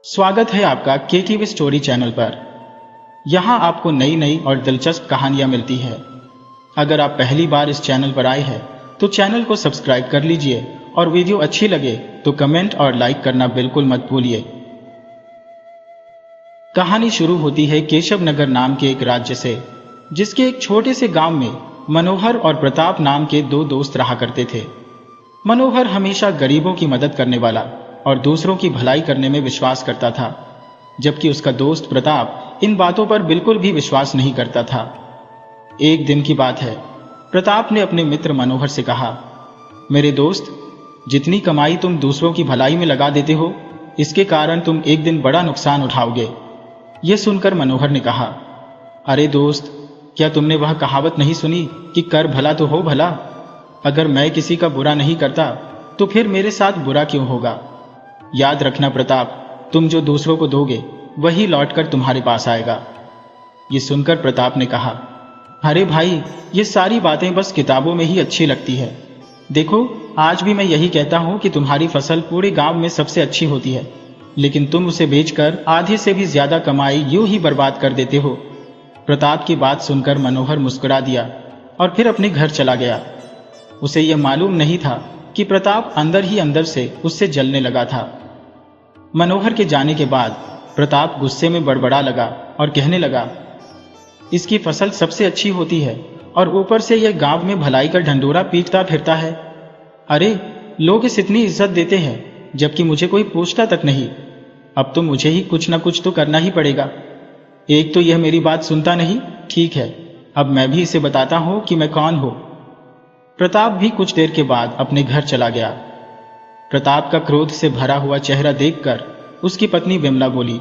स्वागत है आपका केटीवी स्टोरी चैनल पर। यहाँ आपको नई नई और दिलचस्प कहानियाँ मिलती है। अगर आप पहली बार इस चैनल पर आए हैं तो चैनल को सब्सक्राइब कर लीजिए और वीडियो अच्छी लगे तो कमेंट और लाइक करना बिल्कुल मत भूलिए। कहानी शुरू होती है केशव नगर नाम के एक राज्य से, जिसके एक छोटे से गांव में मनोहर और प्रताप नाम के दो दोस्त रहा करते थे। मनोहर हमेशा गरीबों की मदद करने वाला और दूसरों की भलाई करने में विश्वास करता था, जबकि उसका दोस्त प्रताप इन बातों पर बिल्कुल भी विश्वास नहीं करता था। एक दिन की बात है, प्रताप ने अपने मित्र मनोहर से कहा, मेरे दोस्त, जितनी कमाई तुम दूसरों की भलाई में लगा देते हो, इसके कारण तुम एक दिन बड़ा नुकसान उठाओगे। यह सुनकर मनोहर ने कहा, अरे दोस्त, क्या तुमने वह कहावत नहीं सुनी कि कर भला तो हो भला? अगर मैं किसी का बुरा नहीं करता तो फिर मेरे साथ बुरा क्यों होगा? याद रखना प्रताप, तुम जो दूसरों को दोगे वही लौटकर तुम्हारे पास आएगा। ये सुनकर प्रताप ने कहा, अरे भाई, ये सारी बातें बस किताबों में ही अच्छी लगती है। देखो, आज भी मैं यही कहता हूँ कि तुम्हारी फसल पूरे गांव में सबसे अच्छी होती है, लेकिन तुम उसे बेचकर आधे से भी ज्यादा कमाई यूं ही बर्बाद कर देते हो। प्रताप की बात सुनकर मनोहर मुस्कुरा दिया और फिर अपने घर चला गया। उसे यह मालूम नहीं था कि प्रताप अंदर ही अंदर से उससे जलने लगा था। मनोहर के जाने के बाद प्रताप गुस्से में बड़बड़ा लगा और कहने लगा, इसकी फसल सबसे अच्छी होती है और ऊपर से यह गांव में भलाई का ढंढोरा पीटता फिरता है। अरे, लोग इस इतनी इज्जत देते हैं जबकि मुझे कोई पूछता तक नहीं। अब तो मुझे ही कुछ न कुछ तो करना ही पड़ेगा। एक तो यह मेरी बात सुनता नहीं, ठीक है, अब मैं भी इसे बताता हूं कि मैं कौन हूं। प्रताप भी कुछ देर के बाद अपने घर चला गया। प्रताप का क्रोध से भरा हुआ चेहरा देखकर उसकी पत्नी विमला बोली,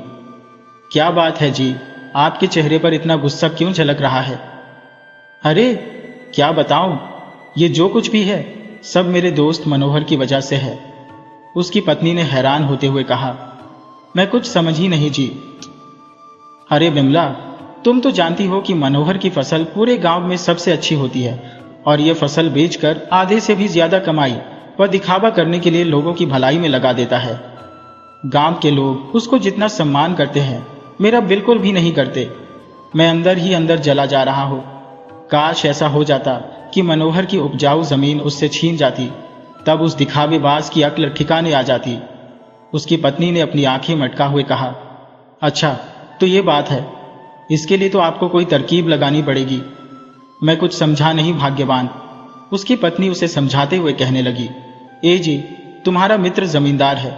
क्या बात है जी, आपके चेहरे पर इतना गुस्सा क्यों झलक रहा है? अरे, क्या बताऊं, ये जो कुछ भी है सब मेरे दोस्त मनोहर की वजह से है। उसकी पत्नी ने हैरान होते हुए कहा, मैं कुछ समझ ही नहीं जी। अरे विमला, तुम तो जानती हो कि मनोहर की फसल पूरे गांव में सबसे अच्छी होती है और यह फसल बेचकर आधे से भी ज्यादा कमाई वह दिखावा करने के लिए लोगों की भलाई में लगा देता है। गांव के लोग उसको जितना सम्मान करते हैं, मेरा बिल्कुल भी नहीं करते। मैं अंदर ही अंदर जला जा रहा हूं। काश ऐसा हो जाता कि मनोहर की उपजाऊ जमीन उससे छीन जाती, तब उस दिखावेबाज की अक्ल ठिकाने आ जाती। उसकी पत्नी ने अपनी आंखें मटका हुए कहा, अच्छा, तो ये बात है, इसके लिए तो आपको कोई तरकीब लगानी पड़ेगी। मैं कुछ समझा नहीं भाग्यवान। उसकी पत्नी उसे समझाते हुए कहने लगी, ए जी, तुम्हारा मित्र जमींदार है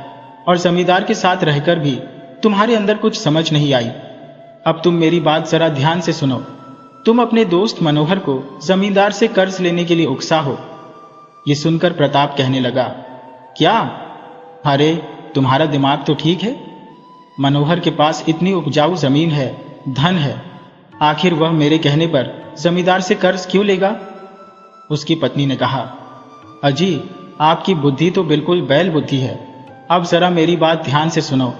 और जमींदार के साथ रहकर भी तुम्हारे अंदर कुछ समझ नहीं आई। अब तुम मेरी बात जरा ध्यान से सुनो। तुम अपने दोस्त मनोहर को जमींदार से कर्ज लेने के लिए उकसा हो। ये सुनकर प्रताप कहने लगा, क्या? अरे, तुम्हारा दिमाग तो ठीक है। मनोहर के पास इतनी उपजाऊ जमीन है, धन है, आखिर वह मेरे कहने पर जमींदार से कर्ज क्यों लेगा? उसकी पत्नी ने कहा, अजी, आपकी बुद्धि तो बिल्कुल बैल बुद्धि है। अब जरा मेरी बात ध्यान से सुनो।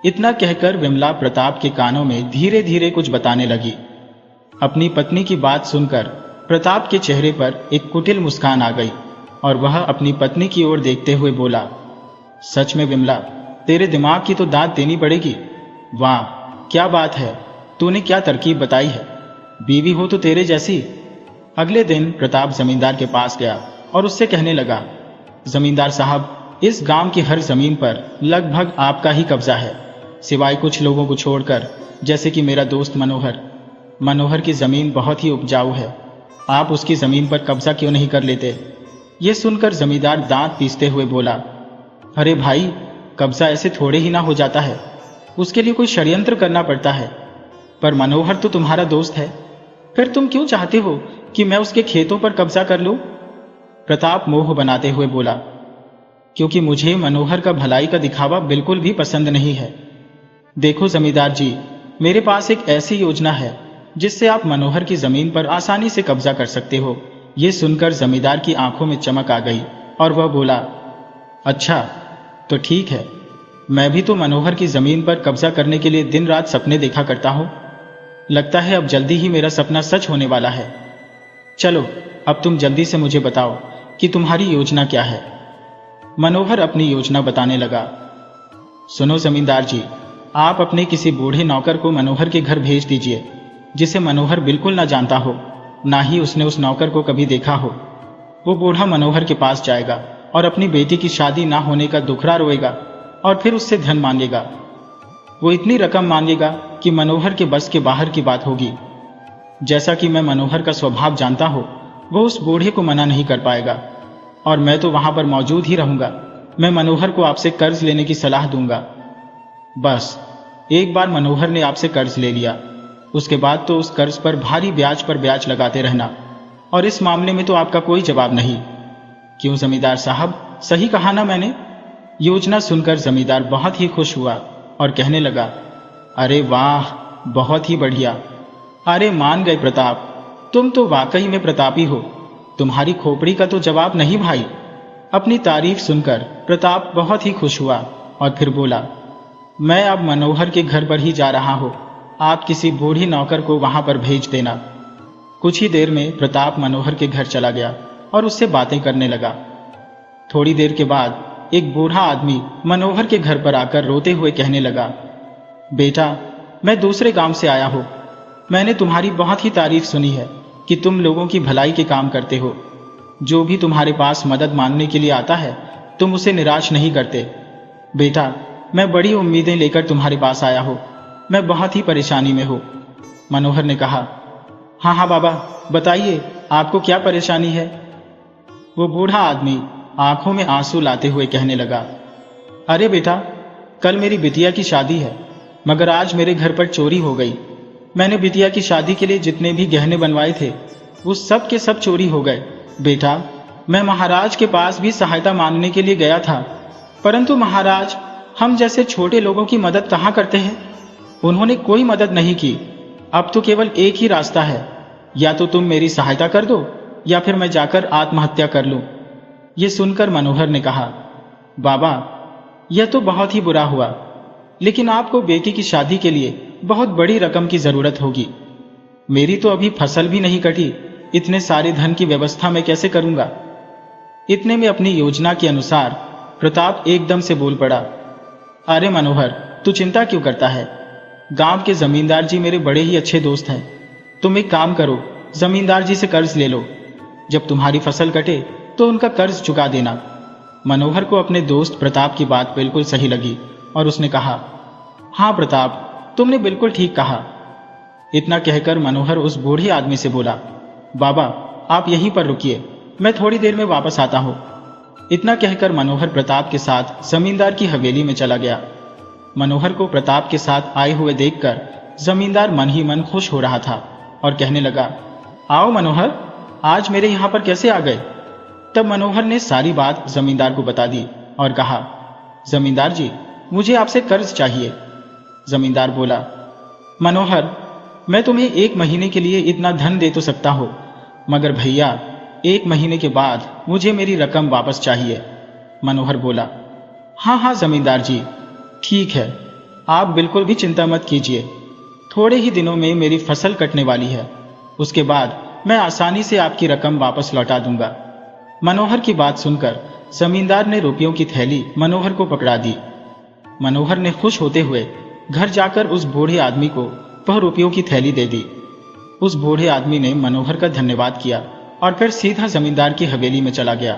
इतना कहकर विमला प्रताप के कानों में धीरे धीरे कुछ बताने लगी। अपनी पत्नी की बात सुनकर प्रताप के चेहरे पर एक कुटिल मुस्कान आ गई और वह अपनी पत्नी की ओर देखते हुए बोला, सच में विमला, तेरे दिमाग की तो दाद देनी पड़ेगी। वाह, क्या बात है, तूने क्या तरकीब बताई है, बीवी हो तो तेरे जैसी। अगले दिन प्रताप जमींदार के पास गया और उससे कहने लगा, जमींदार साहब, इस गांव की हर जमीन पर लगभग आपका ही कब्जा है, सिवाय कुछ लोगों को छोड़कर, जैसे कि मेरा दोस्त मनोहर। मनोहर की जमीन बहुत ही उपजाऊ है, आप उसकी जमीन पर कब्जा क्यों नहीं कर लेते? यह सुनकर जमींदार दांत पीसते हुए बोला, अरे भाई, कब्जा ऐसे थोड़े ही ना हो जाता है, उसके लिए कोई षड्यंत्र करना पड़ता है। पर मनोहर तो तुम्हारा दोस्त है, फिर तुम क्यों चाहते हो कि मैं उसके खेतों पर कब्जा कर लूं? प्रताप मोह बनाते हुए बोला, क्योंकि मुझे मनोहर का भलाई का दिखावा बिल्कुल भी पसंद नहीं है। देखो जमींदार जी, मेरे पास एक ऐसी योजना है जिससे आप मनोहर की जमीन पर आसानी से कब्जा कर सकते हो। यह सुनकर जमींदार की आंखों में चमक आ गई और वह बोला, अच्छा, तो ठीक है, मैं भी तो मनोहर की जमीन पर कब्जा करने के लिए दिन रात सपने देखा करता हूं। लगता है अब जल्दी ही मेरा सपना सच होने वाला है। चलो, अब तुम जल्दी से मुझे बताओ कि तुम्हारी योजना क्या है। मनोहर अपनी योजना बताने लगा। सुनो जमींदार जी, आप अपने किसी बूढ़े नौकर को मनोहर के घर भेज दीजिए, जिसे मनोहर बिल्कुल ना जानता हो, ना ही उसने उस नौकर को कभी देखा हो। वो बूढ़ा मनोहर के पास जाएगा और अपनी बेटी की शादी ना होने का दुखड़ा रोएगा और फिर उससे धन मांगेगा। वो इतनी रकम मांगेगा कि मनोहर के बस के बाहर की बात होगी। जैसा कि मैं मनोहर का स्वभाव जानता हूं, वो उस बूढ़े को मना नहीं कर पाएगा और मैं तो वहां पर मौजूद ही रहूंगा। मैं मनोहर को आपसे कर्ज लेने की सलाह दूंगा। बस एक बार मनोहर ने आपसे कर्ज ले लिया, उसके बाद तो उस कर्ज पर भारी ब्याज पर ब्याज लगाते रहना, और इस मामले में तो आपका कोई जवाब नहीं। क्यों जमींदार साहब, सही कहा ना मैंने? योजना सुनकर जमींदार बहुत ही खुश हुआ और कहने लगा, अरे वाह, बहुत ही बढ़िया। अरे मान गए प्रताप, तुम तो वाकई में प्रतापी हो। तुम्हारी खोपड़ी का तो जवाब नहीं भाई। अपनी तारीफ सुनकर प्रताप बहुत ही खुश हुआ और फिर बोला, मैं अब मनोहर के घर पर ही जा रहा हूं, आप किसी बूढ़े नौकर को वहां पर भेज देना। कुछ ही देर में प्रताप मनोहर के घर चला गया और उससे बातें करने लगा। थोड़ी देर के बाद एक बूढ़ा आदमी मनोहर के घर पर आकर रोते हुए कहने लगा, बेटा, मैं दूसरे गांव से आया हूं। मैंने तुम्हारी बहुत ही तारीफ सुनी है कि तुम लोगों की भलाई के काम करते हो। जो भी तुम्हारे पास मदद मांगने के लिए आता है, तुम उसे निराश नहीं करते। बेटा, मैं बड़ी उम्मीदें लेकर तुम्हारे पास आया हूं। मैं बहुत ही परेशानी में हूं। मनोहर ने कहा, हाँ हाँ बाबा, बताइए आपको क्या परेशानी है। वो बूढ़ा आदमी आंखों में आंसू लाते हुए कहने लगा, अरे बेटा, कल मेरी बिटिया की शादी है, मगर आज मेरे घर पर चोरी हो गई। मैंने बिटिया की शादी के लिए जितने भी गहने बनवाए थे, वो सब के सब चोरी हो गए। बेटा, मैं महाराज के पास भी सहायता मांगने के लिए गया था, परंतु महाराज हम जैसे छोटे लोगों की मदद कहाँ करते हैं। उन्होंने कोई मदद नहीं की। अब तो केवल एक ही रास्ता है, या तो तुम मेरी सहायता कर दो या फिर मैं जाकर आत्महत्या कर लूं। ये सुनकर मनोहर ने कहा, बाबा, यह तो बहुत ही बुरा हुआ, लेकिन आपको बेटी की शादी के लिए बहुत बड़ी रकम की जरूरत होगी। मेरी तो अभी फसल भी नहीं कटी, इतने सारे धन की व्यवस्था मैं कैसे करूंगा। इतने में अपनी योजना के अनुसार प्रताप एकदम से बोल पड़ा, अरे मनोहर, तू चिंता क्यों करता है। गांव के जमींदार जी मेरे बड़े ही अच्छे दोस्त हैं। तुम एक काम करो, जमींदार जी से कर्ज ले लो। जब तुम्हारी फसल कटे तो उनका कर्ज चुका देना। मनोहर को अपने दोस्त प्रताप की बात बिल्कुल सही लगी और उसने कहा, हाँ प्रताप, तुमने बिल्कुल ठीक कहा। इतना कहकर मनोहर उस बूढ़े आदमी से बोला, बाबा आप यहीं पर रुकिए, मैं थोड़ी देर में वापस आता हूं। इतना कहकर मनोहर प्रताप के साथ जमींदार की हवेली में चला गया। मनोहर को प्रताप के साथ आए हुए देखकर जमींदार मन ही मन खुश हो रहा था और कहने लगा, आओ मनोहर, आज मेरे यहां पर कैसे आ गए। तब मनोहर ने सारी बात जमींदार को बता दी और कहा, जमींदार जी, मुझे आपसे कर्ज चाहिए। जमींदार बोला, मनोहर, मैं तुम्हें 1 महीने के लिए इतना धन दे तो सकता हूं, मगर भैया 1 महीने के बाद मुझे मेरी रकम वापस चाहिए। मनोहर बोला, हाँ हाँ जमींदार जी, ठीक है, आप बिल्कुल भी चिंता मत कीजिए। थोड़े ही दिनों में मेरी फसल कटने वाली है, उसके बाद मैं आसानी से आपकी रकम वापस लौटा दूंगा। मनोहर की बात सुनकर जमींदार ने रुपयों की थैली मनोहर को पकड़ा दी। मनोहर ने खुश होते हुए घर जाकर उस बूढ़े आदमी को वह रुपयों की थैली दे दी। उस बूढ़े आदमी ने मनोहर का धन्यवाद किया और फिर सीधा जमींदार की हवेली में चला गया।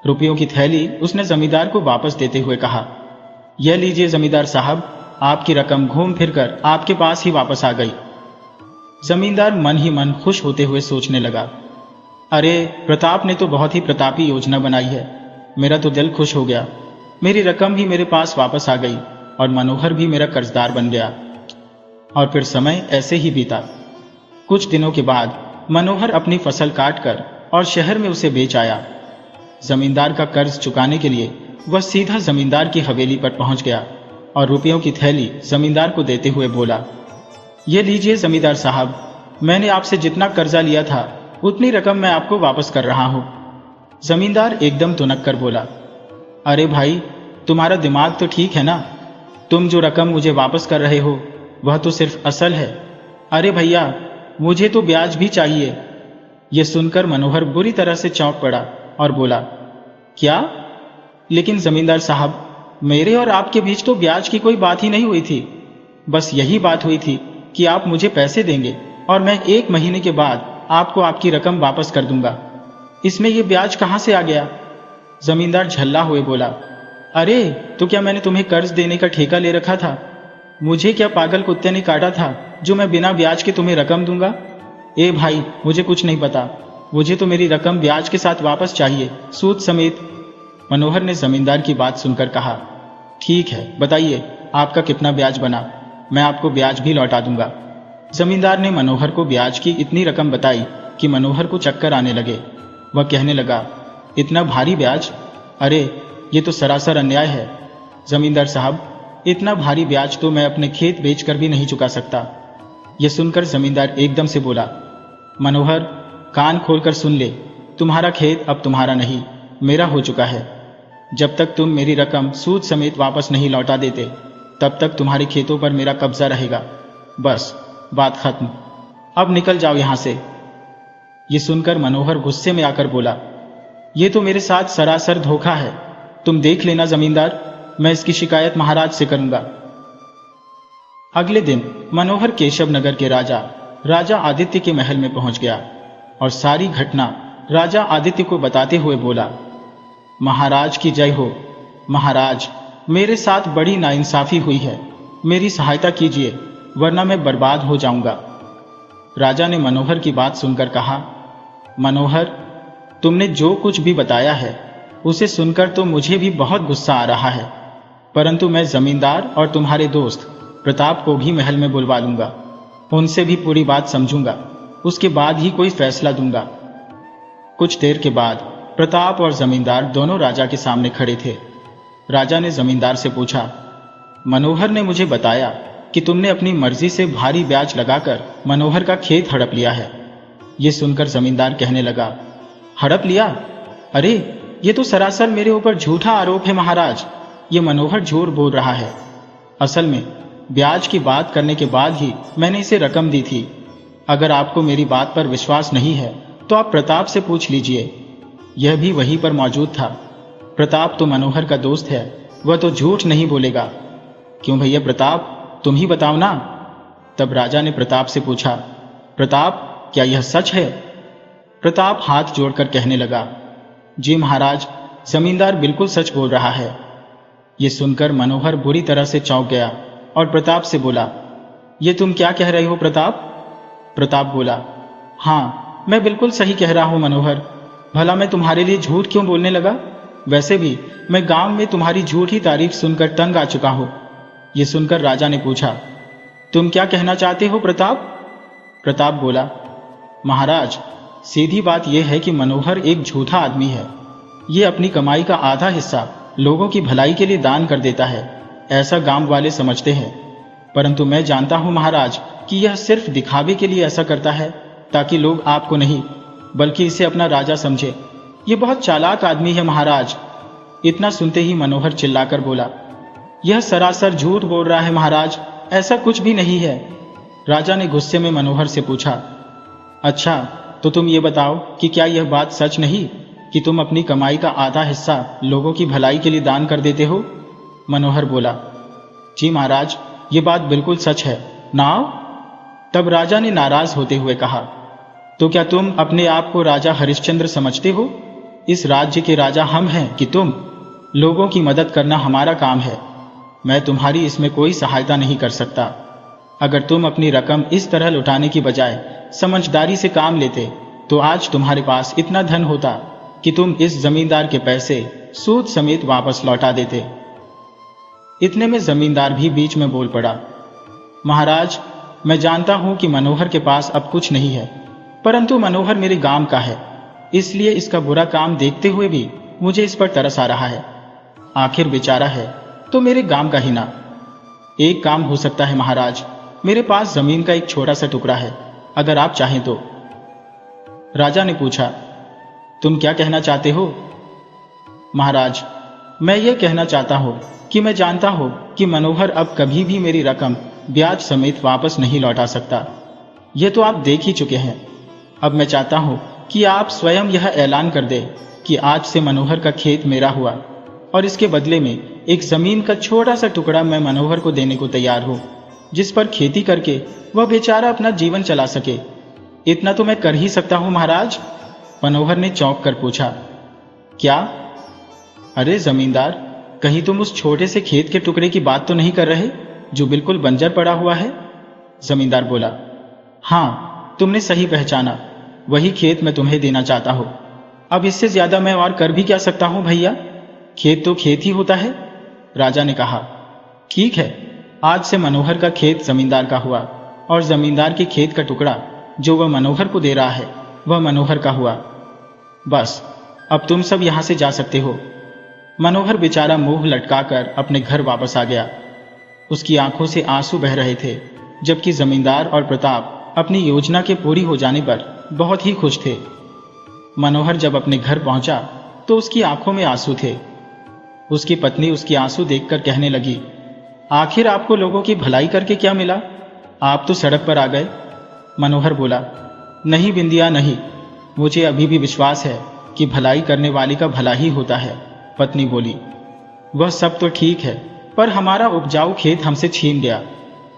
रुपयों की थैली उसने जमींदार को वापस देते हुए कहा, यह लीजिए जमींदार साहब, आपकी रकम घूम फिरकर आपके पास ही वापस आ गई। जमींदार मन ही मन खुश होते हुए सोचने लगा, अरे प्रताप ने तो बहुत ही प्रतापी योजना बनाई है। मेरा तो दिल खुश हो गया, मेरी रकम भी मेरे पास वापस आ गई और मनोहर भी मेरा कर्जदार बन गया। और फिर समय ऐसे ही बीता। कुछ दिनों के बाद मनोहर अपनी फसल काटकर और शहर में उसे बेच आया। जमींदार का कर्ज चुकाने के लिए वह सीधा जमींदार की हवेली पर पहुंच गया और रुपयों की थैली जमींदार को देते हुए बोला, ये लीजिए जमींदार साहब, मैंने आपसे जितना कर्जा लिया था उतनी रकम मैं आपको वापस कर रहा हूं। जमींदार एकदम तुनक कर बोला, अरे भाई, तुम्हारा दिमाग तो ठीक है ना। तुम जो रकम मुझे वापस कर रहे हो वह तो सिर्फ असल है। अरे भैया, मुझे तो ब्याज भी चाहिए। यह सुनकर मनोहर बुरी तरह से चौंक पड़ा और बोला, क्या? लेकिन जमींदार साहब, मेरे और आपके बीच तो ब्याज की कोई बात ही नहीं हुई थी। बस यही बात हुई थी कि आप मुझे पैसे देंगे और मैं 1 महीने के बाद आपको आपकी रकम वापस कर दूंगा। इसमें ये ब्याज कहाँ से आ गया? जमींदार झल्ला हुए बोला, अरे तो क्या मैंने तुम्हें कर्ज देने का ठेका ले रखा था? मुझे क्या पागल कुत्ते ने काटा था जो मैं बिना ब्याज के तुम्हें रकम दूंगा? ए भाई, मुझे कुछ नहीं पता, मुझे तो मेरी रकम ब्याज के साथ वापस चाहिए, सूद समेत। मनोहर ने जमींदार की बात सुनकर कहा, ठीक है, बताइए आपका कितना ब्याज बना, मैं आपको ब्याज भी लौटा दूंगा। जमींदार ने मनोहर को ब्याज की इतनी रकम बताई कि मनोहर को चक्कर आने लगे। वह कहने लगा, इतना भारी ब्याज? अरे ये तो सरासर अन्याय है। जमींदार साहब, इतना भारी ब्याज तो मैं अपने खेत बेचकर भी नहीं चुका सकता। यह सुनकर जमींदार एकदम से बोला, मनोहर कान खोलकर सुन ले, तुम्हारा खेत अब तुम्हारा नहीं, मेरा हो चुका है। जब तक तुम मेरी रकम सूद समेत वापस नहीं लौटा देते तब तक तुम्हारे खेतों पर मेरा कब्जा रहेगा। बस बात खत्म, अब निकल जाओ यहां से। ये सुनकर मनोहर गुस्से में आकर बोला, ये तो मेरे साथ सरासर धोखा है। तुम देख लेना जमींदार, मैं इसकी शिकायत महाराज से करूंगा। अगले दिन मनोहर केशव नगर के राजा आदित्य के महल में पहुंच गया और सारी घटना राजा आदित्य को बताते हुए बोला, महाराज की जय हो। महाराज, मेरे साथ बड़ी नाइंसाफी हुई है, मेरी सहायता कीजिए वरना मैं बर्बाद हो जाऊंगा। राजा ने मनोहर की बात सुनकर कहा, मनोहर, तुमने जो कुछ भी बताया है उसे सुनकर तो मुझे भी बहुत गुस्सा आ रहा है, परंतु मैं जमींदार और तुम्हारे दोस्त प्रताप को भी महल में बुलवा लूंगा, उनसे भी पूरी बात समझूंगा, उसके बाद ही कोई फैसला दूंगा। कुछ देर के बाद प्रताप और जमींदार दोनों राजा के सामने खड़े थे। राजा ने जमींदार से पूछा, मनोहर ने मुझे बताया कि तुमने अपनी मर्जी से भारी ब्याज लगाकर मनोहर का खेत हड़प लिया है। ये सुनकर जमींदार कहने लगा, हड़प लिया? अरे ये तो सरासर मेरे ऊपर झूठा आरोप है महाराज, ये मनोहर झूठ बोल रहा है। असल में ब्याज की बात करने के बाद ही मैंने इसे रकम दी थी। अगर आपको मेरी बात पर विश्वास नहीं है तो आप प्रताप से पूछ लीजिए, यह भी वहीं पर मौजूद था। प्रताप तो मनोहर का दोस्त है, वह तो झूठ नहीं बोलेगा। क्यों भैया प्रताप, तुम ही बताओ ना। तब राजा ने प्रताप से पूछा, प्रताप क्या यह सच है? प्रताप हाथ जोड़कर कहने लगा, जी महाराज, जमींदार बिल्कुल सच बोल रहा है। ये सुनकर मनोहर बुरी तरह से चौंक गया और प्रताप से बोला, ये तुम क्या कह रहे हो प्रताप? प्रताप बोला, हाँ मैं बिल्कुल सही कह रहा हूं मनोहर, भला मैं तुम्हारे लिए झूठ क्यों बोलने लगा? वैसे भी मैं गांव में तुम्हारी झूठी तारीफ सुनकर तंग आ चुका हूं। ये सुनकर राजा ने पूछा, तुम क्या कहना चाहते हो प्रताप? प्रताप बोला, महाराज सीधी बात यह है कि मनोहर एक झूठा आदमी है। ये अपनी कमाई का आधा हिस्सा लोगों की भलाई के लिए दान कर देता है, ऐसा गांव वाले समझते हैं। परंतु मैं जानता हूं महाराज कि यह सिर्फ दिखावे के लिए ऐसा करता है, ताकि लोग आपको नहीं बल्कि इसे अपना राजा समझे। ये बहुत चालाक आदमी है महाराज। इतना सुनते ही मनोहर चिल्लाकर बोला, यह सरासर झूठ बोल रहा है महाराज, ऐसा कुछ भी नहीं है। राजा ने गुस्से में मनोहर से पूछा, अच्छा तो तुम ये बताओ कि क्या यह बात सच नहीं कि तुम अपनी कमाई का आधा हिस्सा लोगों की भलाई के लिए दान कर देते हो? मनोहर बोला, जी महाराज, ये बात बिल्कुल सच है ना। तब राजा ने नाराज होते हुए कहा, तो क्या तुम अपने आप को राजा हरिश्चंद्र समझते हो? इस राज्य के राजा हम हैं कि तुम? लोगों की मदद करना हमारा काम है, मैं तुम्हारी इसमें कोई सहायता नहीं कर सकता। अगर तुम अपनी रकम इस तरह लुटाने की बजाय समझदारी से काम लेते तो आज तुम्हारे पास इतना धन होता कि तुम इस जमींदार के पैसे सूद समेत वापस लौटा देते। इतने में जमींदार भी बीच में बोल पड़ा, महाराज मैं जानता हूं कि मनोहर के पास अब कुछ नहीं है, परंतु मनोहर मेरे गांव का है, इसलिए इसका बुरा काम देखते हुए भी मुझे इस पर तरस आ रहा है। आखिर बेचारा है तो मेरे गांव का ही ना। एक काम हो सकता है महाराज, मेरे पास जमीन का एक छोटा सा टुकड़ा है, अगर आप चाहें तो। राजा ने पूछा, तुम क्या कहना चाहते हो? महाराज मैं ये कहना चाहता हूं कि मैं जानता हूं कि मनोहर अब कभी भी मेरी रकम ब्याज समेत वापस नहीं लौटा सकता। यह तो आप देख ही चुके हैं। अब मैं चाहता हूं कि आप स्वयं यह ऐलान कर दे कि आज से मनोहर का खेत मेरा हुआ और इसके बदले में एक जमीन का छोटा सा टुकड़ा मैं मनोहर को देने को तैयार हूं, जिस पर खेती करके वह बेचारा अपना जीवन चला सके। इतना तो मैं कर ही सकता हूं महाराज। मनोहर ने चौंक कर पूछा। क्या? अरे जमींदार, कहीं तुम उस छोटे से खेत के टुकड़े की बात तो नहीं कर रहे जो बिल्कुल बंजर पड़ा हुआ है? जमींदार बोला। हाँ, तुमने सही पहचाना, वही खेत मैं तुम्हें देना चाहता हूं। अब इससे ज्यादा मैं और कर भी क्या सकता हूं भैया? खेत तो खेत ही होता है। राजा ने कहा। ठीक है, आज से मनोहर का खेत जमींदार का हुआ और जमींदार के खेत का टुकड़ा जो वह मनोहर को दे रहा है वह मनोहर का हुआ। बस अब तुम सब यहां से जा सकते हो। मनोहर बेचारा मुंह लटकाकर अपने घर वापस आ गया। उसकी आंखों से आंसू बह रहे थे, जबकि जमींदार और प्रताप अपनी योजना के पूरी हो जाने पर बहुत ही खुश थे। मनोहर जब अपने घर पहुंचा तो उसकी आंखों में आंसू थे। उसकी पत्नी उसकी आंसू देखकर कहने लगी, आखिर आपको लोगों की भलाई करके क्या मिला? आप तो सड़क पर आ गए। मनोहर बोला, नहीं बिंदिया नहीं, मुझे अभी भी विश्वास है कि भलाई करने वाली का भला ही होता है। पत्नी बोली, वह सब तो ठीक है, पर हमारा उपजाऊ खेत हमसे छीन गया।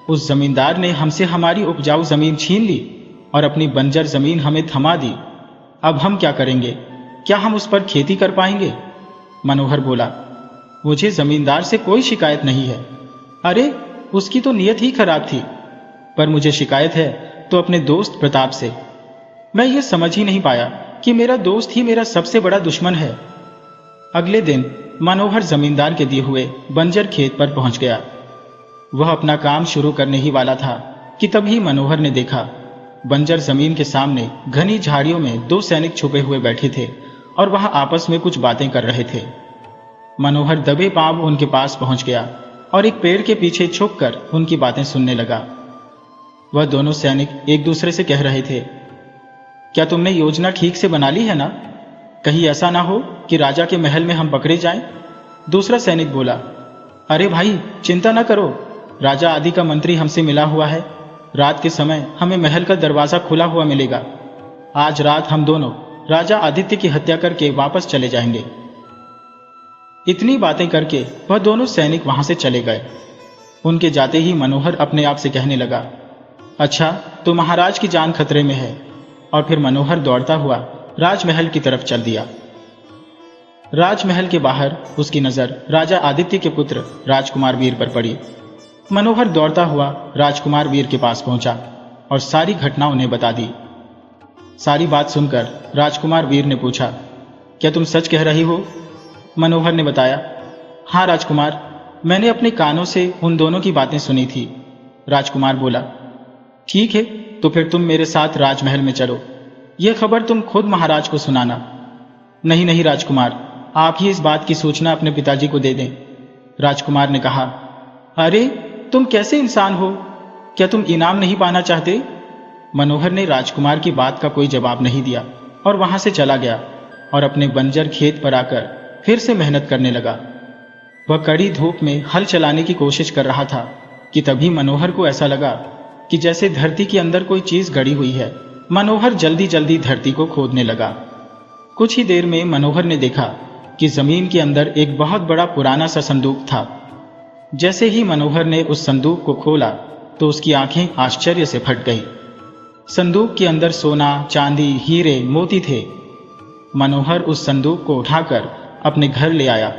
उस जमींदार ने हमसे हमारी उपजाऊ जमीन छीन ली और अपनी बंजर जमीन हमें थमा दी। अब हम क्या करेंगे? क्या हम उस पर खेती कर पाएंगे? मनोहर बोला, मुझे जमींदार से कोई शिकायत नहीं है। अरे, उसकी तो नीयत ही खराब थी। पर मुझे शिकायत है तो अपने दोस्त प्रताप से। मैं ये समझ ही नहीं पाया कि मेरा दोस्त ही मेरा सबसे बड़ा दुश्मन है। अगले दिन मनोहर जमींदार के दिए हुए बंजर खेत पर पहुंच गया। वह अपना काम शुरू करने ही वाला था कि तभी मनोहर ने देखा, बंजर जमीन के सामने घनी झाड़ियों में 2 सैनिक छुपे हुए बैठे थे और वह आपस में कुछ बातें कर रहे थे। मनोहर दबे पांव उनके पास पहुंच गया और एक पेड़ के पीछे छुपकर उनकी बातें सुनने लगा। वह दोनों सैनिक एक दूसरे से कह रहे थे, क्या तुमने योजना ठीक से बना ली है ना? कहीं ऐसा ना हो कि राजा के महल में हम पकड़े जाएं। दूसरा सैनिक बोला, अरे भाई, चिंता न करो, राजा आदि का मंत्री हमसे मिला हुआ है। रात के समय हमें महल का दरवाजा खुला हुआ मिलेगा। आज रात हम दोनों राजा आदित्य की हत्या करके वापस चले जाएंगे। इतनी बातें करके वह दोनों सैनिक वहां से चले गए। उनके जाते ही मनोहर अपने आप से कहने लगा, अच्छा, तो महाराज की जान खतरे में है। और फिर मनोहर दौड़ता हुआ राजमहल की तरफ चल दिया। राजमहल के बाहर उसकी नजर राजा आदित्य के पुत्र राजकुमार वीर पर पड़ी। मनोहर दौड़ता हुआ राजकुमार वीर के पास पहुंचा और सारी घटना उन्हें बता दी। सारी बात सुनकर राजकुमार वीर ने पूछा, क्या तुम सच कह रही हो? मनोहर ने बताया, हाँ राजकुमार, मैंने अपने कानों से उन दोनों की बातें सुनी थी। राजकुमार बोला, ठीक है, तो फिर तुम मेरे साथ राजमहल में चलो। यह खबर तुम खुद महाराज को सुनाना। नहीं नहीं राजकुमार, आप ही इस बात की सूचना अपने पिताजी को दे दें। राजकुमार ने कहा, अरे तुम कैसे इंसान हो? क्या तुम इनाम नहीं पाना चाहते? मनोहर ने राजकुमार की बात का कोई जवाब नहीं दिया और वहां से चला गया और अपने बंजर खेत पर आकर फिर से मेहनत करने लगा। वह कड़ी धूप में हल चलाने की कोशिश कर रहा था कि तभी मनोहर को ऐसा लगा कि जैसे धरती के अंदर कोई चीज गड़ी हुई है। मनोहर जल्दी जल्दी धरती को खोदने लगा। कुछ ही देर में मनोहर ने देखा कि जमीन के अंदर एक बहुत बड़ा पुराना सा संदूक था। जैसे ही मनोहर ने उस संदूक को खोला तो उसकी आंखें आश्चर्य से फट गईं। संदूक के अंदर सोना, चांदी, हीरे, मोती थे। मनोहर उस संदूक को उठाकर अपने घर ले आया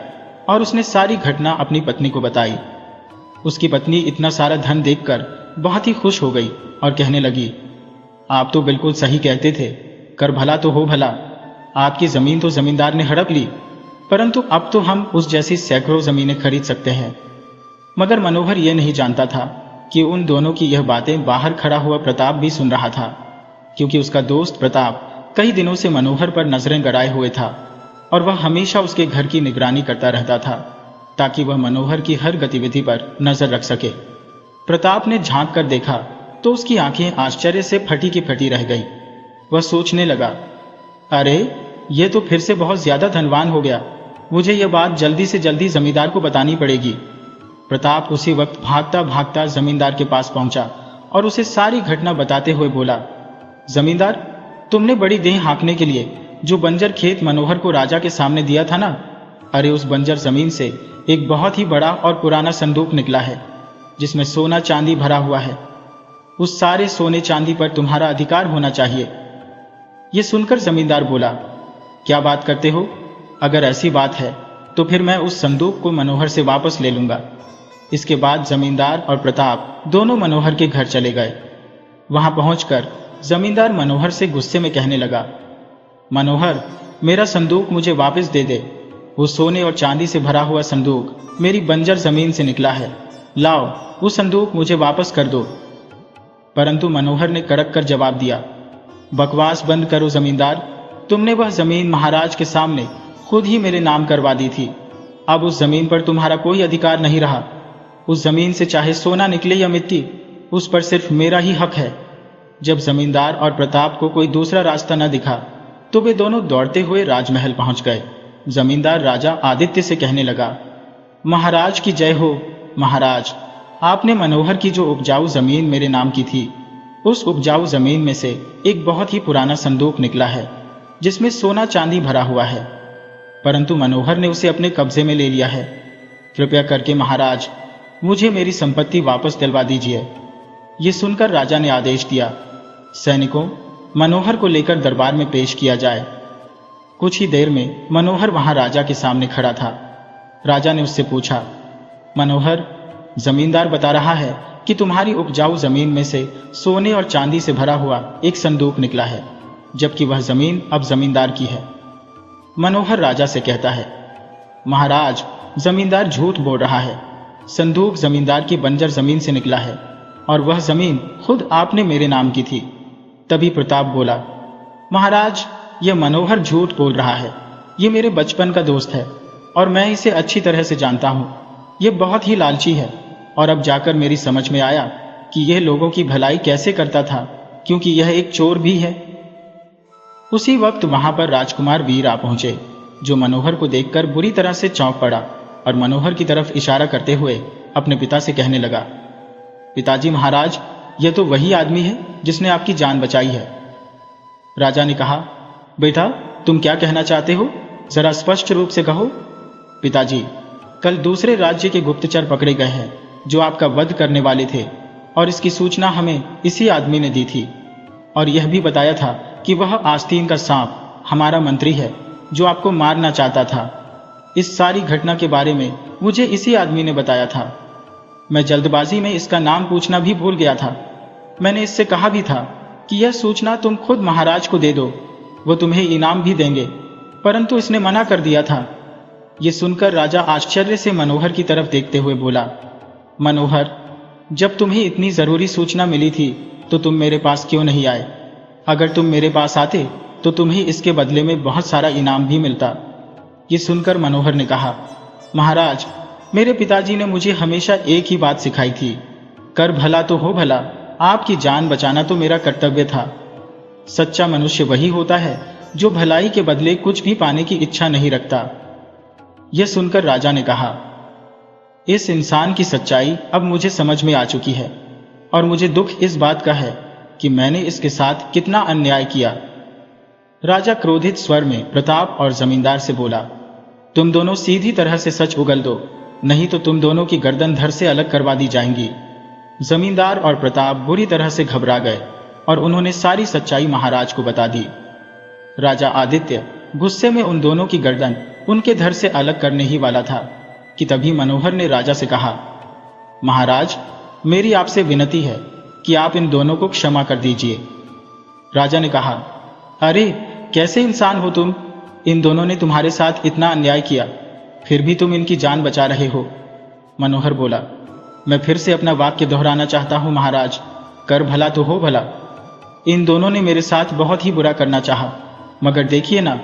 और उसने सारी घटना अपनी पत्नी को बताई। उसकी पत्नी इतना सारा धन देखकर बहुत ही खुश हो गई और कहने लगी, आप तो बिल्कुल सही कहते थे, कर भला तो हो भला। आपकी जमीन तो जमींदार ने हड़प ली, परंतु अब तो हम उस जैसी सैकड़ों जमीनें खरीद सकते हैं। मगर मनोहर यह नहीं जानता था कि उन दोनों की यह बातें बाहर खड़ा हुआ प्रताप भी सुन रहा था, क्योंकि उसका दोस्त प्रताप कई दिनों से मनोहर पर नजरें गड़ाए हुए था और वह हमेशा उसके घर की निगरानी करता रहता था ताकि वह मनोहर की हर गतिविधि पर नजर रख सके। प्रताप ने झांक कर देखा तो उसकी आंखें आश्चर्य से फटी की फटी रह गई। वह सोचने लगा, अरे ये तो फिर से बहुत ज्यादा धनवान हो गया, मुझे यह बात जल्दी से जल्दी जमींदार को बतानी पड़ेगी। प्रताप उसी वक्त भागता भागता जमींदार के पास पहुंचा और उसे सारी घटना बताते हुए बोला, जमींदार, तुमने बड़ी देह हाँकने के लिए जो बंजर खेत मनोहर को राजा के सामने दिया था ना, अरे उस बंजर जमीन से एक बहुत ही बड़ा और पुराना संदूक निकला है जिसमें सोना चांदी भरा हुआ है। उस सारे सोने चांदी पर तुम्हारा अधिकार होना चाहिए। ये सुनकर जमींदार बोला, क्या बात करते हो? अगर ऐसी बात है तो फिर मैं उस संदूक को मनोहर से वापस ले लूंगा। इसके बाद जमींदार और प्रताप दोनों मनोहर के घर चले गए। वहां पहुंचकर जमींदार मनोहर से गुस्से में कहने लगा, मनोहर, मेरा संदूक मुझे वापस दे दे। वो सोने और चांदी से भरा हुआ संदूक मेरी बंजर जमीन से निकला है। लाओ, वो संदूक मुझे वापस कर दो। परंतु मनोहर ने कड़क कर जवाब दिया, बकवास बंद करो जमींदार, तुमने वह जमीन महाराज के सामने खुद ही मेरे नाम करवा दी थी। अब उस जमीन पर तुम्हारा कोई अधिकार नहीं रहा। उस जमीन से चाहे सोना निकले या मिट्टी, उस पर सिर्फ मेरा ही हक है। जब जमींदार और प्रताप को कोई दूसरा रास्ता न दिखा तो वे दोनों दौड़ते हुए राजमहल पहुंच गए। जमींदार राजा आदित्य से कहने लगा, महाराज की जय हो। महाराज, आपने मनोहर की जो उपजाऊ जमीन मेरे नाम की थी, उस उपजाऊ जमीन में से एक बहुत ही पुराना संदूक निकला है जिसमें सोना चांदी भरा हुआ है, परंतु मनोहर ने उसे अपने कब्जे में ले लिया है। कृपया करके महाराज, मुझे मेरी संपत्ति वापस दिलवा दीजिए। ये सुनकर राजा ने आदेश दिया, सैनिकों, मनोहर को लेकर दरबार में पेश किया जाए। कुछ ही देर में मनोहर वहां राजा के सामने खड़ा था। राजा ने उससे पूछा, मनोहर, जमींदार बता रहा है कि तुम्हारी उपजाऊ जमीन में से सोने और चांदी से भरा हुआ एक संदूक निकला है, जबकि वह जमीन अब जमींदार की है। मनोहर राजा से कहता है, महाराज, जमींदार झूठ बोल रहा है। संदूक जमींदार की बंजर जमीन से निकला है और वह जमीन खुद आपने मेरे नाम की थी। तभी प्रताप बोला, महाराज, यह मनोहर झूठ बोल रहा है। ये मेरे बचपन का दोस्त है और मैं इसे अच्छी तरह से जानता हूं। यह बहुत ही लालची है और अब जाकर मेरी समझ में आया कि यह लोगों की भलाई कैसे करता था, क्योंकि यह एक चोर भी है। उसी वक्त वहां पर राजकुमार वीर आ पहुंचे, जो मनोहर को देखकर बुरी तरह से चौंक पड़ा और मनोहर की तरफ इशारा करते हुए अपने पिता से कहने लगा, पिताजी महाराज, यह तो वही आदमी है जिसने आपकी जान बचाई है। राजा ने कहा, बेटा, तुम क्या कहना चाहते हो? जरा स्पष्ट रूप से कहो। पिताजी, कल दूसरे राज्य के गुप्तचर पकड़े गए हैं जो आपका वध करने वाले थे, और इसकी सूचना हमें इसी आदमी ने दी थी और यह भी बताया था कि वह आस्तीन का सांप हमारा मंत्री है जो आपको मारना चाहता था। इस सारी घटना के बारे में मुझे इसी आदमी ने बताया था। मैं जल्दबाजी में इसका नाम पूछना भी भूल गया था। मैंने इससे कहा भी था कि यह सूचना तुम खुद महाराज को दे दो, वो तुम्हें इनाम भी देंगे, परंतु इसने मना कर दिया था। ये सुनकर राजा आश्चर्य से मनोहर की तरफ देखते हुए बोला, मनोहर, जब तुम्हें इतनी जरूरी सूचना मिली थी तो तुम मेरे पास क्यों नहीं आए? अगर तुम मेरे पास आते तो तुम्हें इसके बदले में बहुत सारा इनाम भी मिलता। ये सुनकर मनोहर ने कहा, महाराज, मेरे पिताजी ने मुझे हमेशा एक ही बात सिखाई थी, कर भला तो हो भला। आपकी जान बचाना तो मेरा कर्तव्य था। सच्चा मनुष्य वही होता है जो भलाई के बदले कुछ भी पाने की इच्छा नहीं रखता। यह सुनकर राजा ने कहा, इस इंसान की सच्चाई अब मुझे समझ में आ चुकी है और मुझे दुख इस बात का है कि मैंने इसके साथ कितना अन्याय किया। राजा क्रोधित स्वर में प्रताप और जमींदार से बोला, तुम दोनों सीधी तरह से सच उगल दो, नहीं तो तुम दोनों की गर्दन धड़ से अलग करवा दी जाएंगी। जमींदार और प्रताप बुरी तरह से घबरा गए और उन्होंने सारी सच्चाई महाराज को बता दी। राजा आदित्य गुस्से में उन दोनों की गर्दन उनके धड़ से अलग करने ही वाला था कि तभी मनोहर ने राजा से कहा, महाराज, मेरी आपसे विनती है कि आप इन दोनों को क्षमा कर दीजिए। राजा ने कहा, अरे कैसे इंसान हो तुम? इन दोनों ने तुम्हारे साथ इतना अन्याय किया, फिर भी तुम इनकी जान बचा रहे हो। मनोहर बोला, मैं फिर से अपना वाक्य दोहराना चाहता हूं महाराज, कर भला तो हो भला। इन दोनों ने मेरे साथ बहुत ही बुरा करना चाहा, मगर देखिए ना,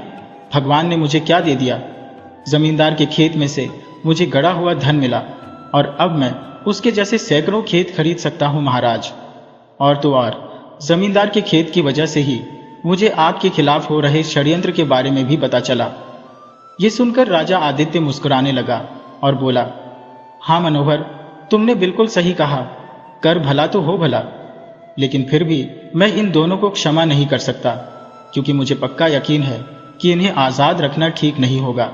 भगवान ने मुझे क्या दे दिया। जमींदार के खेत में से मुझे गड़ा हुआ धन मिला और अब मैं उसके जैसे सैकड़ों खेत खरीद सकता हूं महाराज। और तो और जमींदार के खेत की वजह से ही मुझे आपके खिलाफ हो रहे षड्यंत्र के बारे में भी पता चला। ये सुनकर राजा आदित्य मुस्कुराने लगा और बोला, हाँ मनोहर, तुमने बिल्कुल सही कहा, कर भला तो हो भला। लेकिन फिर भी मैं इन दोनों को क्षमा नहीं कर सकता, क्योंकि मुझे पक्का यकीन है कि इन्हें आजाद रखना ठीक नहीं होगा।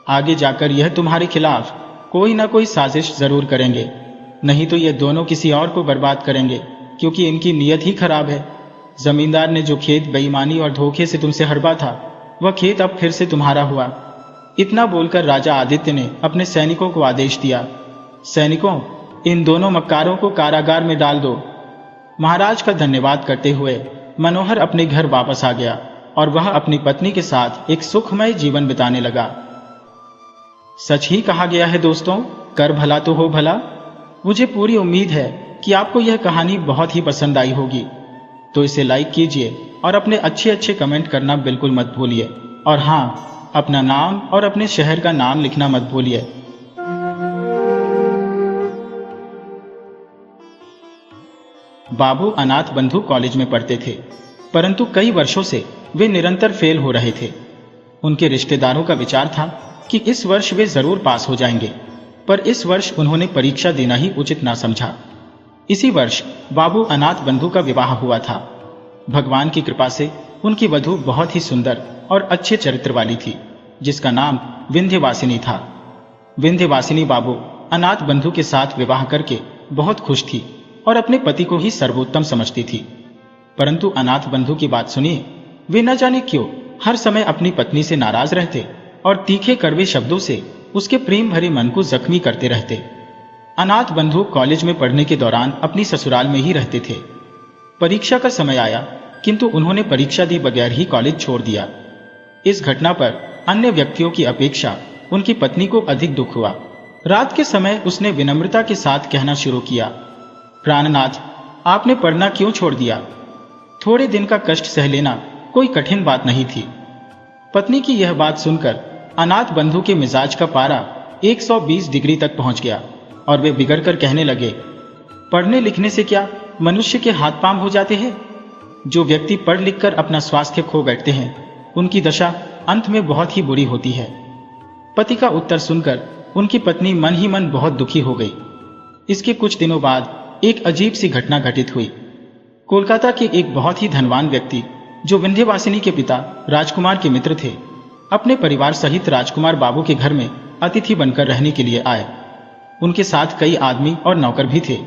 आगे जाकर यह तुम्हारे खिलाफ कोई ना कोई साजिश जरूर करेंगे, नहीं तो ये दोनों किसी और को बर्बाद करेंगे, क्योंकि इनकी नीयत ही खराब है। जमींदार ने जो खेत बेईमानी और धोखे से तुमसे हड़पा था, वह खेत अब फिर से तुम्हारा हुआ। इतना बोलकर राजा आदित्य ने अपने सैनिकों को आदेश दिया, सैनिकों, इन दोनों मक्कारों को कारागार में डाल दो। महाराज का धन्यवाद करते हुए मनोहर अपने घर वापस आ गया और वह अपनी पत्नी के साथ एक सुखमय जीवन बिताने लगा। सच ही कहा गया है दोस्तों, कर भला तो हो भला। मुझे पूरी उम्मीद है कि आपको यह कहानी बहुत ही पसंद आई होगी, तो इसे लाइक कीजिए और अपने अच्छे अच्छे कमेंट करना बिल्कुल मत भूलिए। और हाँ, अपना नाम और अपने शहर का नाम लिखना मत भूलिए। बाबू अनाथ बंधु कॉलेज में पढ़ते थे, परंतु कई वर्षों से वे निरंतर फेल हो रहे थे। उनके रिश्तेदारों का विचार था कि इस वर्ष वे जरूर पास हो जाएंगे, पर इस वर्ष उन्होंने परीक्षा देना ही उचित ना समझा। इसी वर्ष बाबू अनाथ बंधु का विवाह हुआ था। भगवान की कृपा से उनकी वधू बहुत ही सुंदर और अच्छे चरित्र वाली थी, जिसका नाम विंध्यवासिनी था। विंध्यवासिनी बाबू अनाथ बंधु के साथ विवाह करके बहुत खुश थी और अपने पति को ही सर्वोत्तम समझती थी। परंतु अनाथ बंधु की बात सुनिए, वे न जाने क्यों हर समय अपनी पत्नी से नाराज रहते और तीखे कड़वे शब्दों से उसके प्रेम भरे मन को जख्मी करते रहते। अनाथ बंधु कॉलेज में पढ़ने के दौरान अपनी ससुराल में ही रहते थे। परीक्षा का समय आया, किंतु उन्होंने परीक्षा दी बगैर ही कॉलेज छोड़ दिया। इस घटना पर अन्य व्यक्तियों की अपेक्षा उनकी पत्नी को अधिक दुख हुआ। रात के समय उसने विनम्रता के साथ कहना शुरू किया, प्राणनाथ, आपने पढ़ना क्यों छोड़ दिया? थोड़े दिन का कष्ट सह लेना कोई कठिन बात नहीं थी। पत्नी की यह बात सुनकर अनाथ बंधु के मिजाज का पारा 120 डिग्री तक पहुंच गया और वे बिगड़कर कहने लगे, पढ़ने लिखने से क्या मनुष्य के हाथ पांव हो जाते हैं? जो व्यक्ति पढ़ लिख कर अपना स्वास्थ्य खो बैठते हैं, उनकी दशा अंत में बहुत ही बुरी होती है। पति का उत्तर सुनकर उनकी पत्नी मन ही मन बहुत दुखी हो गई। इसके कुछ दिनों बाद एक अजीब सी घटना घटित हुई। कोलकाता के एक बहुत ही धनवान व्यक्ति, जो विंध्यवासिनी के पिता राजकुमार के मित्र थे, अपने परिवार सहित राजकुमार बाबू के घर में अतिथि बनकर रहने के लिए आए। उनके साथ कई आदमी और नौकर भी थे,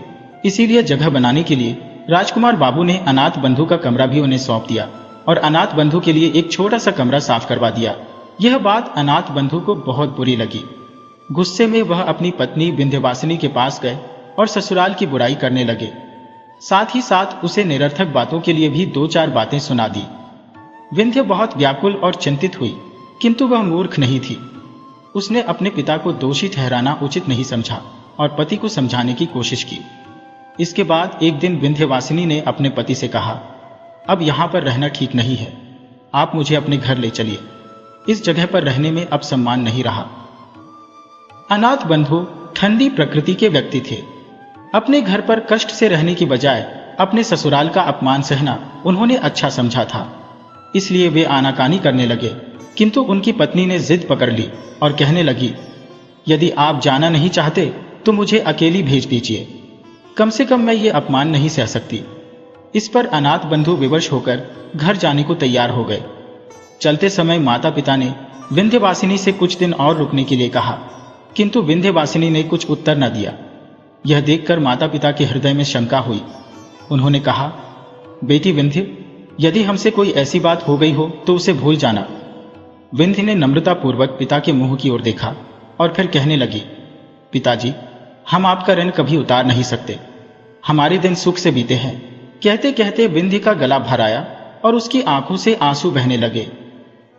इसीलिए जगह बनाने के लिए राजकुमार बाबू ने अनाथ बंधु का कमरा भी उन्हें सौंप दिया और अनाथ बंधु के लिए एक छोटा सा कमरा साफ करवा दिया। यह बात अनाथ बंधु को बहुत बुरी लगी। गुस्से में वह अपनी पत्नी विंध्यवासिनी के पास गए और ससुराल की बुराई करने लगे। साथ ही साथ उसे निरर्थक बातों के लिए भी 2-4 बातें सुना दी। विंध्य बहुत व्याकुल और चिंतित हुई, किंतु वह मूर्ख नहीं थी। उसने अपने पिता को दोषी ठहराना उचित नहीं समझा और पति को समझाने की कोशिश की। इसके बाद एक दिन विंध्यवासिनी ने अपने पति से कहा, अब यहाँ पर रहना ठीक नहीं है, आप मुझे अपने घर ले चलिए। इस जगह पर रहने में अब सम्मान नहीं रहा। अनाथ बंधु ठंडी प्रकृति के व्यक्ति थे। अपने घर पर कष्ट से रहने की बजाय अपने ससुराल का अपमान सहना उन्होंने अच्छा समझा था, इसलिए वे आनाकानी करने लगे। किंतु उनकी पत्नी ने जिद पकड़ ली और कहने लगी, यदि आप जाना नहीं चाहते तो मुझे अकेली भेज दीजिए, कम से कम मैं ये अपमान नहीं सह सकती। इस पर अनाथ बंधु विवश होकर घर जाने को तैयार हो गए। चलते समय माता पिता ने विंध्यवासिनी से कुछ दिन और रुकने के लिए कहा, किंतु विंध्यवासिनी ने कुछ उत्तर न दिया। यह देखकर माता पिता के हृदय में शंका हुई। उन्होंने कहा, बेटी विंध्य, यदि हमसे कोई ऐसी बात हो गई हो तो उसे भूल जाना। विंध्य ने नम्रतापूर्वक पिता के मुंह की ओर देखा और फिर कहने लगी, पिताजी, हम आपका ऋण कभी उतार नहीं सकते, हमारे दिन सुख से बीते हैं। कहते कहते विंध्य का गला भर आया और उसकी आंखों से आंसू बहने लगे।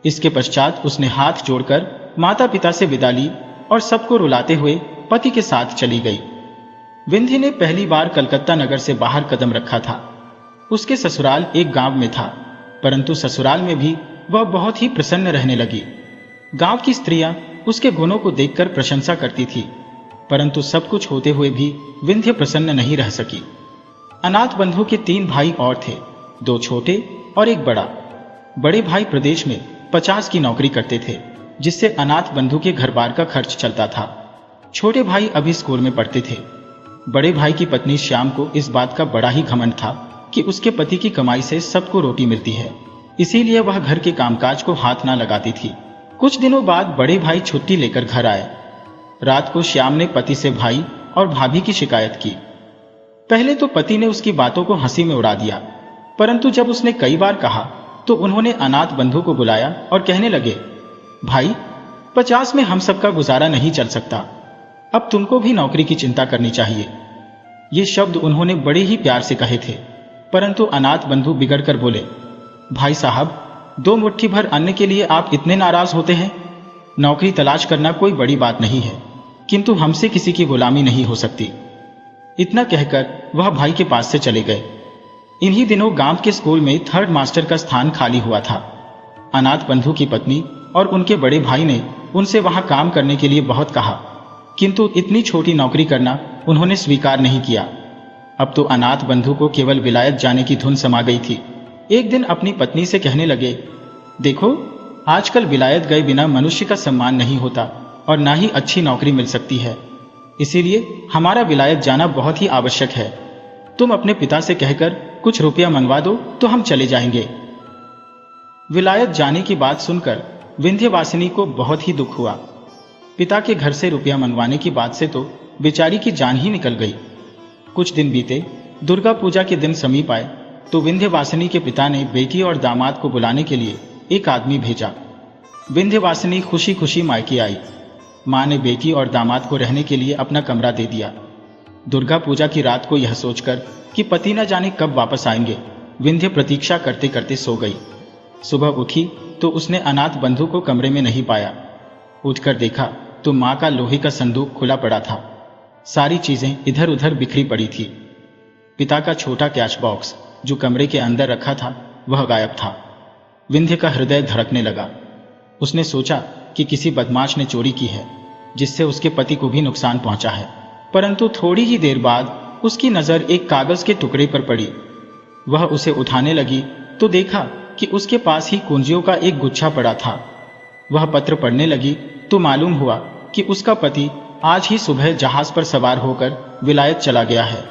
इसके पश्चात उसने हाथ जोड़कर माता पिता से विदा ली और सबको रुलाते हुए पति के साथ चली गई। विंध्य ने पहली बार कलकत्ता नगर से बाहर कदम रखा था। उसके ससुराल एक गांव में था, परंतु ससुराल में भी वह बहुत ही प्रसन्न रहने लगी। गांव की स्त्रियां उसके गुणों को देखकर प्रशंसा करती थी, परंतु सब कुछ होते हुए भी विंध्य प्रसन्न नहीं रह सकी। अनाथ बंधु के 3 भाई और थे, 2 छोटे और एक बड़ा। बड़े भाई प्रदेश में 50 की नौकरी करते थे, जिससे अनाथ बंधु के घर बार का खर्च चलता था। छोटे भाई अभी स्कूल में पढ़ते थे। बड़े भाई की पत्नी श्याम को इस बात का बड़ा ही घमंड था कि उसके पति की कमाई से सबको रोटी मिलती है, इसीलिए वह घर के कामकाज को हाथ ना लगाती थी। कुछ दिनों बाद बड़े भाई छुट्टी लेकर घर आए। रात को श्याम ने पति से भाई और भाभी की शिकायत की। पहले तो पति ने उसकी बातों को हंसी में उड़ा दिया, परंतु जब उसने कई बार कहा तो उन्होंने अनाथ बंधु को बुलाया और कहने लगे, भाई 50 में हम सबका गुजारा नहीं चल सकता, अब तुमको भी नौकरी की चिंता करनी चाहिए। ये शब्द उन्होंने बड़े ही प्यार से कहे थे, परंतु अनाथ बंधु बिगड़कर बोले, भाई साहब 2 मुट्ठी भर अन्न के लिए आप इतने नाराज होते हैं? नौकरी तलाश करना कोई बड़ी बात नहीं है, किंतु हमसे किसी की गुलामी नहीं हो सकती। इतना कहकर वह भाई के पास से चले गए। इन्हीं दिनों गांव के स्कूल में 3rd मास्टर का स्थान खाली हुआ था। अनाथ बंधु की पत्नी और उनके बड़े भाई ने उनसे वहां काम करने के लिए बहुत कहा, किंतु इतनी छोटी नौकरी करना उन्होंने स्वीकार नहीं किया। अब तो अनाथ बंधु को केवल विलायत जाने की धुन समा गई थी। एक दिन अपनी पत्नी से कहने लगे, देखो आजकल विलायत गए बिना मनुष्य का सम्मान नहीं होता और ना ही अच्छी नौकरी मिल सकती है, इसीलिए हमारा विलायत जाना बहुत ही आवश्यक है। तुम अपने पिता से कहकर कुछ रुपया मंगवा दो तो हम चले जाएंगे। विलायत जाने की बात सुनकर विंध्यवासिनी को बहुत ही दुख हुआ। पिता के घर से रुपया मंगवाने की बात से तो बेचारी की जान ही निकल गई। कुछ दिन बीते, दुर्गा पूजा के दिन समीप आए तो विंध्यवासिनी के पिता ने बेटी और दामाद को बुलाने के लिए एक आदमी भेजा। विंध्यवासिनी खुशी खुशी मायके आई। मां ने बेटी और दामाद को रहने के लिए अपना कमरा दे दिया। दुर्गा पूजा की रात को यह सोचकर कि पति न जाने कब वापस आएंगे, विंध्य प्रतीक्षा करते करते सो गई। सुबह उठी तो उसने अनाथ बंधु को कमरे में नहीं पाया। उठकर देखा तो मां का लोहे का संदूक खुला पड़ा था। सारी चीजें इधर उधर बिखरी पड़ी थी। पिता का छोटा कैश बॉक्स जो कमरे के अंदर रखा था वह गायब था। विंध्य का हृदय धड़कने लगा। उसने सोचा कि किसी बदमाश ने चोरी की है, जिससे उसके पति को भी नुकसान पहुंचा है। परंतु थोड़ी ही देर बाद उसकी नजर एक कागज के टुकड़े पर पड़ी। वह उसे उठाने लगी तो देखा कि उसके पास ही कुंजियों का एक गुच्छा पड़ा था। वह पत्र पढ़ने लगी तो मालूम हुआ कि उसका पति आज ही सुबह जहाज पर सवार होकर विलायत चला गया है।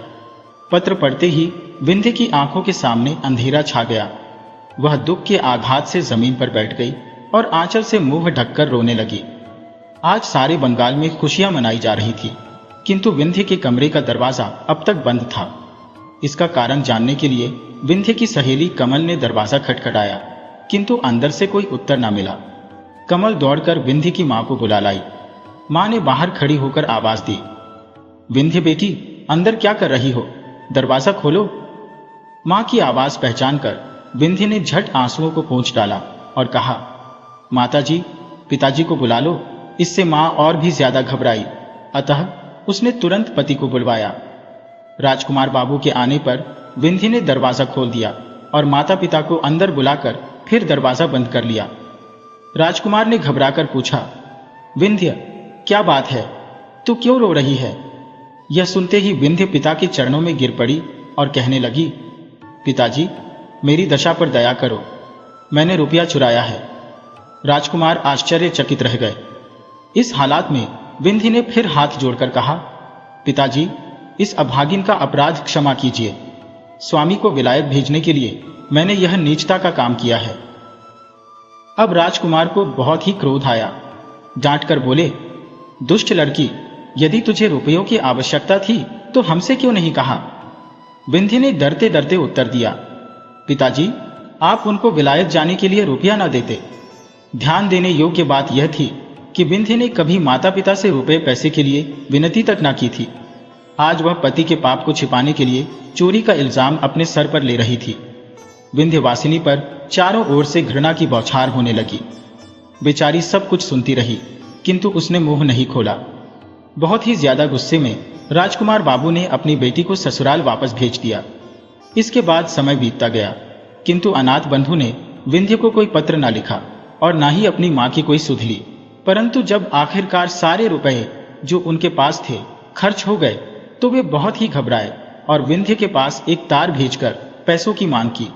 पत्र पढ़ते ही विंध्य की आंखों के सामने अंधेरा छा गया। वह दुख के आघात से जमीन पर बैठ गई और आंचल से मुंह ढककर रोने लगी। आज सारे बंगाल में खुशियां मनाई जा रही थी, किंतु विंध्य के कमरे का दरवाजा अब तक बंद था। इसका कारण जानने के लिए विंध्य की सहेली कमल ने दरवाजा खटखटाया, किंतु अंदर से कोई उत्तर न मिला। कमल दौड़कर विंध्य की मां को बुला लाई। मां ने बाहर खड़ी होकर आवाज दी, विंध्य बेटी, अंदर क्या कर रही हो? दरवाजा खोलो। मां की आवाज पहचान कर विंध्य ने झट आंसुओं को पोंछ डाला और कहा, माताजी, पिताजी को बुला लो। इससे मां और भी ज्यादा घबराई, अतः उसने तुरंत पति को बुलवाया। राजकुमार बाबू के आने पर विंध्य ने दरवाजा खोल दिया और माता पिता को अंदर बुलाकर फिर दरवाजा बंद कर लिया। राजकुमार ने घबराकर पूछा, विंध्य, क्या बात है? तू क्यों रो रही है? यह सुनते ही विंध्य पिता के चरणों में गिर पड़ी और कहने लगी, पिताजी, मेरी दशा पर दया करो, मैंने रुपया चुराया है। राजकुमार आश्चर्यचकित रह गए। इस हालात में विंध्य ने फिर हाथ जोड़कर कहा, पिताजी, इस अभागिन का अपराध क्षमा कीजिए। स्वामी को विलायत भेजने के लिए मैंने यह नीचता का काम किया है। अब राजकुमार को बहुत ही क्रोध आया। डांट कर बोले, दुष्ट लड़की, यदि तुझे रुपयों की आवश्यकता थी तो हमसे क्यों नहीं कहा? विंध्य ने डरते डरते उत्तर दिया, पिताजी, आप उनको विलायत जाने के लिए रुपया ना देते। ध्यान देने योग्य बात यह थी कि विंध्य ने कभी माता पिता से रुपए पैसे के लिए विनती तक ना की थी। आज वह पति के पाप को छिपाने के लिए चोरी का इल्जाम अपने सर पर ले रही थी। विंध्यवासिनी पर चारों ओर से घृणा की बौछार होने लगी। बेचारी सब कुछ सुनती रही, किंतु उसने मुंह नहीं खोला। बहुत ही ज्यादा गुस्से में राजकुमार बाबू ने अपनी बेटी को ससुराल वापस भेज दिया। इसके बाद समय बीतता गया, किंतु अनाथ बंधु ने विंध्य को कोई पत्र ना लिखा और ना ही अपनी मां की कोई सुध ली। परंतु जब आखिरकार सारे रुपए जो उनके पास थे खर्च हो गए तो वे बहुत ही घबराए और विंध्य के पास एक तार भेजकर पैसों की मांग की।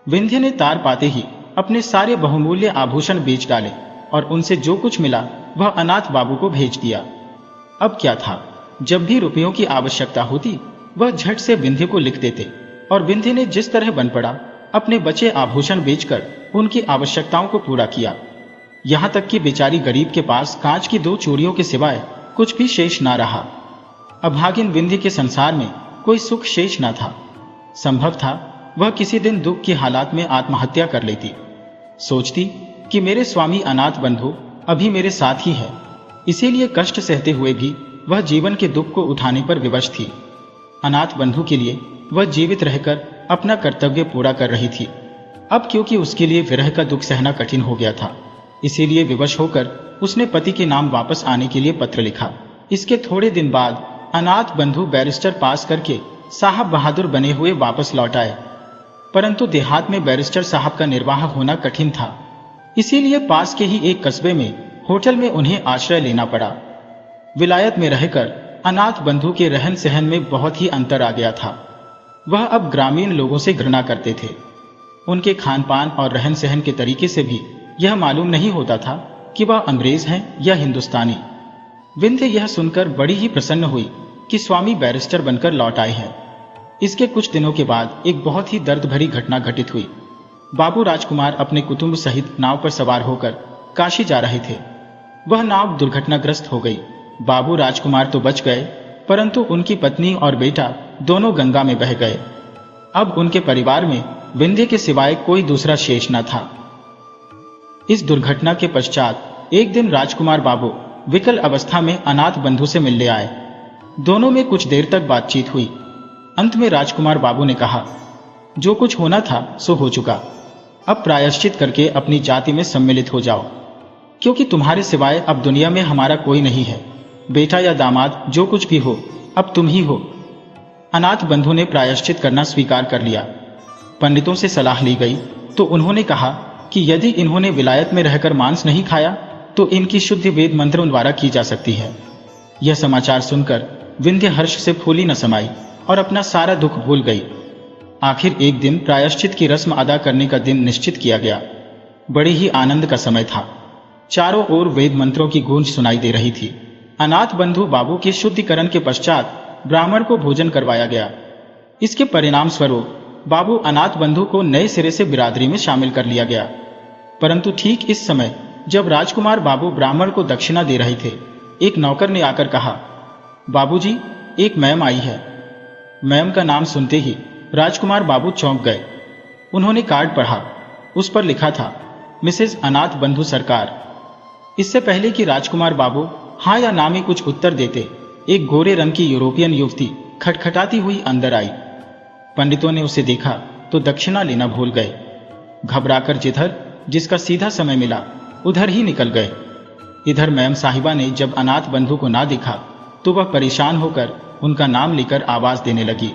विंध्य ने तार पाते ही अपने सारे बहुमूल्य आभूषण बेच डाले और उनसे जो कुछ मिला वह अनाथ बाबू को भेज दिया। अब क्या था, जब भी रुपयों की आवश्यकता होती वह झट से विंध्य को लिख देते और विंध्य ने जिस तरह बन पड़ा अपने बचे आभूषण बेचकर उनकी आवश्यकताओं को पूरा किया। यहां तक कि बेचारी गरीब के पास कांच की 2 चूड़ियों के सिवाय कुछ भी शेष ना रहा। अभागिन विंध्य के संसार में कोई सुख शेष न था। संभव था वह किसी दिन दुख की हालात में आत्महत्या कर लेती। सोचती कि मेरे स्वामी अनाथ बंधु अभी मेरे साथ ही है, इसीलिए कष्ट सहते हुए भी वह जीवन के दुख को उठाने पर विवश थी। अनाथ बंधु के लिए वह जीवित रहकर अपना कर्तव्य पूरा कर रही थी। अब क्योंकि उसके लिए विरह का दुख सहना कठिन हो गया था, इसीलिए विवश होकर उसने पति के नाम वापस आने के लिए पत्र लिखा। इसके थोड़े दिन बाद अनाथ बंधु बैरिस्टर पास करके साहब बहादुर बने हुए वापस लौट आए, परंतु देहात में बैरिस्टर साहब का निर्वाह होना कठिन था, इसीलिए पास के ही एक कस्बे में होटल में उन्हें आश्रय लेना पड़ा। विलायत में रहकर अनाथ बंधु के रहन सहन में बहुत ही अंतर आ गया था। वह अब ग्रामीण लोगों से घृणा करते थे। उनके खान पान और रहन सहन के तरीके से भी यह मालूम नहीं होता था कि वह अंग्रेज हैं या हिंदुस्तानी। विंध्य यह सुनकर बड़ी ही प्रसन्न हुई कि स्वामी बैरिस्टर बनकर लौट आए हैं। इसके कुछ दिनों के बाद एक बहुत ही दर्द भरी घटना घटित हुई। बाबू राजकुमार अपने कुटुंब सहित नाव पर सवार होकर काशी जा रहे थे। वह नाव दुर्घटनाग्रस्त हो गई। बाबू राजकुमार तो बच गए, परंतु उनकी पत्नी और बेटा दोनों गंगा में बह गए। अब उनके परिवार में विंध्य के सिवाय कोई दूसरा शेष न था। इस दुर्घटना के पश्चात एक दिन राजकुमार बाबू विकल अवस्था में अनाथ बंधु से मिलने आए। दोनों में कुछ देर तक बातचीत हुई। अंत में राजकुमार बाबू ने कहा, जो कुछ होना था सो हो चुका। अब प्रायश्चित करके अपनी जाति में सम्मिलित हो जाओ, क्योंकि तुम्हारे सिवाय अब दुनिया में हमारा कोई नहीं है। बेटा या दामाद जो कुछ भी हो, अब तुम ही हो। अनाथ बंधु ने प्रायश्चित करना स्वीकार कर लिया। पंडितों से सलाह ली गई तो उन्होंने कहा कि यदि इन्होंने विलायत में रहकर मांस नहीं खाया तो इनकी शुद्धि वेद मंत्रों द्वारा की जा सकती है। यह समाचार सुनकर विंध्य हर्ष से फूली न समाई और अपना सारा दुख भूल गई। आखिर एक दिन प्रायश्चित की रस्म अदा करने का दिन निश्चित किया गया। बड़े ही आनंद का समय था। चारों ओर वेद मंत्रों की गूंज सुनाई दे रही थी। अनाथ बंधु बाबू के शुद्धिकरण के पश्चात ब्राह्मण को भोजन करवाया गया। इसके परिणाम स्वरूप बाबू अनाथ बंधु को नए सिरे से बिरादरी में शामिल कर लिया गया। परंतु ठीक इस समय जब राजकुमार बाबू ब्राह्मण को दक्षिणा दे रहे थे, एक नौकर ने आकर कहा, बाबूजी, एक मैम आई है। मैम का नाम सुनते ही राजकुमार बाबू चौंक गए। उन्होंने कार्ड पढ़ा। उस पर लिखा था, मिसेज अनाथ बंधु सरकार। इससे पहले कि राजकुमार बाबू हाँ या ना में कुछ उत्तर देते, एक गोरे रंग की यूरोपियन युवती खटखटाती हुई अंदर आई। पंडितों ने उसे देखा तो दक्षिणा लेना भूल गए। घबराकर जिसका सीधा समय मिला उधर ही निकल गए। इधर मैम साहिबा ने जब अनाथ बंधु को ना देखा तो वह परेशान होकर उनका नाम लेकर आवाज देने लगी।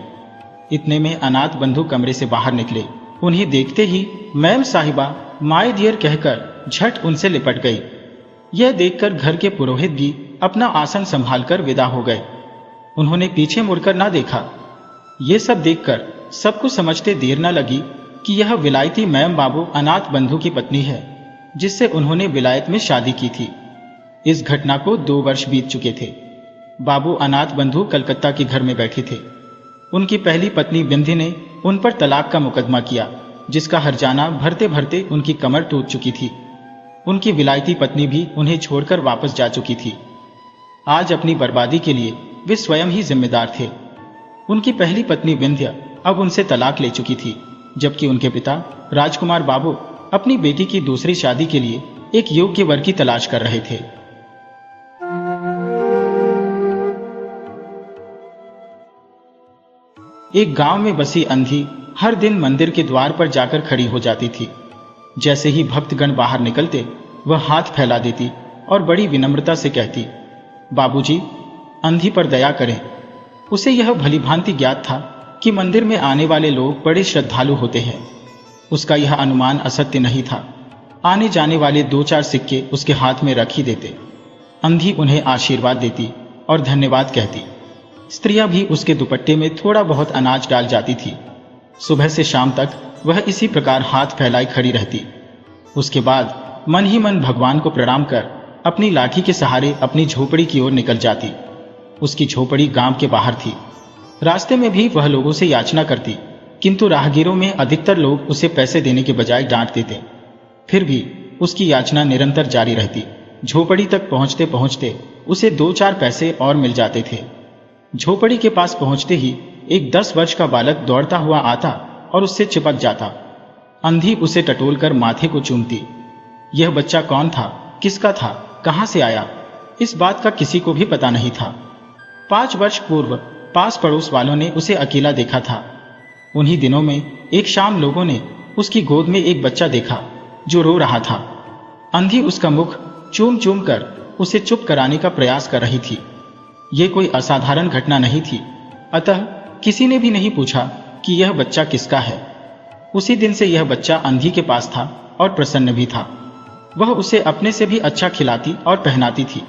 इतने में अनाथ बंधु कमरे से बाहर निकले। उन्हें देखते ही मैम साहिबा माय डियर कहकर झट उनसे लिपट गई। यह देखकर घर के पुरोहित भी अपना आसन संभालकर विदा हो गए। उन्होंने पीछे मुड़कर ना देखा। ये सब देखकर सबको समझते देर न लगी कि यह विलायती मैम बाबू अनाथ बंधु की पत्नी है, जिससे उन्होंने विलायत में शादी की थी। इस घटना को 2 वर्ष बीत चुके थे। बाबू अनाथ बंधु कलकत्ता के घर में बैठे थे। उनकी पहली पत्नी विंध्य ने उन पर तलाक का मुकदमा किया, जिसका हर्जाना भरते भरते उनकी कमर टूट चुकी थी। उनकी विलायती पत्नी भी उन्हें छोड़कर वापस जा चुकी थी। आज अपनी बर्बादी के लिए वे स्वयं ही जिम्मेदार थे। उनकी पहली पत्नी विंध्य अब उनसे तलाक ले चुकी थी, जबकि उनके पिता राजकुमार बाबू अपनी बेटी की दूसरी शादी के लिए एक योग्य वर की तलाश कर रहे थे। एक गांव में बसी अंधी हर दिन मंदिर के द्वार पर जाकर खड़ी हो जाती थी। जैसे ही भक्तगण बाहर निकलते वह हाथ फैला देती और बड़ी विनम्रता से कहती, बाबूजी, अंधी पर दया करें। उसे यह भलीभांति ज्ञात था कि मंदिर में आने वाले लोग बड़े श्रद्धालु होते हैं। उसका यह अनुमान असत्य नहीं था। आने जाने वाले 2-4 सिक्के उसके हाथ में रख ही देते। अंधी उन्हें आशीर्वाद देती और धन्यवाद कहती। स्त्रियां भी उसके दुपट्टे में थोड़ा बहुत अनाज डाल जाती थी। सुबह से शाम तक वह इसी प्रकार हाथ फैलाए खड़ी रहती। उसके बाद मन ही मन भगवान को प्रणाम कर अपनी लाठी के सहारे अपनी झोपड़ी की ओर निकल जाती। उसकी झोपड़ी गांव के बाहर थी। रास्ते में भी वह लोगों से याचना करती, किंतु राहगीरों में अधिकतर लोग उसे पैसे देने के बजाय डांट देते। फिर भी उसकी याचना निरंतर जारी रहती। झोपड़ी तक पहुंचते पहुंचते उसे 2-4 पैसे और मिल जाते थे। झोपड़ी के पास पहुंचते ही एक 10 वर्ष का बालक दौड़ता हुआ आता और उससे चिपक जाता। अंधी उसे टटोलकर माथे को चूमती। यह बच्चा कौन था, किसका था, कहां से आया, इस बात का किसी को भी पता नहीं था। 5 वर्ष पूर्व पास पड़ोस वालों ने उसे अकेला देखा था। उन्हीं दिनों में एक शाम लोगों ने उसकी गोद में एक बच्चा देखा जो रो रहा था। अंधी उसका मुख चूम चूम कर उसे चुप कराने का प्रयास कर रही थी। ये कोई असाधारण घटना नहीं थी, अतः किसी ने भी नहीं पूछा कि यह बच्चा किसका है। उसी दिन से यह बच्चा अंधी के पास था और प्रसन्न भी था। वह उसे अपने से भी अच्छा खिलाती और पहनाती थी।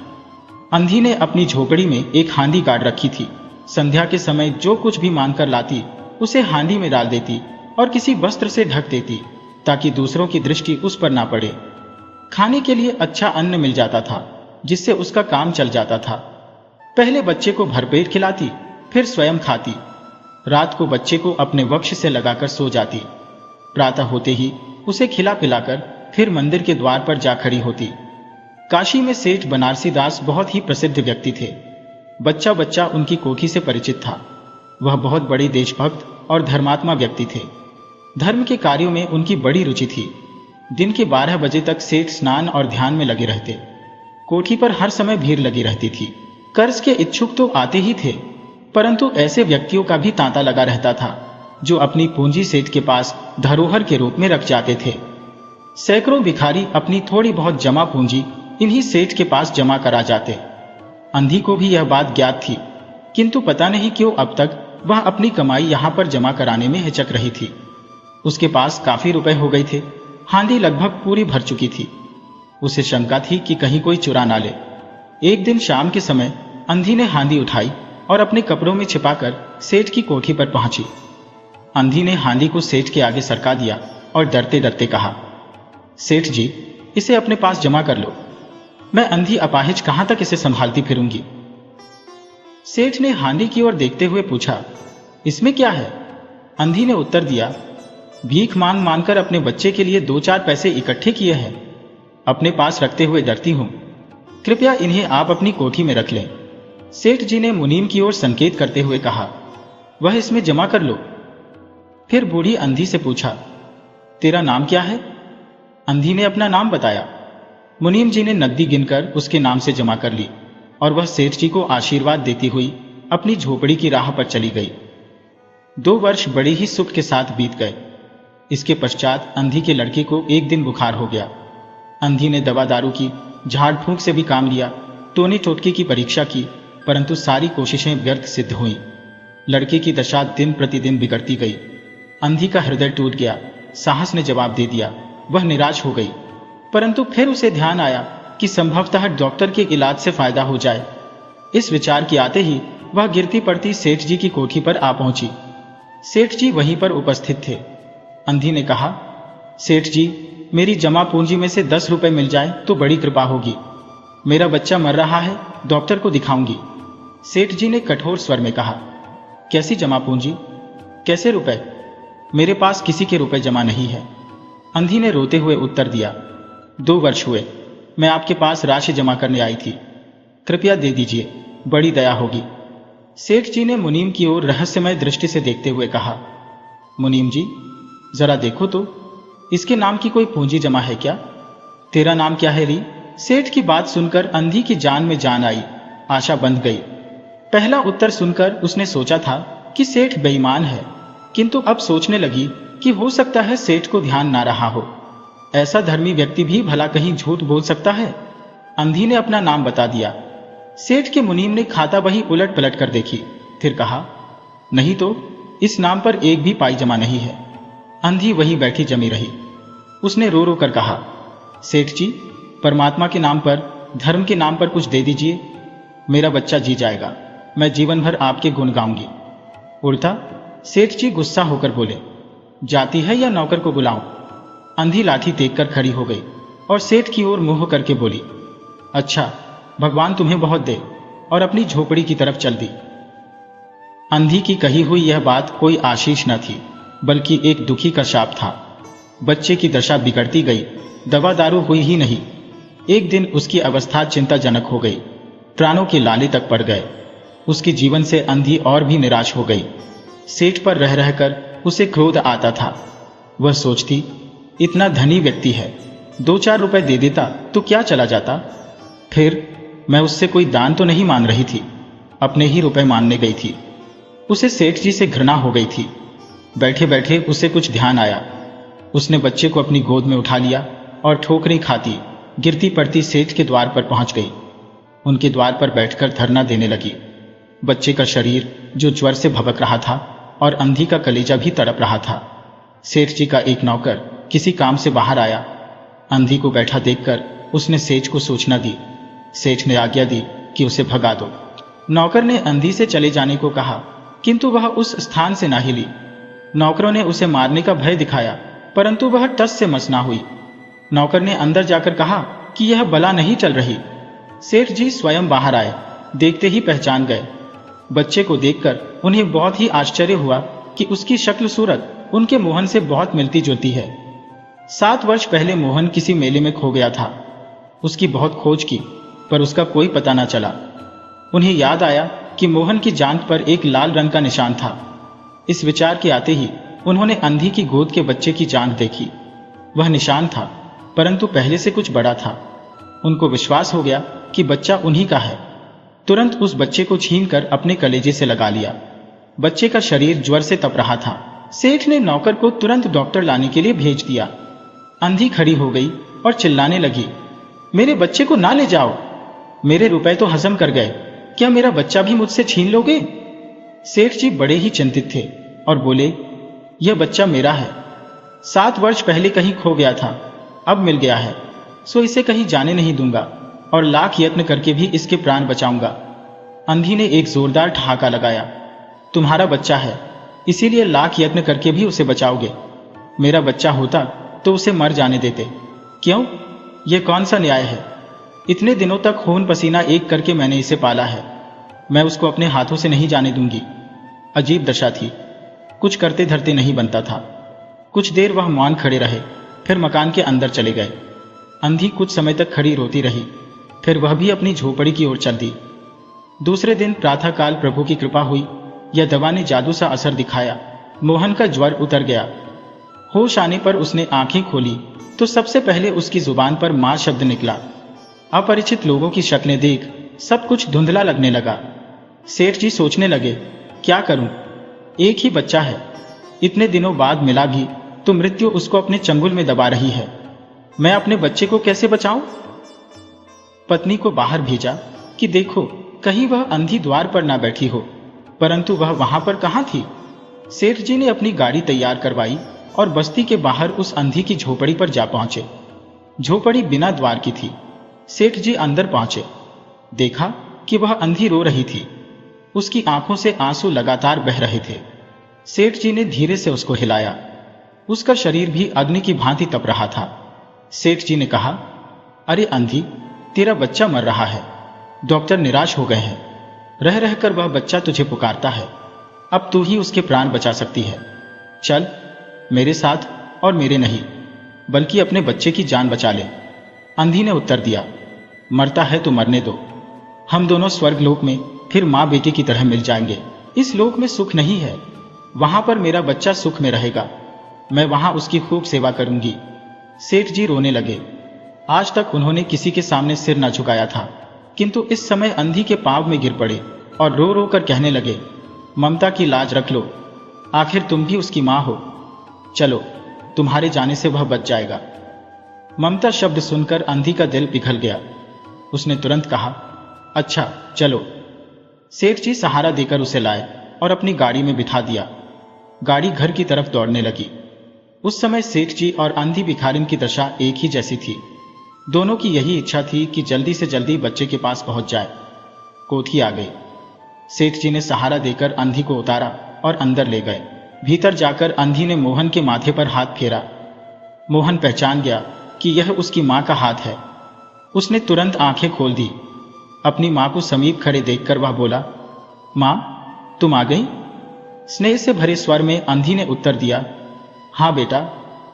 अंधी ने अपनी झोपड़ी में एक हांडी गाड़ रखी थी। संध्या के समय जो कुछ भी मांगकर लाती उसे हांडी में डाल देती और किसी वस्त्र से ढक देती ताकि दूसरों की दृष्टि उस पर ना पड़े। खाने के लिए अच्छा अन्न मिल जाता था जिससे उसका काम चल जाता था। पहले बच्चे को भरपेट खिलाती, फिर स्वयं खाती। रात को बच्चे को अपने वक्ष से लगाकर सो जाती। प्रातः होते ही उसे खिला पिलाकर फिर मंदिर के द्वार पर जा खड़ी होती। काशी में सेठ बनारसी दास बहुत ही प्रसिद्ध व्यक्ति थे। बच्चा बच्चा उनकी कोठी से परिचित था। वह बहुत बड़े देशभक्त और धर्मात्मा व्यक्ति थे। धर्म के कार्यों में उनकी बड़ी रुचि थी। दिन के 12 बजे तक सेठ स्नान और ध्यान में लगे रहते। कोठी पर हर समय भीड़ लगी रहती थी। कर्ज के इच्छुक तो आते ही थे, परंतु ऐसे व्यक्तियों का भी तांता लगा रहता था जो अपनी पूंजी सेठ के पास धरोहर के रूप में रख जाते थे। सैकड़ों भिखारी अपनी थोड़ी बहुत जमा पूंजी इन्हीं सेठ के पास जमा करा जाते। अंधी को भी यह बात ज्ञात थी, किंतु पता नहीं क्यों अब तक वह अपनी कमाई यहां पर जमा कराने में हिचक रही थी। उसके पास काफी रुपए हो गए थे। हांडी लगभग पूरी भर चुकी थी। उसे शंका थी कि कहीं कोई चुरा ना ले। एक दिन शाम के समय अंधी ने हांडी उठाई और अपने कपड़ों में छिपाकर सेठ की कोठी पर पहुंची। अंधी ने हांडी को सेठ के आगे सरका दिया और डरते डरते कहा, सेठ जी, इसे अपने पास जमा कर लो। मैं अंधी अपाहिज कहां तक इसे संभालती फिरूंगी। सेठ ने हांडी की ओर देखते हुए पूछा, इसमें क्या है? अंधी ने उत्तर दिया, भीख मांग मांगकर अपने बच्चे के लिए 2-4 पैसे इकट्ठे किए हैं। अपने पास रखते हुए डरती हूं। कृपया इन्हें आप अपनी कोठी में रख लें। सेठ जी ने मुनीम की ओर संकेत करते हुए कहा, वह इसमें जमा कर लो। फिर बूढ़ी अंधी से पूछा, तेरा नाम क्या है? अंधी ने अपना नाम बताया। मुनीम जी ने नकदी गिनकर उसके नाम से जमा कर ली और वह सेठ जी को आशीर्वाद देती हुई अपनी झोपड़ी की राह पर चली गई। 2 वर्ष बड़े ही सुख के साथ बीत गए। इसके पश्चात अंधी के लड़के को एक दिन बुखार हो गया। अंधी ने दवा दारू की, झाड़ फूंक से भी काम लिया, टोने टोटके की परीक्षा की, परंतु सारी कोशिशें व्यर्थ सिद्ध हुई। लड़के की दशा दिन प्रतिदिन बिगड़ती गई। अंधी का हृदय टूट गया। साहस ने जवाब दे दिया। वह निराश हो गई, परंतु फिर उसे ध्यान आया कि संभवतः डॉक्टर के इलाज से फायदा हो जाए। इस विचार के आते ही वह गिरती पड़ती सेठ जी की कोठी पर आ पहुंची। सेठ जी वहीं पर उपस्थित थे। अंधी ने कहा, सेठ जी, मेरी जमा पूंजी में से 10 रुपए मिल जाए तो बड़ी कृपा होगी। मेरा बच्चा मर रहा है, डॉक्टर को दिखाऊंगी। सेठ जी ने कठोर स्वर में कहा, कैसी जमा पूंजी, कैसे रुपए? मेरे पास किसी के रुपए जमा नहीं है। अंधी ने रोते हुए उत्तर दिया, 2 वर्ष हुए मैं आपके पास राशि जमा करने आई थी, कृपया दे दीजिए, बड़ी दया होगी। सेठ जी ने मुनीम की ओर रहस्यमय दृष्टि से देखते हुए कहा, मुनीम जी, जरा देखो तो, इसके नाम की कोई पूंजी जमा है क्या? तेरा नाम क्या है री? सेठ की बात सुनकर अंधी की जान में जान आई। आशा बंध गई। पहला उत्तर सुनकर उसने सोचा था कि सेठ बेईमान है, किंतु अब सोचने लगी कि हो सकता है सेठ को ध्यान ना रहा हो। ऐसा धर्मी व्यक्ति भी भला कहीं झूठ बोल सकता है? अंधी ने अपना नाम बता दिया। सेठ के मुनीम ने खाता बही उलट पलट कर देखी, फिर कहा, नहीं तो इस नाम पर एक भी पाई जमा नहीं है। अंधी वहीं बैठी जमी रही। उसने रो रो कर कहा, सेठ जी, परमात्मा के नाम पर, धर्म के नाम पर कुछ दे दीजिए, मेरा बच्चा जी जाएगा, मैं जीवन भर आपके गुण गाऊंगी। उल्टा सेठ जी गुस्सा होकर बोले, जाती है या नौकर को बुलाऊं? अंधी लाठी देख कर खड़ी हो गई और सेठ की ओर मुंह करके बोली, अच्छा, भगवान तुम्हें बहुत दे, और अपनी झोपड़ी की तरफ चल दी। अंधी की कही हुई यह बात कोई आशीष न थी, बल्कि एक दुखी का शाप था। बच्चे की दशा बिगड़ती गई, दवा दारू हुई ही नहीं। एक दिन उसकी अवस्था चिंताजनक हो गई। प्राणों के लाले तक पड़ गए। उसके जीवन से अंधी और भी निराश हो गई। सेठ पर रह रहकर उसे क्रोध आता था। वह सोचती, इतना धनी व्यक्ति है, 2-4 रुपए दे देता तो क्या चला जाता। फिर मैं उससे कोई दान तो नहीं मांग रही थी, अपने ही रुपए मांगने गई थी। उसे सेठ जी से घृणा हो गई थी। बैठे बैठे उसे कुछ ध्यान आया। उसने बच्चे को अपनी गोद में उठा लिया और ठोकरें खाती गिरती पड़ती सेठ के द्वार पर पहुंच गई। उनके द्वार पर बैठकर धरना देने लगी। बच्चे का शरीर जो ज्वर से भभक रहा था और अंधी का कलेजा भी तड़प रहा था। सेठ जी का एक नौकर किसी काम से बाहर आया। अंधी को बैठा देखकर उसने सेठ को सूचना दी। सेठ ने आज्ञा दी कि उसे भगा दो। नौकर ने अंधी से चले जाने को कहा, किंतु वह उस स्थान से ना हिली। नौकरों ने उसे मारने का भय दिखाया, परंतु वह टस से मस ना हुई। नौकर ने अंदर जाकर कहा कि यह बला नहीं चल रही। सेठ जी स्वयं बाहर आए, देखते ही पहचान गए। बच्चे को देखकर उन्हें बहुत ही आश्चर्य हुआ कि उसकी शक्ल सूरत उनके मोहन से बहुत मिलती जुलती है। 7 वर्ष पहले मोहन किसी मेले में खो गया था। उसकी बहुत खोज की, पर उसका कोई पता न चला। उन्हें याद आया कि मोहन की जांघ पर एक लाल रंग का निशान था। इस विचार के आते ही उन्होंने अंधी की गोद के बच्चे की जांघ देखी। वह निशान था, परंतु पहले से कुछ बड़ा था। उनको विश्वास हो गया कि बच्चा उन्हीं का है। तुरंत उस बच्चे को छीनकर अपने कलेजे से लगा लिया। बच्चे का शरीर ज्वर से तप रहा था। सेठ ने नौकर को तुरंत डॉक्टर लाने के लिए भेज दिया। अंधी खड़ी हो गई और चिल्लाने लगी, मेरे बच्चे को ना ले जाओ, मेरे रुपए तो हजम कर गए, क्या मेरा बच्चा भी मुझसे छीन लोगे। सेठ जी बड़े ही चिंतित थे और बोले, यह बच्चा मेरा है। 7 वर्ष पहले कहीं खो गया था, अब मिल गया है, सो इसे कहीं जाने नहीं दूंगा और लाख यत्न करके भी इसके प्राण बचाऊंगा। अंधी ने एक जोरदार ठहाका लगाया, तुम्हारा बच्चा है, इसीलिए लाख यत्न करके भी उसे बचाओगे। मेरा बच्चा होता तो उसे मर जाने देते। क्यों, यह कौन सा न्याय है। इतने दिनों तक खून पसीना एक करके मैंने इसे पाला है, मैं उसको अपने हाथों से नहीं जाने दूंगी। अजीब दशा थी, कुछ करते धरते नहीं बनता था। कुछ देर वह मौन खड़े रहे, फिर मकान के अंदर चले गए। अंधी कुछ समय तक खड़ी रोती रही, फिर वह भी अपनी झोपड़ी की ओर चल दी। दूसरे दिन प्रातःकाल प्रभु की कृपा हुई, यह दवा ने जादू सा असर दिखाया। मोहन का ज्वर उतर गया। होश आने पर उसने आंखें खोली तो सबसे पहले उसकी जुबान पर मां शब्द निकला। अपरिचित लोगों की शक्लें देख सब कुछ धुंधला लगने लगा। सेठ जी सोचने लगे, क्या करूं, एक ही बच्चा है, इतने दिनों बाद मिला भी तो मृत्यु उसको अपने चंगुल में दबा रही है, मैं अपने बच्चे को कैसे बचाऊं। पत्नी को बाहर भेजा कि देखो कहीं वह अंधी द्वार पर ना बैठी हो, परंतु वह वहां पर कहां थी। सेठ जी ने अपनी गाड़ी तैयार करवाई और बस्ती के बाहर उस अंधी की झोपड़ी पर जा पहुंचे। झोपड़ी बिना द्वार की थी। सेठ जी अंदर पहुंचे, देखा कि वह अंधी रो रही थी। उसकी आंखों से आंसू लगातार बह रहे थे। सेठ जी ने धीरे से उसको हिलाया। उसका शरीर भी अग्नि की भांति तप रहा था। सेठ जी ने कहा, अरे अंधी, तेरा बच्चा मर रहा है, डॉक्टर निराश हो गए हैं, रह रहकर वह बच्चा तुझे पुकारता है, अब तू ही उसके प्राण बचा सकती है। चल मेरे साथ, और मेरे नहीं बल्कि अपने बच्चे की जान बचा ले। अंधी ने उत्तर दिया, मरता है तो मरने दो, हम दोनों स्वर्गलोक में फिर माँ बेटे की तरह मिल जाएंगे। इस लोक में सुख नहीं है, वहां पर मेरा बच्चा सुख में रहेगा, मैं वहां उसकी खूब सेवा करूंगी। सेठ जी रोने लगे। आज तक उन्होंने किसी के सामने सिर न झुकाया था, किंतु इस समय अंधी के पांव में गिर पड़े और रो रो कर कहने लगे, ममता की लाज रख लो, आखिर तुम भी उसकी मां हो, चलो तुम्हारे जाने से वह बच जाएगा। ममता शब्द सुनकर अंधी का दिल पिघल गया। उसने तुरंत कहा, अच्छा चलो। सेठ जी सहारा देकर उसे लाए और अपनी गाड़ी में बिठा दिया। गाड़ी घर की तरफ दौड़ने लगी। उस समय सेठ जी और अंधी भिखारिन की दशा एक ही जैसी थी। दोनों की यही इच्छा थी कि जल्दी से जल्दी बच्चे के पास पहुंच जाए। कोठी आ गई। सेठ जी ने सहारा देकर अंधी को उतारा और अंदर ले गए। भीतर जाकर अंधी ने मोहन के माथे पर हाथ फेरा। मोहन पहचान गया कि यह उसकी मां का हाथ है। उसने तुरंत आंखें खोल दी। अपनी मां को समीप खड़े देखकर वह बोला, मां तुम आ गई। स्नेह से भरे स्वर में अंधी ने उत्तर दिया, हाँ बेटा,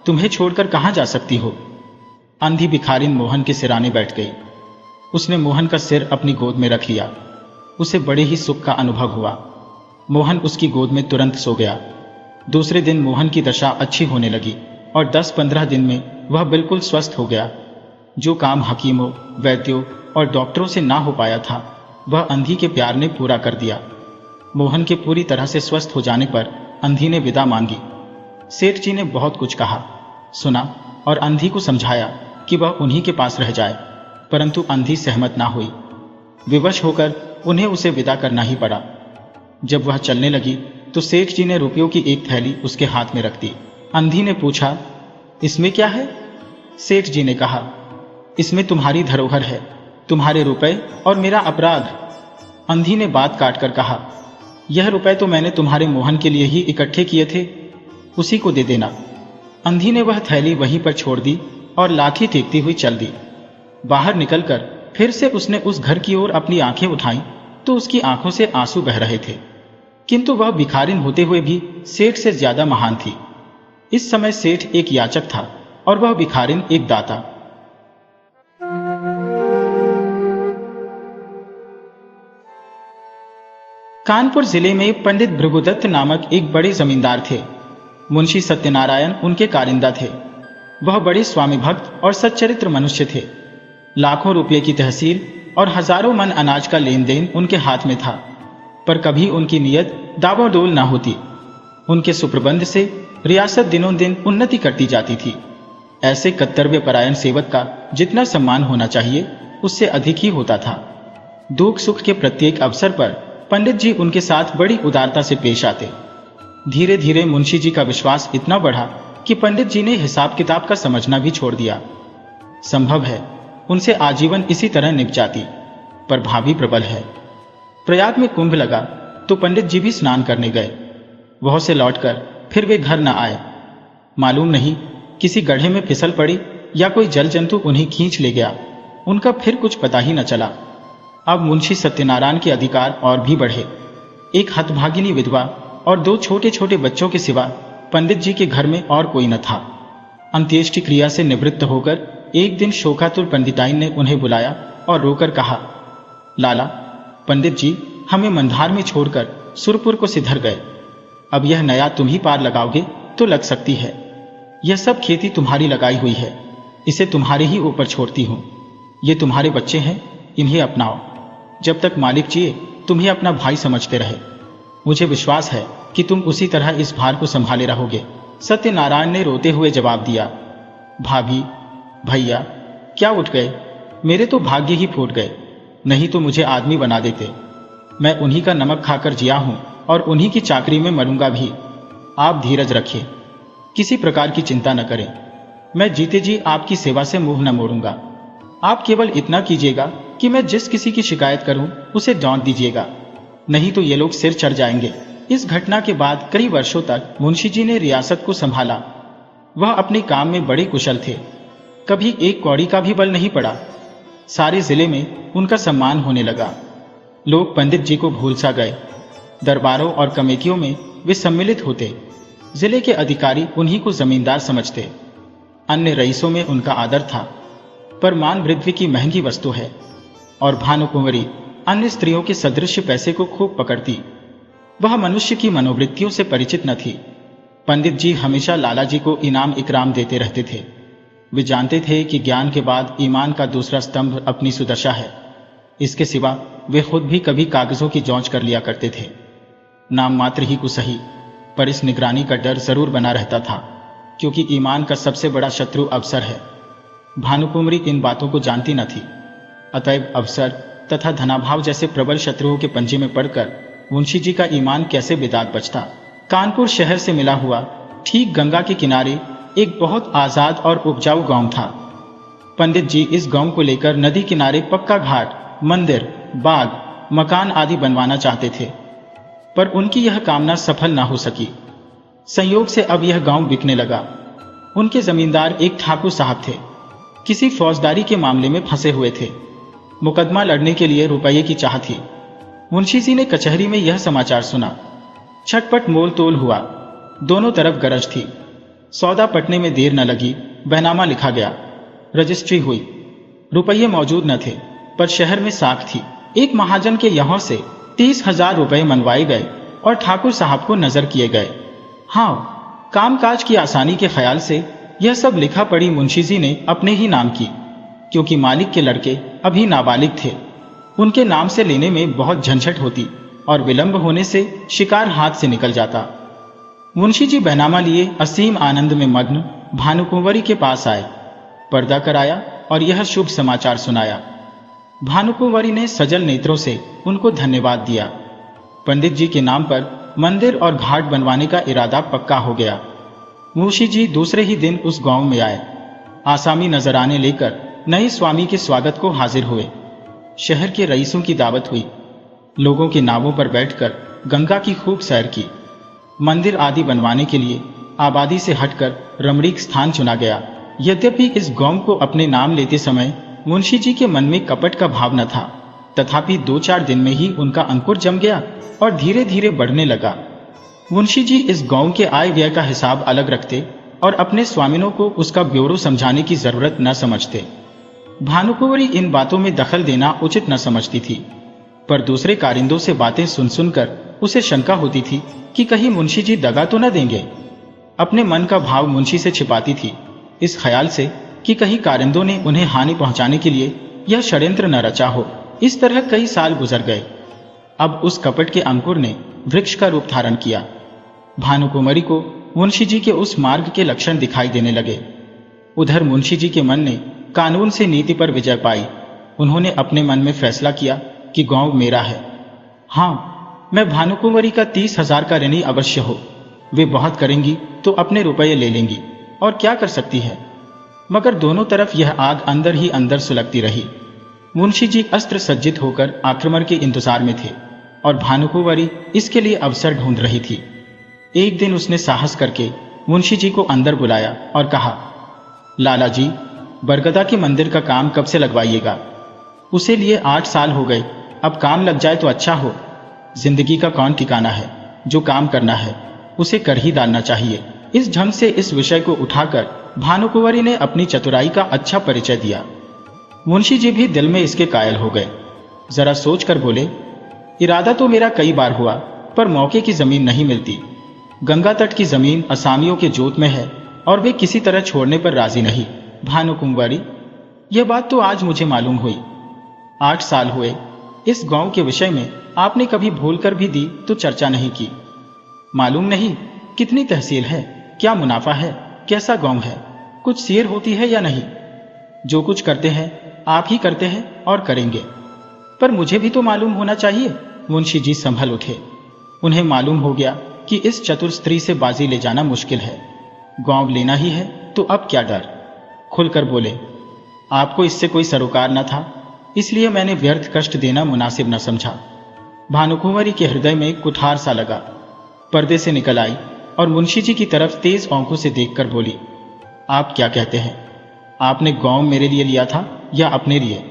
तुम्हें छोड़कर कहां जा सकती हो। अंधी भिखारिन मोहन के सिराने बैठ गई। उसने मोहन का सिर अपनी गोद में रख लिया। उसे बड़े ही सुख का अनुभव हुआ। मोहन उसकी गोद में तुरंत सो गया। दूसरे दिन मोहन की दशा अच्छी होने लगी और 10-15 दिन में वह बिल्कुल स्वस्थ हो गया। जो काम हकीमों, वैद्यों और डॉक्टरों से ना हो पाया था, वह अंधी के प्यार ने पूरा कर दिया। मोहन के पूरी तरह से स्वस्थ हो जाने पर अंधी ने विदा मांगी। सेठ जी ने बहुत कुछ कहा, सुना और अंधी को समझाया कि वह उन्हीं के पास रह जाए, परंतु अंधी सहमत ना हुई। विवश होकर उन्हें उसे विदा करना ही पड़ा। जब वह चलने लगी तो सेठ जी ने रुपयों की एक थैली उसके हाथ में रख दी। अंधी ने पूछा, इसमें क्या है? सेठ जी ने कहा, इसमें तुम्हारी धरोहर है, तुम्हारे रुपए और मेरा अपराध। अंधी ने बात काट कर कहा, यह रुपए तो मैंने तुम्हारे मोहन के लिए ही इकट्ठे किए थे, उसी को दे देना। अंधी ने वह थैली वहीं पर छोड़ दी और लाठी टेकती हुई चल दी। बाहर निकलकर फिर से उसने उस घर की ओर अपनी आंखें उठाईं तो उसकी आंखों से आंसू बह रहे थे, किंतु वह भिखारिन होते हुए भी सेठ से ज्यादा महान थी। इस समय सेठ एक याचक था और वह भिखारिन एक दाता। कानपुर जिले में पंडित भृगुदत्त नामक एक बड़े जमींदार थे। मुंशी सत्यनारायण उनके कारिंदा थे। वह बड़े स्वामी भक्त और सच्चरित्र मनुष्य थे। लाखों रुपये की तहसील और हजारों मन अनाज का लेन देन उनके हाथ में था, पर कभी उनकी नीयत दाबोदोल न होती। उनके सुप्रबंध से रियासत दिनों दिन उन्नति करती जाती थी। ऐसे कर्तव्य परायण सेवक का जितना सम्मान होना चाहिए उससे अधिक ही होता था। दुख सुख के प्रत्येक अवसर पर पंडित जी उनके साथ बड़ी उदारता से पेश आते। धीरे धीरे मुंशी जी का विश्वास इतना बढ़ा कि पंडित जी ने हिसाब किताब का समझना भी छोड़ दिया। संभव है उनसे आजीवन इसी तरह निभ जाती, पर भाभी प्रबल है। प्रयाग में कुंभ लगा तो पंडित जी भी स्नान करने गए। वहां से लौटकर फिर वे घर न आए। मालूम नहीं किसी गड्ढे में फिसल पड़ी या कोई जल जंतु उन्हें खींच ले गया। उनका फिर कुछ पता ही न चला। अब मुंशी सत्यनारायण के अधिकार और भी बढ़े। एक हतभागिनी विधवा और 2 छोटे छोटे बच्चों के सिवा पंडित जी के घर में और कोई न था। अंत्येष्टि क्रिया से निवृत्त होकर एक दिन शोकातुर पंडिताइन ने उन्हें बुलाया और रोकर कहा, लाला, पंडित जी हमें मंधार में छोड़कर सुरपुर को सिधर गए। अब यह नया तुम ही पार लगाओगे तो लग सकती है। यह सब खेती तुम्हारी लगाई हुई है, इसे तुम्हारे ही ऊपर छोड़ती हूं। ये तुम्हारे बच्चे हैं, इन्हें अपनाओ। जब तक मालिक जिए तुम्हें अपना भाई समझते रहे। मुझे विश्वास है कि तुम उसी तरह इस भार को संभाले रहोगे। सत्यनारायण ने रोते हुए जवाब दिया, भाभी, भैया क्या उठ गए? मेरे तो भाग्य ही फूट गए, नहीं तो मुझे आदमी बना देते। मैं उन्हीं का नमक खाकर जिया हूं और उन्हीं की चाकरी में मरूंगा भी। आप धीरज रखिए, किसी प्रकार की चिंता न करें। मैं जीते जी आपकी सेवा से मुंह न मोड़ूंगा। आप केवल इतना कीजिएगा कि मैं जिस किसी की शिकायत करूं उसे डांट दीजिएगा, नहीं तो ये लोग सिर चढ़ जाएंगे। इस घटना के बाद कई वर्षों तक मुंशी जी ने रियासत को संभाला। वह अपने काम में बड़े कुशल थे, कभी एक कौड़ी का भी बल नहीं पड़ा। सारे जिले में उनका सम्मान होने लगा। लोग पंडित जी को भूल सा गए। दरबारों और कमेटियों में वे सम्मिलित होते। जिले के अधिकारी उन्हीं को जमींदार समझते। अन्य रईसों में उनका आदर था, पर मान वृद्धि की महंगी वस्तु है और भानुकुंवरी अन्य स्त्रियों के सदृश पैसे को खूब पकड़ती। वह मनुष्य की मनोवृत्तियों से परिचित न थी। पंडित जी हमेशा लाला जी को इनाम इकराम देते रहते थे। वे जानते थे कि ज्ञान के बाद ईमान का दूसरा स्तंभ अपनी सुदशा है। इसके सिवा वे खुद भी कभी कागजों की जांच कर लिया करते थे। नाम मात्र ही को सही, पर इस निगरानी का डर जरूर बना रहता था, क्योंकि ईमान का सबसे बड़ा शत्रु अवसर है। भानुकुंवरी इन बातों को जानती न थी। अतएव अवसर तथा धनाभाव जैसे प्रबल शत्रुओं के पंजे में पड़कर मुंशी जी का ईमान कैसे बेदाग बचता। कानपुर शहर से मिला हुआ ठीक गंगा के किनारे एक बहुत आजाद और उपजाऊ गांव था। पंडित जी इस गांव को लेकर नदी किनारे पक्का घाट, मंदिर, बाग, मकान आदि बनवाना चाहते थे, पर उनकी यह कामना सफल ना हो सकी। संयोग से अब यह गांव बिकने लगा। उनके जमींदार एक ठाकुर साहब थे, किसी फौजदारी के मामले में फंसे हुए थे। मुकदमा लड़ने के लिए रुपये की चाह थी। मुंशी जी ने कचहरी में यह समाचार सुना। छटपट मोल तोल हुआ, दोनों तरफ गरज थी। सौदा पटने में देर न लगी, बहनामा लिखा गया, रजिस्ट्री हुई। रुपये मौजूद न थे, पर शहर में साख थी। एक महाजन के यहाँ से 30,000 रुपए मनवाए गए और ठाकुर साहब को नजर किए गए। हाँ, कामकाज की आसानी के ख्याल से यह सब लिखा पढ़ी मुंशी जी ने अपने ही नाम की, क्योंकि मालिक के लड़के अभी नाबालिग थे। उनके नाम से लेने में बहुत झंझट होती और विलंब होने से शिकार हाथ से निकल जाता। मुंशी जी बैनामा लिए असीम आनंद में मग्न भानुकुंवरी के पास आए, पर्दा कराया और यह शुभ समाचार सुनाया। भानुकुंवरी ने सजल नेत्रों से उनको धन्यवाद दिया। पंडित जी के नाम पर मंदिर और घाट बनवाने का इरादा पक्का हो गया। मुंशी जी दूसरे ही दिन उस गांव में आए। आसामी नजराने लेकर नए स्वामी के स्वागत को हाजिर हुए। शहर के रईसों की दावत हुई। लोगों के नावों पर बैठकर गंगा की खूब सैर की। मंदिर आदि बनवाने के लिए आबादी से हटकर रमणीक स्थान चुना गया। यद्यपि इस गांव को अपने नाम लेते समय मुंशी जी के मन में कपट का भाव न था, तथापि 2-4 दिन में ही उनका अंकुर जम गया और धीरे धीरे बढ़ने लगा। मुंशी जी इस गांव के आय व्यय का हिसाब अलग रखते और अपने स्वामिनों को उसका ब्यौरा समझाने की जरूरत न समझते। भानुकुंवरी इन बातों में दखल देना उचित न समझती थी, पर दूसरे कारिंदों से बातें सुन सुनकर उसे शंका होती थी कि कहीं मुंशी जी दगा तो न देंगे। अपने मन का भाव मुंशी से छिपाती थी, इस ख्याल से कि कहीं कारिंदों ने उन्हें हानि पहुंचाने के लिए यह षड्यंत्र न रचा हो। इस तरह कई साल गुजर गए। अब उस कपट के अंकुर ने वृक्ष का रूप धारण किया। भानुकुंवरी को मुंशी जी के उस मार्ग के लक्षण दिखाई देने लगे। उधर मुंशी जी के मन ने कानून से नीति पर विजय पाई। उन्होंने अपने मन में फैसला किया कि गांव मेरा है। हाँ, मैं भानुकुंवरी का 30,000 का ऋणी अवश्य हो। वे बहुत करेंगी तो अपने रुपये ले लेंगी, और क्या कर सकती है। मगर दोनों तरफ यह आग अंदर ही अंदर सुलगती रही। मुंशी जी अस्त्र सज्जित होकर आक्रमण के इंतजार में थे और भानुकुंवरी इसके लिए अवसर ढूंढ रही थी। एक दिन उसने साहस करके मुंशी जी को अंदर बुलाया और कहा, लाला जी, बरगदा के मंदिर का काम कब से लगवाइएगा? उसे लिए 8 साल हो गए। अब काम लग जाए तो अच्छा हो। जिंदगी का कौन ठिकाना है, जो काम करना है उसे कर ही डालना चाहिए। इस ढंग से इस विषय को उठाकर भानुकुंवरी ने अपनी चतुराई का अच्छा परिचय दिया। मुंशी जी भी दिल में इसके कायल हो गए। जरा सोच कर बोले, इरादा तो मेरा कई बार हुआ, पर मौके की जमीन नहीं मिलती। गंगा तट की जमीन असामियों के जोत में है और वे किसी तरह छोड़ने पर राजी नहीं। भानुकुंवरी, यह बात तो आज मुझे मालूम हुई। 8 साल हुए। इस गांव के विषय में आपने कभी भूल कर भी दी तो चर्चा नहीं की। मालूम नहीं कितनी तहसील है, क्या मुनाफा है, कैसा गांव है, कुछ सेर होती है या नहीं। जो कुछ करते हैं आप ही करते हैं और करेंगे, पर मुझे भी तो मालूम होना चाहिए। मुंशी जी संभल उठे। उन्हें मालूम हो गया कि इस चतुर स्त्री से बाजी ले जाना मुश्किल है। गांव लेना ही है तो अब क्या डर। खुलकर बोले, आपको इससे कोई सरोकार न था, इसलिए मैंने व्यर्थ कष्ट देना मुनासिब न समझा। भानुकुंवरी के हृदय में कुठार सा लगा। पर्दे से निकल आई और मुंशी जी की तरफ तेज आंखों से देखकर बोली, आप क्या कहते हैं? आपने गांव मेरे लिए लिया था या अपने लिए?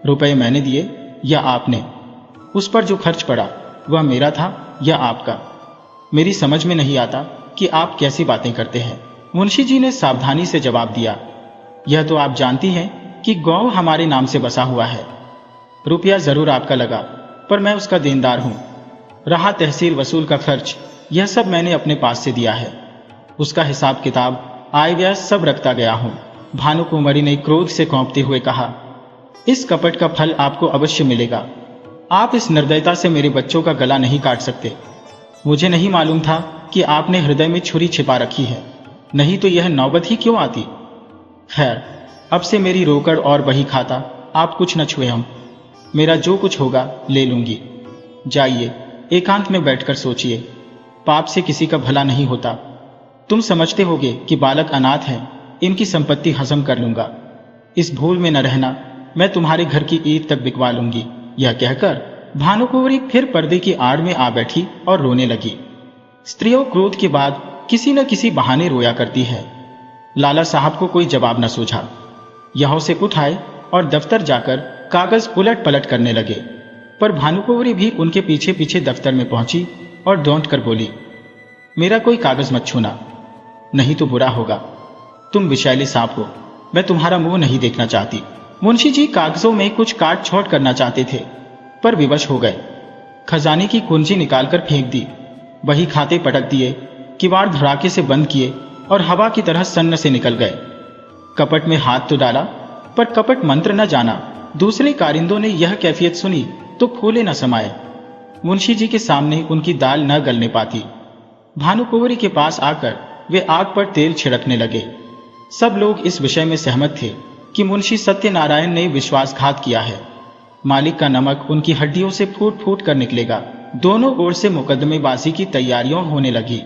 रुपए मैंने दिए या आपने? उस पर जो खर्च पड़ा वह मेरा था या आपका? मेरी समझ में नहीं आता कि आप कैसी बातें करते हैं। मुंशी जी ने सावधानी से जवाब दिया, यह तो आप जानती हैं कि गांव हमारे नाम से बसा हुआ है। रुपया जरूर आपका लगा, पर मैं उसका देनदार हूं। रहा तहसील वसूल का खर्च, यह सब मैंने अपने पास से दिया है। उसका हिसाब किताब, आय व्यय सब रखता गया हूं। भानुकुंवरी ने क्रोध से कांपते हुए कहा, इस कपट का फल आपको अवश्य मिलेगा। आप इस निर्दयता से मेरे बच्चों का गला नहीं काट सकते। मुझे नहीं मालूम था कि आपने हृदय में छुरी छिपा रखी है, नहीं तो यह नौबत ही क्यों आती। खैर, अब से मेरी रोकड़ और बही खाता आप कुछ न छुए। हम मेरा जो कुछ होगा ले लूंगी। जाइए, एकांत में बैठकर सोचिए। पाप से किसी का भला नहीं होता। तुम समझते होगे कि बालक अनाथ हैं, इनकी संपत्ति हजम कर लूंगा। इस भूल में न रहना, मैं तुम्हारे घर की ईंट तक बिकवा लूंगी। यह कहकर भानुकुंवरी फिर पर्दे की आड़ में आ बैठी और रोने लगी। स्त्रियों क्रोध के बाद किसी न किसी बहाने रोया करती है। लाला साहब को कोई जवाब न सूझा। यहाँ से उठाए और दफ्तर जाकर कागज उलट पलट करने लगे, पर भानुकुंवरी भी उनके पीछे पीछे दफ्तर में पहुंची और डोंट कर बोली, मेरा कोई कागज मत छूना, नहीं तो बुरा होगा। तुम विषैले सांप हो, मैं तुम्हारा मुंह नहीं देखना चाहती। मुंशी जी कागजों में कुछ काट छौट करना चाहते थे, पर विवश हो गए। खजाने की कुंजी निकालकर फेंक दी, वही खाते पटक दिए, किवाड़ धड़ाके से बंद किए और हवा की तरह सन्न से निकल गए। कपट में हाथ तो डाला, पर कपट मंत्र न जाना। दूसरे कारिंदों ने यह कैफियत सुनी तो फूले न समाये। मुंशी जी के सामने उनकी दाल न गलने पाती। भानुकुंवरी के पास आकर वे आग पर तेल छिड़कने लगे। सब लोग इस विषय में सहमत थे कि मुंशी सत्यनारायण ने विश्वासघात किया है। मालिक का नमक उनकी हड्डियों से फूट फूट कर निकलेगा। दोनों ओर से मुकदमेबाजी की तैयारियां होने लगी।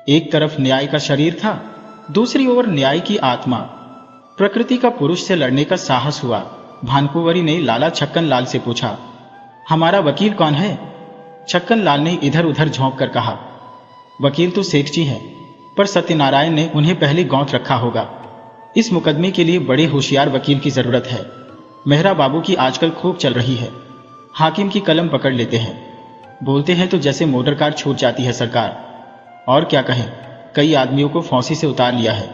एक तरफ न्याय का शरीर था, दूसरी ओर न्याय की आत्मा। प्रकृति का पुरुष से लड़ने का साहस हुआ। भानुकुंवरी ने लाला छक्कन लाल से पूछा, हमारा वकील कौन है? छक्कन लाल ने इधर उधर झोंक कर कहा, वकील तो सेठ जी हैं, पर सत्यनारायण ने उन्हें पहले गौंत रखा होगा। इस मुकदमे के लिए बड़े होशियार वकील की जरूरत है। मेहरा बाबू की आजकल खूब चल रही है। हाकिम की कलम पकड़ लेते हैं, बोलते हैं तो जैसे मोटर कार छूट जाती है सरकार। और क्या कहें, कई आदमियों को फांसी से उतार लिया है।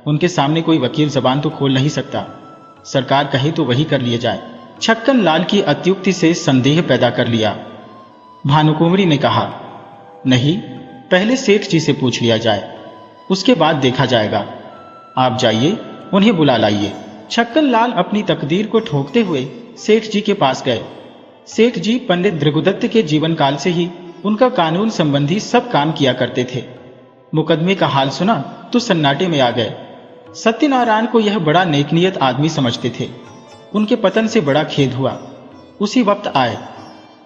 उनके सामने कोई वकील जबान तो खोल नहीं सकता। सरकार कहे तो वही कर लिया जाए। छक्कन लाल की अत्युक्ति से संदेह पैदा कर लिया। भानुकुंवरी ने कहा, नहीं, पहले सेठ जी से पूछ लिया जाए, उसके बाद देखा जाएगा। आप जाइए, उन्हें बुला लाइए। छक्कन लाल अपनी तकदीर को ठोकते हुए सेठ जी के पास गए। सेठ जी पंडित भृगुदत्त के जीवन काल से ही उनका कानून संबंधी सब काम किया करते थे। मुकदमे का हाल सुना तो सन्नाटे में आ गए। सत्यनारायण को यह बड़ा नेकनियत आदमी समझते थे। उनके पतन से बड़ा खेद हुआ। उसी वक्त आए।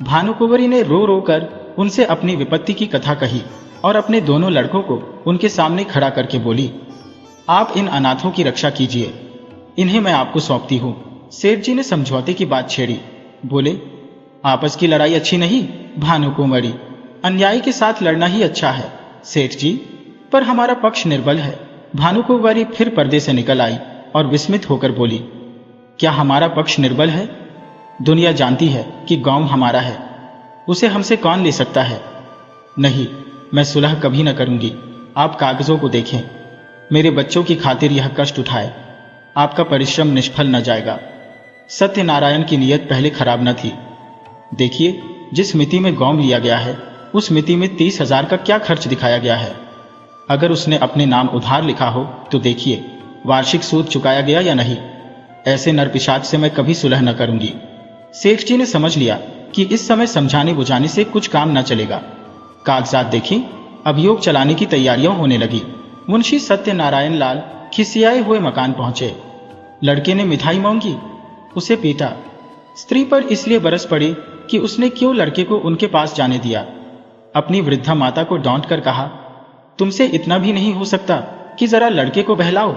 भानुकुंवरी ने रो रो कर उनसे अपनी विपत्ति की कथा कही और अपने दोनों लड़कों को उनके सामने खड़ा करके बोली, आप इन अनाथों की रक्षा कीजिए, इन्हें मैं आपको सौंपती हूं। सेठ जी ने समझौते की बात छेड़ी। बोले, आपस की लड़ाई अच्छी नहीं भानुकुंवरी, अन्याय के साथ लड़ना ही अच्छा है। सेठ जी, पर हमारा पक्ष निर्बल है। भानुकुंवरी फिर पर्दे से निकल आई और विस्मित होकर बोली, क्या हमारा पक्ष निर्बल है? दुनिया जानती है कि गांव हमारा है, उसे हमसे कौन ले सकता है? नहीं, मैं सुलह कभी न करूंगी। आप कागजों को देखें, मेरे बच्चों की खातिर यह कष्ट उठाए, आपका परिश्रम निष्फल न जाएगा। सत्यनारायण की नीयत पहले खराब न थी। देखिए, जिस मिति में गांव लिया गया है, उस मिति में 30,000 का क्या खर्च दिखाया गया है। अगर उसने अपने नाम उधार लिखा हो तो देखिए वार्षिक सूद चुकाया गया या नहीं। ऐसे नरपिशाच से मैं कभी सुलह न करूंगी। सेठ जी ने समझ लिया कि इस समय समझाने बुझाने से कुछ काम न चलेगा। कागजात देखी, अभियोग चलाने की तैयारियां होने लगी। मुंशी सत्यनारायण लाल खिसियाए हुए मकान पहुंचे। लड़के ने मिठाई मांगी, उसे पीटा। स्त्री पर इसलिए बरस पड़ी कि उसने क्यों लड़के को उनके पास जाने दिया। अपनी वृद्धा माता को डांट कर कहा, तुमसे इतना भी नहीं हो सकता कि जरा लड़के को बहलाओ।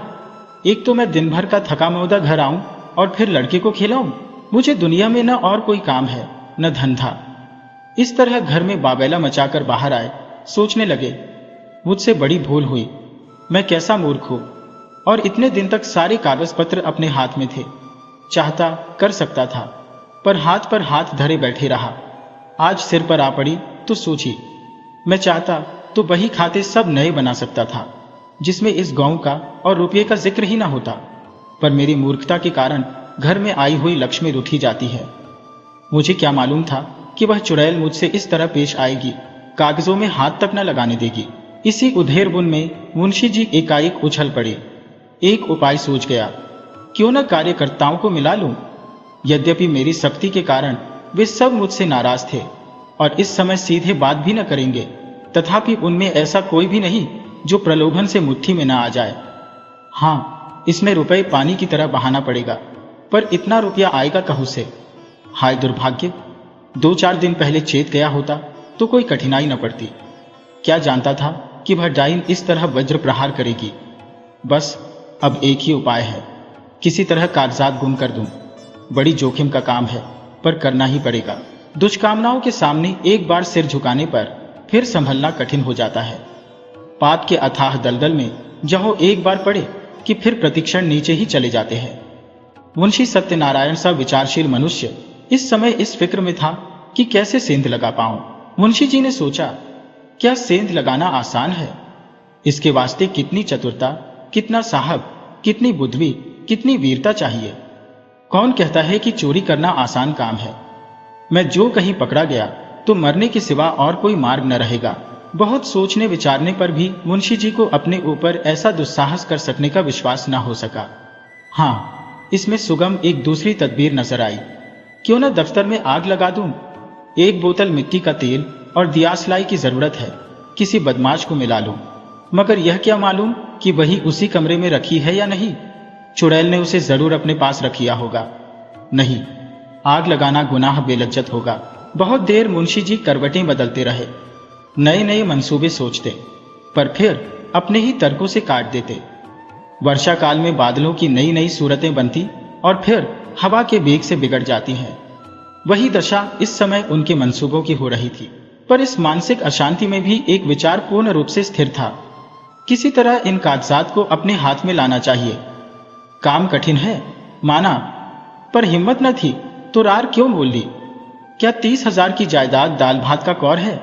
एक तो मैं दिन भर का थका मौदा घर आऊं और फिर लड़के को खिलाऊं। मुझे दुनिया में न और कोई काम है न धंधा। इस तरह घर में बाबैला मचाकर बाहर आए। सोचने लगे, मुझसे बड़ी भूल हुई। मैं कैसा मूर्ख हूं। और इतने दिन तक सारे कागज पत्र अपने हाथ में थे। चाहता कर सकता था, पर हाथ धरे बैठे रहा। आज सिर पर आ पड़ी तो सोची, मैं चाहता तो वही खाते सब नए बना सकता था, जिसमें इस गांव का और रुपये का जिक्र ही ना होता। पर मेरी मूर्खता के कारण घर में आई हुई लक्ष्मी रूठी जाती है। मुझे क्या मालूम था कि वह चुड़ैल मुझसे इस तरह पेश आएगी, कागजों में हाथ तक न लगाने देगी। इसी उधेर बुन में मुंशी जी एकाएक उछल पड़े। एक उपाय सूझ गया, क्यों न कार्यकर्ताओं को मिला लूं। यद्यपि मेरी सख्ती के कारण वे सब मुझसे नाराज थे और इस समय सीधे बात भी न करेंगे, तथापि उनमें ऐसा कोई भी नहीं जो प्रलोभन से मुट्ठी में न आ जाए। हाँ, इसमें रुपए पानी की तरह बहाना पड़ेगा, पर इतना रुपया आएगा कहां से? हाय दुर्भाग्य, 2-4 दिन पहले चेत गया होता तो कोई कठिनाई न पड़ती। क्या जानता था कि वह डाइन इस तरह वज्र प्रहार करेगी। बस अब एक ही उपाय है, किसी तरह कागजात गुम कर दूं। बड़ी जोखिम का काम है, पर करना ही पड़ेगा। दुष्कामनाओं के सामने एक बार सिर झुकाने पर फिर संभलना कठिन हो जाता है। पाप के अथाह दलदल में जहो एक बार पड़े कि फिर प्रतिक्षण नीचे ही चले जाते हैं। मुंशी सत्यनारायण सा विचारशील मनुष्य इस समय इस फिक्र में था कि कैसे सेंध लगा पाऊं। मुंशी जी ने सोचा, क्या सेंध लगाना आसान है? इसके वास्ते कितनी चतुरता, कितना साहब, कितनी बुद्धि, कितनी वीरता चाहिए। कौन कहता है कि चोरी करना आसान काम है। मैं जो कहीं पकड़ा गया तो मरने के सिवा और कोई मार्ग न रहेगा। बहुत सोचने विचारने पर भी मुंशी जी को अपने ऊपर ऐसा दुस्साहस कर सकने का विश्वास न हो सका। हाँ, इसमें सुगम एक दूसरी तदबीर नजर आई। क्यों न दफ्तर में आग लगा दूं? एक बोतल मिट्टी का तेल और दियासलाई की जरूरत है, किसी बदमाश को मिला लूं। मगर यह क्या मालूम कि वही उसी कमरे में रखी है या नहीं। चुड़ैल ने उसे जरूर अपने पास रखिया होगा। नहीं, आग लगाना गुनाह बेलज्जत होगा। बहुत देर मुंशी जी करवटें बदलते रहे, नए नए मंसूबे सोचते, पर फिर अपने ही तर्कों से काट देते। वर्षा काल में बादलों की नई नई सूरतें बनती और फिर हवा के बेग से बिगड़ जाती हैं। वही दशा इस समय उनके मंसूबों की हो रही थी। पर इस मानसिक अशांति में भी एक विचार पूर्ण रूप से स्थिर था। किसी तरह इन कागजात को अपने हाथ में लाना चाहिए। काम कठिन है, माना, पर हिम्मत न थी तो रार क्यों बोल ली। क्या 30,000 की जायदाद दाल भात का कौर है?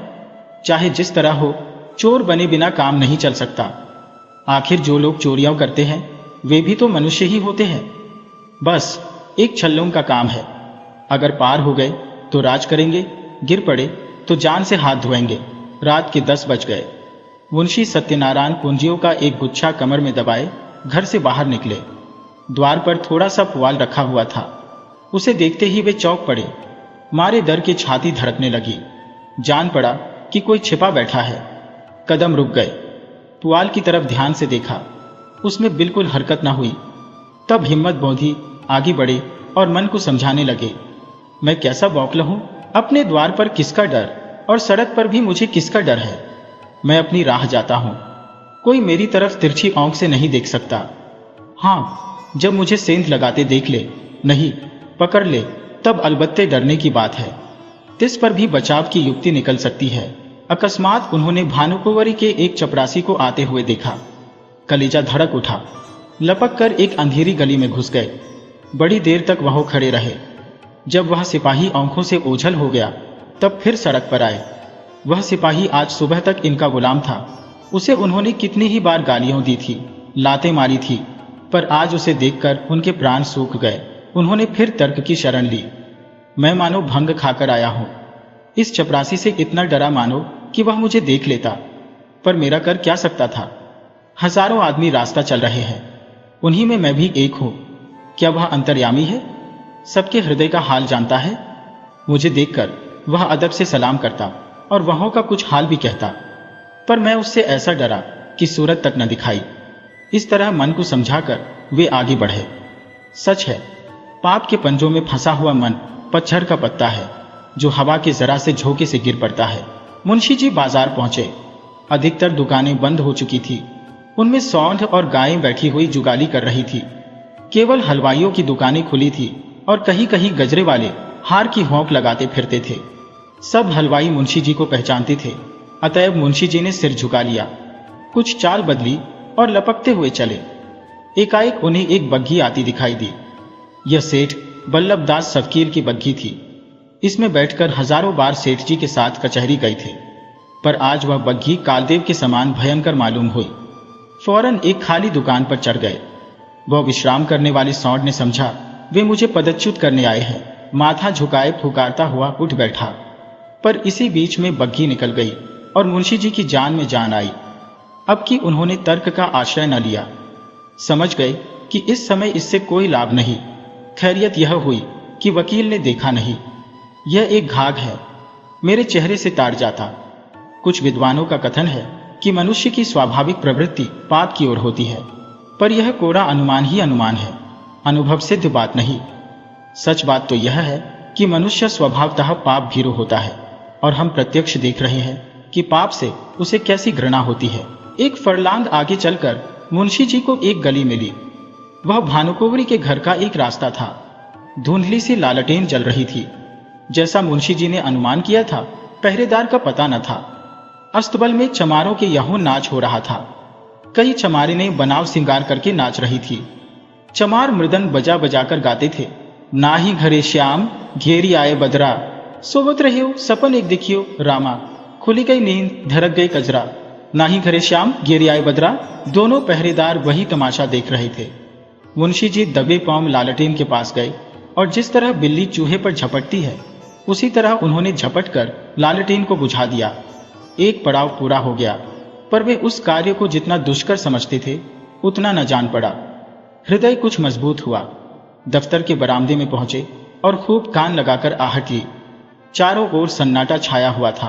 चाहे जिस तरह हो, चोर बने बिना काम नहीं चल सकता। आखिर जो लोग चोरियां करते हैं वे भी तो मनुष्य ही होते हैं। बस एक छल्लों का काम है। अगर पार हो गए तो राज करेंगे, गिर पड़े तो जान से हाथ धोएंगे। रात के 10 बज गए। मुंशी सत्यनारायण पूंजियों का एक गुच्छा कमर में दबाए घर से बाहर निकले। द्वार पर थोड़ा सा पुआल रखा हुआ था, उसे देखते ही वे चौंक पड़े। मारे डर की छाती धड़कने लगी। जान पड़ा कि कोई छिपा बैठा है। कदम रुक गए। पुआल की तरफ ध्यान से देखा, उसमें बिल्कुल हरकत न हुई। तब हिम्मत बौंधी, आगे बढ़े और मन को समझाने लगे, मैं कैसा बौखला हूं। अपने द्वार पर किसका डर और सड़क पर भी मुझे किसका डर है। मैं अपनी राह जाता हूं, कोई मेरी तरफ तिरछी आंख से नहीं देख सकता। हाँ, जब मुझे सेंध लगाते देख ले, नहीं पकड़ ले, तब अलबत्ते डरने की बात है। तिस पर भी बचाव की युक्ति निकल सकती है। अकस्मात उन्होंने भानुकुंवरी के एक चपरासी को आते हुए देखा। कलेजा धड़क उठा। लपक कर एक अंधेरी गली में घुस गए। बड़ी देर तक वह खड़े रहे। जब वह सिपाही आंखों से ओझल हो गया तब फिर सड़क पर आए। वह सिपाही आज सुबह तक इनका गुलाम था। उसे उन्होंने कितनी ही बार गालियां दी थी, लातें मारी थी, पर आज उसे देखकर उनके प्राण सूख गए। उन्होंने फिर तर्क की शरण ली। मैं मानो भंग खाकर आया हूं। इस चपरासी से इतना डरा मानो कि वह मुझे देख लेता, पर मेरा कर क्या सकता था। हजारों आदमी रास्ता चल रहे हैं, उन्हीं में मैं भी एक हूं। क्या वह अंतर्यामी है? सबके हृदय का हाल जानता है। मुझे देखकर वह अदब से सलाम करता और वहों का कुछ हाल भी कहता, पर मैं उससे ऐसा डरा कि सूरत तक न दिखाई। इस तरह मन को समझाकर वे आगे बढ़े। सच है, पाप के पंजों में फंसा हुआ मन पतझड़ का पत्ता है जो हवा के जरा से झोंके से गिर पड़ता है। मुंशी जी बाजार पहुंचे। अधिकतर दुकानें बंद हो चुकी थी। उनमें सौंठ और गायें बैठी हुई जुगाली कर रही थी। केवल हलवाइयों की दुकानें खुली थी और कहीं कहीं गजरे वाले हार की होंक लगाते फिरते थे। सब हलवाई मुंशी जी को पहचानते थे, अतएव मुंशी जी ने सिर झुका लिया, कुछ चाल बदली और लपकते हुए चले। एकाएक उन्हें एक बग्घी आती दिखाई दी। यह सेठ बल्लभदास सवकील की बग्घी थी। इसमें बैठकर हजारों बार सेठ जी के साथ कचहरी गए थे, पर आज वह बग्घी कालदेव के समान भयंकर मालूम हुई। फौरन एक खाली दुकान पर चढ़ गए। वह विश्राम करने वाले सौंड ने समझा वे मुझे पदच्युत करने आए हैं। माथा झुकाए फुकारता हुआ उठ बैठा, पर इसी बीच में बग्घी निकल गई और मुंशी जी की जान में जान आई। अब कि उन्होंने तर्क का आश्रय न लिया। समझ गए कि इस समय इससे कोई लाभ नहीं। खैरियत यह हुई कि वकील ने देखा नहीं। यह एक घाघ है, मेरे चेहरे से ताड़ जाता। कुछ विद्वानों का कथन है कि मनुष्य की स्वाभाविक प्रवृत्ति पाप की ओर होती है, पर यह कोरा अनुमान ही अनुमान है, अनुभव सिद्ध बात नहीं। सच बात तो यह है कि मनुष्य स्वभावतः पाप भीरू होता है, और हम प्रत्यक्ष देख रहे हैं कि पाप से उसे कैसी घृणा होती है। एक फरलांग आगे चलकर मुंशी जी को एक गली मिली। वह भानुकुंवरी के घर का एक रास्ता था। धुंधली सी लालटेन जल रही थी। जैसा मुंशी जी ने अनुमान किया था, पहरेदार का पता न था। अस्तबल में चमारों के यहों नाच हो रहा था। कई चमारे ने बनाव सिंगार करके नाच रही थी। चमार मृदंग बजा बजाकर गाते थे, ना ही घरे श्याम घेरी आए बदरा, सोवत रहियो सपन एक दिखियो रामा, खुली गई नींद धड़क गई कजरा। ना ही घरे श्याम घेरी आए बदरा। दोनों पहरेदार वही तमाशा देख रहे थे। मुंशी जी दबे पांव लालटेन के पास गए और जिस तरह बिल्ली चूहे पर झपटती है उसी तरह उन्होंने झपट कर लालटेन को बुझा दिया। एक पड़ाव पूरा हो गया, पर वे उस कार्य को जितना दुष्कर समझते थे उतना न जान पड़ा। हृदय कुछ मजबूत हुआ। दफ्तर के बरामदे में पहुंचे और खूब कान लगाकर आहट ली। चारों ओर सन्नाटा छाया हुआ था,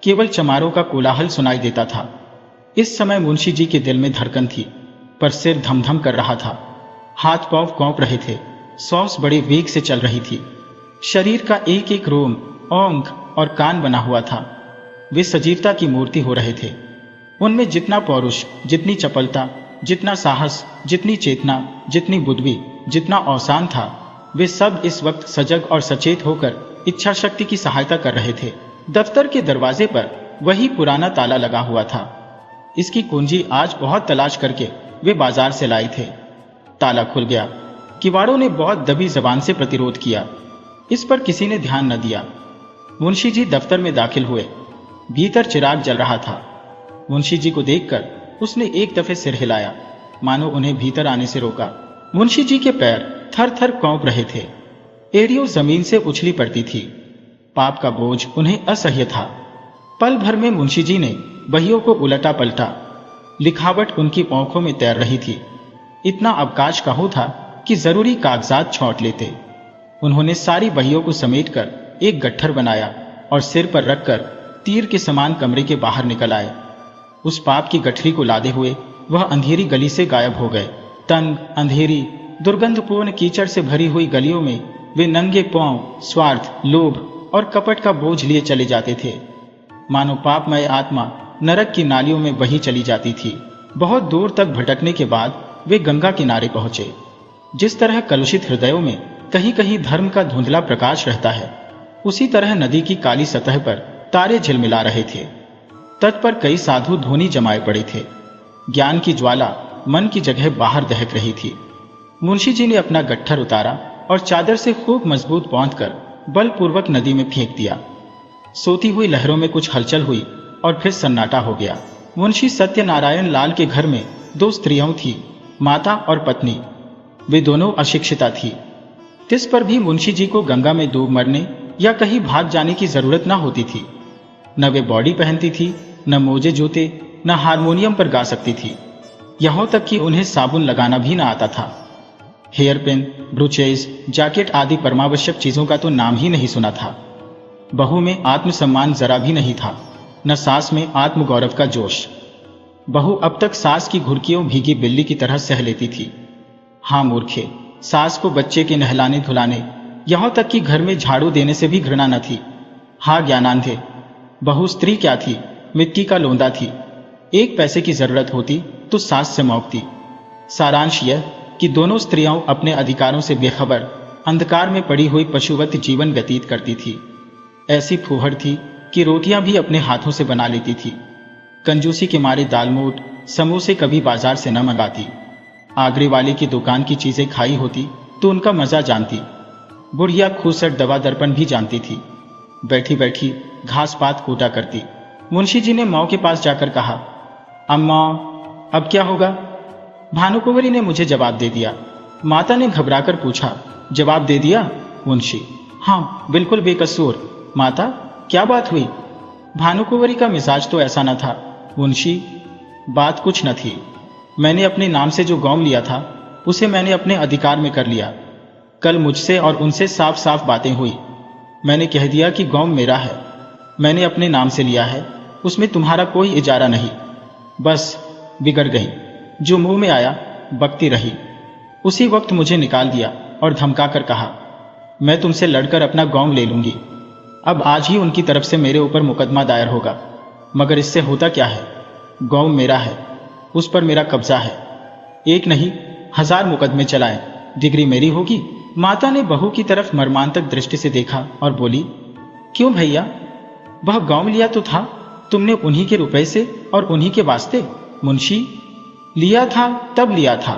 केवल चमारों का कोलाहल सुनाई देता था। इस समय मुंशी जी के दिल में धड़कन थी, पर सिर धमधम कर रहा था। हाथ पांव कांप रहे थे, सांस बड़े वेग से चल रही थी। शरीर का एक एक रोम, अंग और कान बना हुआ था। वे सजीवता की मूर्ति हो रहे थे। उनमें जितना पौरुष, जितनी चपलता, जितना साहस, जितनी चेतना, जितनी बुद्धि, जितना औसान था, वे सब इस वक्त सजग और सचेत होकर इच्छा शक्ति की सहायता कर रहे थे। दफ्तर के दरवाजे पर वही पुराना ताला लगा हुआ था। इसकी कुंजी आज बहुत तलाश करके वे बाजार से लाए थे। ताला खुल गया। किवाड़ों ने बहुत दबी जबान से प्रतिरोध किया। इस पर किसी ने ध्यान न दिया। मुंशी जी दफ्तर में दाखिल हुए। भीतर चिराग जल रहा था। मुंशी जी को देखकर उसने एक दफे सिर हिलाया, मानो उन्हें भीतर आने से रोका। मुंशी जी के पैर थर थर कांप रहे थे। एड़ियों जमीन से उछली पड़ती थी। पाप का बोझ उन्हें असह्य था। पल भर में मुंशी जी ने बहियों को उलटा पलटा। लिखावट उनकी आंखों में तैर रही थी। इतना अवकाश काहू था कि जरूरी कागजात छौंट लेते। उन्होंने सारी बहियों को समेटकर एक गट्ठर बनाया और सिर पर रखकर तीर के समान कमरे के बाहर निकल आए। उस पाप की गठरी को लादे हुए वह अंधेरी गली से गायब हो गए। तंग, अंधेरी, दुर्गंधपूर्ण कीचड़ से भरी हुई गलियों में वे नंगे पांव स्वार्थ, लोभ और कपट का बोझ लिए चले जाते थे। मानो पापमय आत्मा नरक की नालियों में बही चली जाती थी। बहुत दूर तक भटकने के बाद वे गंगा किनारे पहुंचे। जिस तरह कलुषित हृदयों में कहीं कहीं धर्म का धुंधला प्रकाश रहता है, उसी तरह नदी की काली सतह पर तारे झिलमिला रहे थे। तट पर कई साधु धोनी जमाए पड़े थे। ज्ञान की ज्वाला मन की जगह बाहर दहक रही थी। मुंशी जी ने अपना गट्ठर उतारा और चादर से खूब मजबूत बांधकर बलपूर्वक नदी में फेंक दिया। सोती हुई लहरों में कुछ हलचल हुई और फिर सन्नाटा हो गया। मुंशी सत्यनारायण लाल के घर में दो स्त्रियां थी, माता और पत्नी। वे दोनों अशिक्षिता थी। तिस पर भी मुंशी जी को गंगा में डूब मरने या कहीं भाग जाने की जरूरत ना होती थी। न वे बॉडी पहनती थी, न मोजे जूते, न हारमोनियम पर गा सकती थी। यहां तक कि उन्हें साबुन लगाना भी ना आता था। हेयर पिन, ब्रूचेज, जैकेट आदि परमावश्यक चीजों का तो नाम ही नहीं सुना था। बहू में आत्मसम्मान जरा भी नहीं था, न सास में आत्मगौरव का जोश। बहू अब तक सास की घुड़कियों भीगी बिल्ली की तरह सह लेती थी। हाँ मूर्खे, सास को बच्चे के नहलाने धुलाने, यहां तक कि घर में झाड़ू देने से भी घृणा न थी। हाँ ज्ञानांधे, बहू स्त्री क्या थी, मिट्टी का लोंदा थी। एक पैसे की जरूरत होती तो सास से मौकती। सारांश यह कि दोनों स्त्रियां अपने अधिकारों से बेखबर अंधकार में पड़ी हुई पशुवत जीवन व्यतीत करती थी। ऐसी फूहड़ थी कि रोटियां भी अपने हाथों से बना लेती थी। कंजूसी के मारे दालमोट, समोसे कभी बाजार से न मंगाती। आगरे वाले की दुकान की चीजें खाई होती तो उनका मजा जानती। बुढ़िया खूसट दवा दर्पण भी जानती थी। बैठी बैठी घास पात कूटा करती। मुंशी जी ने माँ के पास जाकर कहा, अम्मा अब क्या होगा? भानुकुंवरी ने मुझे जवाब दे दिया। माता ने घबराकर पूछा, जवाब दे दिया? मुंशी, हाँ बिल्कुल बेकसूर। माता, क्या बात हुई? भानुकुंवरी का मिजाज तो ऐसा न था। मुंशी, बात कुछ न थी। मैंने अपने नाम से जो गौम लिया था उसे मैंने अपने अधिकार में कर लिया। कल मुझसे और उनसे साफ साफ बातें हुई। मैंने कह दिया कि गौम मेरा है, मैंने अपने नाम से लिया है, उसमें तुम्हारा कोई इजारा नहीं। बस बिगड़ गई। जो मुंह में आया बकती रही। उसी वक्त मुझे निकाल दिया और धमका कर कहा, मैं तुमसे लड़कर अपना गौम ले लूंगी। अब आज ही उनकी तरफ से मेरे ऊपर मुकदमा दायर होगा। मगर इससे होता क्या है? गौम मेरा है, उस पर मेरा कब्जा है। एक नहीं 1000 मुकदमे चलाएं, डिग्री मेरी होगी। माता ने बहू की तरफ मर्मांतक दृष्टि से देखा और बोली, क्यों भैया, वह गौम लिया तो था तुमने उन्हीं के रुपए से और उन्हीं के वास्ते। मुंशी, लिया था तब लिया था।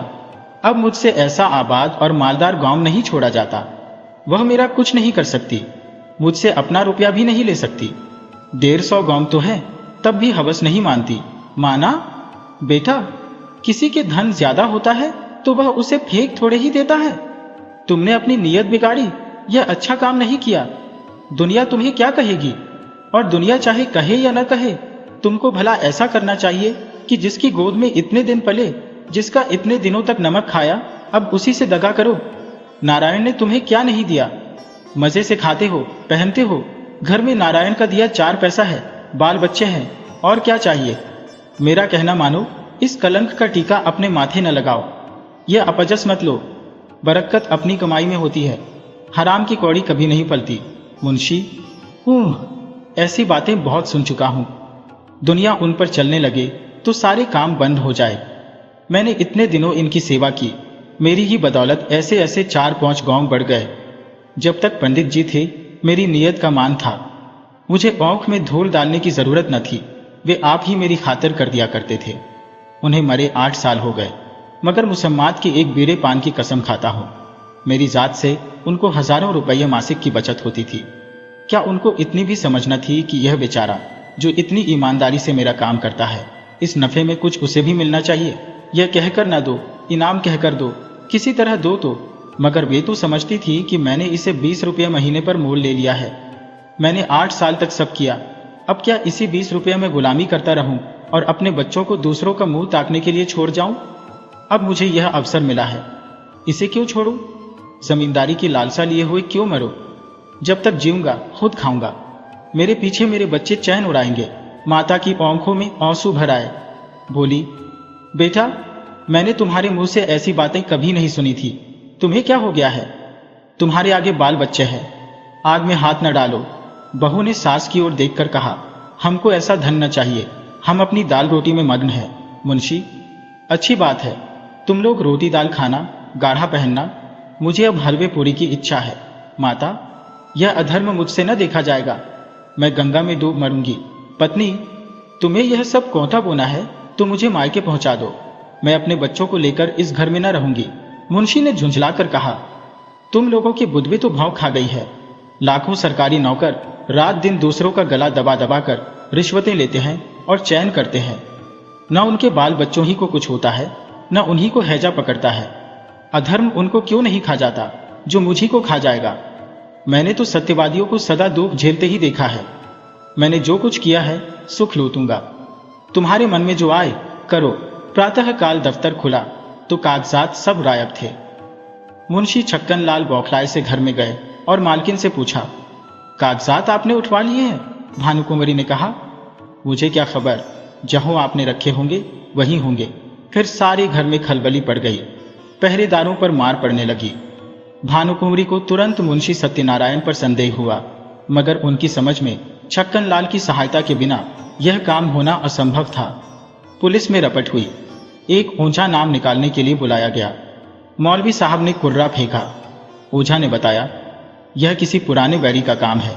अब मुझसे ऐसा आबाद और मालदार गौम नहीं छोड़ा जाता। वह मेरा कुछ नहीं कर सकती, मुझसे अपना रुपया भी नहीं ले सकती। 150 गौम तो है, तब भी हवस नहीं मानती। माना? बेटा, किसी के धन ज्यादा होता है तो वह उसे फेंक थोड़े ही देता है। तुमने अपनी नीयत बिगाड़ी, यह अच्छा काम नहीं किया। दुनिया तुम्हें क्या कहेगी, और दुनिया चाहे कहे या न कहे, तुमको भला ऐसा करना चाहिए कि जिसकी गोद में इतने दिन पले, जिसका इतने दिनों तक नमक खाया, अब उसी से दगा करो। नारायण ने तुम्हें क्या नहीं दिया? मजे से खाते हो, पहनते हो, घर में नारायण का दिया 4 पैसा है, बाल बच्चे हैं, और क्या चाहिए? मेरा कहना मानो, इस कलंक का टीका अपने माथे न लगाओ। यह अपजस मत लो। बरकत अपनी कमाई में होती है, हराम की कौड़ी कभी नहीं पलती। मुंशी, ऐसी बातें बहुत सुन चुका हूं। दुनिया उन पर चलने लगे तो सारे काम बंद हो जाए। मैंने इतने दिनों इनकी सेवा की, मेरी ही बदौलत ऐसे ऐसे 4-5 गांव बढ़ गए। जब तक पंडित जी थे, मेरी नीयत का मान था। मुझे औंख में धूल डालने की जरूरत न थी, वे आप ही मेरी खातिर कर दिया करते थे। उन्हें मरे 8 साल हो गए, मगर मुसम्मात की एक बीड़े पान की कसम खाता हूं। मेरी जात से उनको हजारों रुपये मासिक की बचत होती थी। क्या उनको इतनी भी समझ न थी कि यह बेचारा जो इतनी ईमानदारी से मेरा काम करता है, इस नफे में कुछ उसे भी मिलना चाहिए? यह कहकर न दो, इनाम कहकर दो, किसी तरह दो तो। मगर वे तो समझती थी कि मैंने इसे 20 रुपये महीने पर मोल ले लिया है। मैंने 8 साल तक सब किया, अब क्या इसी 20 रुपये में गुलामी करता रहूं और अपने बच्चों को दूसरों का मुंह ताकने के लिए छोड़ जाऊं? अब मुझे यह अवसर मिला है, इसे क्यों छोड़ूं? जमींदारी की लालसा लिए हुए क्यों मरो? जब तक जीऊंगा खुद खाऊंगा। मेरे पीछे मेरे बच्चे चैन उड़ाएंगे। माता की आंखों में आंसू भर आए। बोली, बेटा, मैंने तुम्हारे मुंह से ऐसी बातें कभी नहीं सुनी थी। तुम्हें क्या हो गया है? तुम्हारे आगे बाल बच्चे हैं, आग में हाथ न डालो। बहू ने सास की ओर देखकर कहा, हमको ऐसा धन न चाहिए, हम अपनी दाल रोटी में मग्न हैं। मुंशी, अच्छी बात है, तुम लोग रोटी दाल खाना, गाढ़ा पहनना, मुझे अब हलवे पूरी की इच्छा है। माता, यह अधर्म मुझसे न देखा जाएगा, मैं गंगा में डूब मरूंगी। पत्नी, तुम्हें यह सब कौंता बोना है तो मुझे मायके पहुंचा दो, मैं अपने बच्चों को लेकर इस घर में न रहूंगी। मुंशी ने झुंझलाकर कहा, तुम लोगों की बुद्धि तो भाव खा गई है। लाखों सरकारी नौकर रात दिन दूसरों का गला दबा दबा कर रिश्वतें लेते हैं और चैन करते हैं। न उनके बाल बच्चों ही को कुछ होता है, न उन्हीं को हैजा पकड़ता है। अधर्म उनको क्यों नहीं खा जाता जो मुझी को खा जाएगा? मैंने तो सत्यवादियों को सदा दुख झेलते ही देखा है। मैंने जो कुछ किया है सुख लूटूंगा। तुम्हारे मन में जो आए करो। प्रातः काल दफ्तर खुला तो कागजात सब गायब थे। मुंशी छक्कन लाल बौखलाए से घर में गए और मालकिन से पूछा, कागजात आपने उठवा लिए हैं? भानुकुंवरी ने कहा, मुझे क्या खबर, जहां आपने रखे होंगे वहीं होंगे। फिर सारे घर में खलबली पड़ गई, पहरेदारों पर मार पड़ने लगी। भानुकुंवरी को तुरंत मुंशी सत्यनारायण पर संदेह हुआ, मगर उनकी समझ में छक्कन लाल की सहायता के बिना यह काम होना असंभव था। पुलिस में रपट हुई, एक ऊंचा नाम निकालने के लिए बुलाया गया। मौलवी साहब ने कुर्रा फेंका। ओझा ने बताया, यह किसी पुराने बैरी का काम है।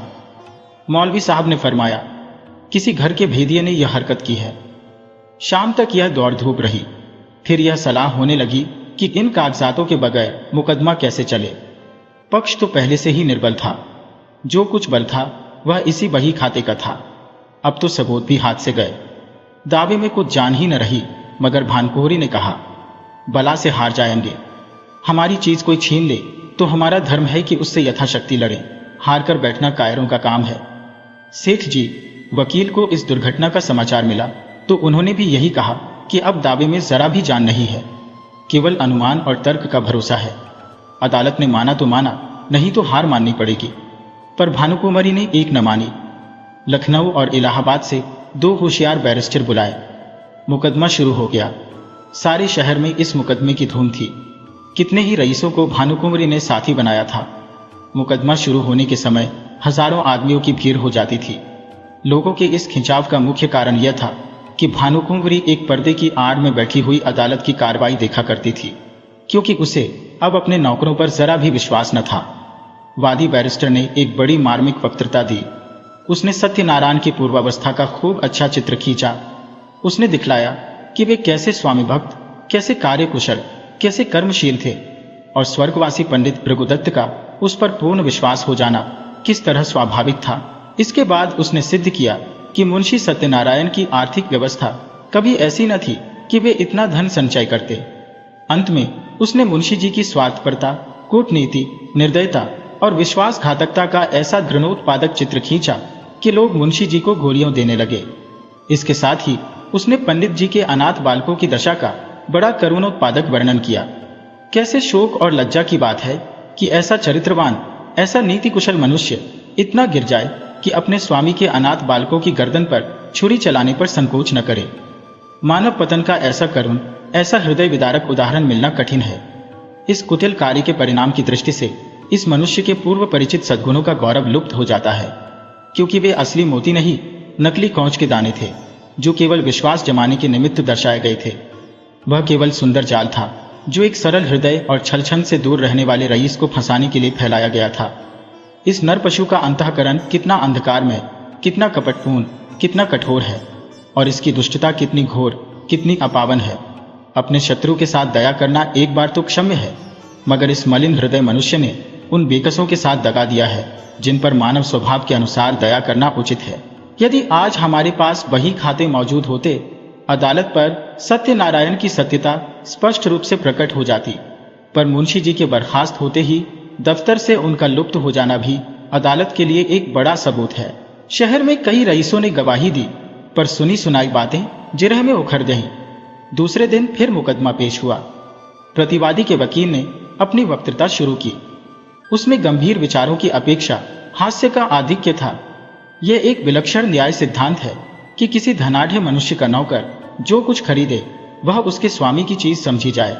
मौलवी साहब ने फरमाया, किसी घर के भेदिये ने यह हरकत की है। शाम तक यह दौड़ धूप रही। फिर यह सलाह होने लगी कि इन कागजातों के बगैर मुकदमा कैसे चले। पक्ष तो पहले से ही निर्बल था, जो कुछ बल था वह इसी बही खाते का था। अब तो सबूत भी हाथ से गए, दावे में कुछ जान ही न रही। मगर भानुकुंवरी ने कहा, बला से हार जाएंगे, हमारी चीज कोई छीन ले तो हमारा धर्म है कि उससे यथाशक्ति लड़ें, हार कर बैठना कायरों का काम है। सेठ जी, वकील को इस दुर्घटना का समाचार मिला तो उन्होंने भी यही कहा कि अब दावे में जरा भी जान नहीं है, केवल अनुमान और तर्क का भरोसा है। अदालत ने माना तो माना, नहीं तो हार माननी पड़ेगी। पर भानुकुंवरी ने एक न मानी। लखनऊ और इलाहाबाद से 2 होशियार बैरिस्टर बुलाए। मुकदमा शुरू हो गया। सारे शहर में इस मुकदमे की धूम थी। कितने ही रईसों को भानुकुंवरी ने साथी बनाया था। मुकदमा शुरू होने के समय हजारों आदमियों की भीड़ हो जाती थी। लोगों के इस खिंचाव का मुख्य कारण यह था कि भानुकुंवरी एक पर्दे की आड़ में बैठी हुई अदालत की कार्रवाई देखा करती थी, क्योंकि उसे अब अपने नौकरों पर जरा भी विश्वास न था। वादी बैरिस्टर ने एक बड़ी मार्मिक वक्तृता दी। उसने सत्यनारायण की पूर्वावस्था का खूब अच्छा चित्र खींचा। उसने दिखलाया कि वे कैसे स्वामी भक्त, कैसे कार्यकुशल, कैसे कर्मशील थे, और स्वर्गवासी पंडित भृगुदत्त का उस पर पूर्ण विश्वास हो जाना किस तरह स्वाभाविक था। इसके बाद उसने सिद्ध किया कि मुंशी सत्यनारायण की आर्थिक व्यवस्था कभी ऐसी न थी कि वे इतना धन संचय करते। अंत में उसने मुंशी जी की स्वार्थपरता कूटनीति, निर्दयता और विश्वासघातकता का ऐसा घृणोत्पादक चित्र खींचा कि लोग मुंशी जी को गोलियां देने लगे। इसके साथ ही उसने पंडित जी के अनाथ बालकों की दशा का बड़ा करुणोत्पादक वर्णन किया। कैसे शोक और लज्जा की बात है कि ऐसा चरित्रवान, ऐसा नीति कुशल मनुष्य इतना गिर जाए कि अपने स्वामी के अनाथ बालकों की गर्दन पर छुरी चलाने पर संकोच न करे। मानव पतन का ऐसा करुण, ऐसा हृदय विदारक उदाहरण मिलना कठिन है। इस कुटिल कार्य के परिणाम की दृष्टि से इस मनुष्य के पूर्व परिचित सद्गुणों का गौरव लुप्त हो जाता है, क्योंकि वे असली मोती नहीं, नकली कौच के दाने थे, जो केवल विश्वास जमाने के निमित्त दर्शाए गए थे। वह केवल सुंदर जाल था जो एक सरल हृदय और छलछन से दूर रहने वाले रईस को फंसाने के लिए फैलाया गया था। इस नर पशु का अंतःकरण कितना अंधकारमय, कितना कपटपूर्ण, कितना कठोर है, और इसकी दुष्टता कितनी घोर, कितनी अपावन है। अपने शत्रु के साथ दया करना एक बार तो क्षम्य है, मगर इस मलिन हृदय मनुष्य ने उन बेकसों के साथ दगा दिया है जिन पर मानव स्वभाव के अनुसार दया करना उचित है। यदि आज हमारे पास वही खाते मौजूद होते, अदालत पर सत्यनारायण की सत्यता स्पष्ट रूप से प्रकट हो जाती, पर मुंशी जी के बर्खास्त होते ही दफ्तर से उनका लुप्त हो जाना भी अदालत के लिए एक बड़ा सबूत है। शहर में कई रईसों ने गवाही दी, पर सुनी सुनाई बातें जिरह में उखड़ गईं। दूसरे दिन फिर मुकदमा पेश हुआ। प्रतिवादी के वकील ने अपनी वक्तृता शुरू की। उसमें गंभीर विचारों की अपेक्षा हास्य का आधिक्य था। यह एक विलक्षण न्याय सिद्धांत है कि किसी धनाढ़ मनुष्य का नौकर जो कुछ खरीदे वह उसके स्वामी की चीज समझी जाए।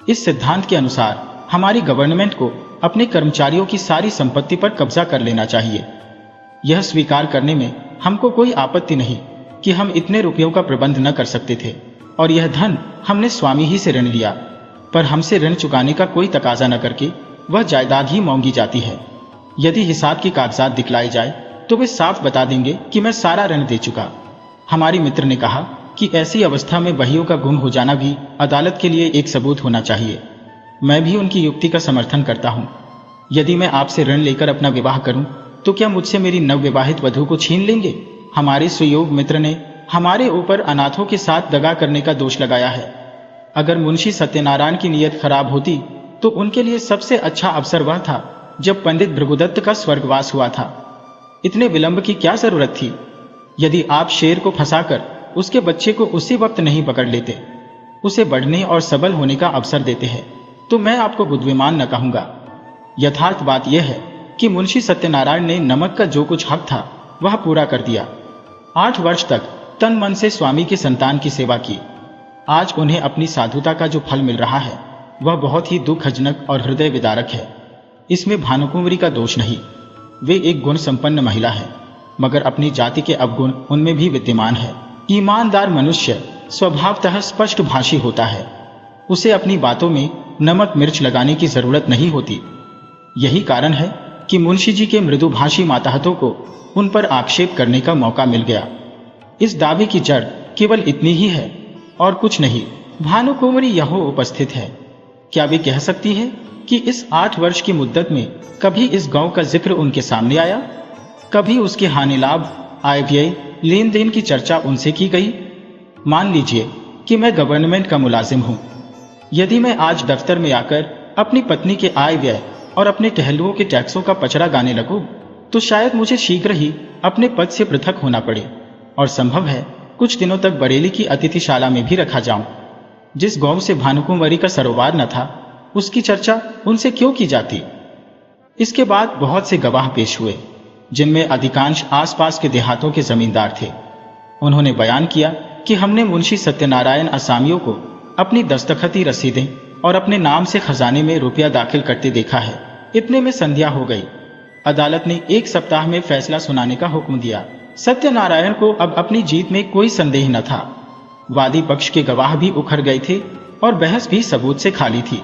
इस सिद्धांत के अनुसार हमारी गवर्नमेंट को अपने कर्मचारियों की सारी संपत्ति पर कब्जा कर लेना चाहिए। यह स्वीकार करने में हमको कोई आपत्ति नहीं कि हम इतने रुपयों का प्रबंध न कर सकते थे, और यह धन हमने स्वामी ही से ऋण लिया, पर हमसे ऋण चुकाने का कोई तकाजा न करके वह जायदाद ही मांगी जाती है। यदि हिसाब की कागजात दिखलाए जाए तो वे साफ बता देंगे कि मैं सारा ऋण दे चुका। हमारी मित्र ने कहा कि ऐसी अवस्था में बहियों का गुम हो जाना भी अदालत के लिए एक सबूत होना चाहिए। मैं भी उनकी युक्ति का समर्थन करता हूँ। यदि मैं आपसे ऋण लेकर अपना विवाह करूं, तो क्या मुझसे मेरी नवविवाहित वधू को छीन लेंगे? हमारे सुयोग मित्र ने हमारे ऊपर अनाथों के साथ दगा करने का दोष लगाया है। अगर मुंशी सत्यनारायण की नीयत खराब होती तो उनके लिए सबसे अच्छा अवसर वह था जब पंडित भृगुदत्त का स्वर्गवास हुआ था। इतने विलंब की क्या जरूरत थी? यदि आप शेर को फंसाकर उसके बच्चे को उसी वक्त नहीं पकड़ लेते, उसे बढ़ने और सबल होने का अवसर देते हैं, तो मैं आपको बुद्धिमान न कहूंगा। यथार्थ बात यह है कि मुंशी सत्यनारायण ने नमक का जो कुछ हक था वह पूरा कर दिया। 8 वर्ष तक तन मन से स्वामी की संतान की सेवा की। आज उन्हें अपनी साधुता का जो फल मिल रहा है वह बहुत ही दुखजनक और हृदय विदारक है। इसमें भानुकुंवरी का दोष नहीं। वे एक गुण संपन्न महिला है, मगर अपनी जाति के अवगुण उनमें भी विद्यमान है। ईमानदार मनुष्य स्वभावतः स्पष्ट भाषी होता है। उसे अपनी बातों में नमक मिर्च लगाने की जरूरत नहीं होती। यही कारण है कि मुंशी जी के मृदुभाषी माताहतों को उन पर आक्षेप करने का मौका मिल गया। इस दावे की जड़ केवल इतनी ही है और कुछ नहीं। भानुकुंवरी यहों उपस्थित है। क्या वे कह सकती है कि इस 8 वर्ष की मुद्दत में कभी इस गांव का जिक्र उनके सामने आया? कभी उसके हानि लाभ, आय व्यय, लेन देन की चर्चा उनसे की गई? मान लीजिए कि मैं गवर्नमेंट का मुलाजिम हूं। यदि मैं आज दफ्तर में आकर अपनी पत्नी के आय व्यय और अपने टहलुओं के टैक्सों का पचड़ा गाने लगूं, तो शायद मुझे शीघ्र ही अपने पद से पृथक होना पड़े, और संभव है कुछ दिनों तक बरेली की अतिथिशाला में भी रखा जाऊं। जिस गांव से भानुकुंवरी का सरोवार न था, उसकी चर्चा उनसे क्यों की जाती? इसके बाद बहुत से गवाह पेश हुए, जिनमें अधिकांश आसपास के देहातों के जमींदार थे। उन्होंने बयान किया कि हमने मुंशी सत्यनारायण असामियों को अपनी दस्तखती रसीदें और अपने नाम से खजाने में रुपया दाखिल करते देखा है। इतने में संध्या हो गई। अदालत ने 1 सप्ताह में फैसला सुनाने का हुक्म दिया। सत्यनारायण को अब अपनी जीत में कोई संदेह न था। वादी पक्ष के गवाह भी उखड़ गए थे और बहस भी सबूत से खाली थी।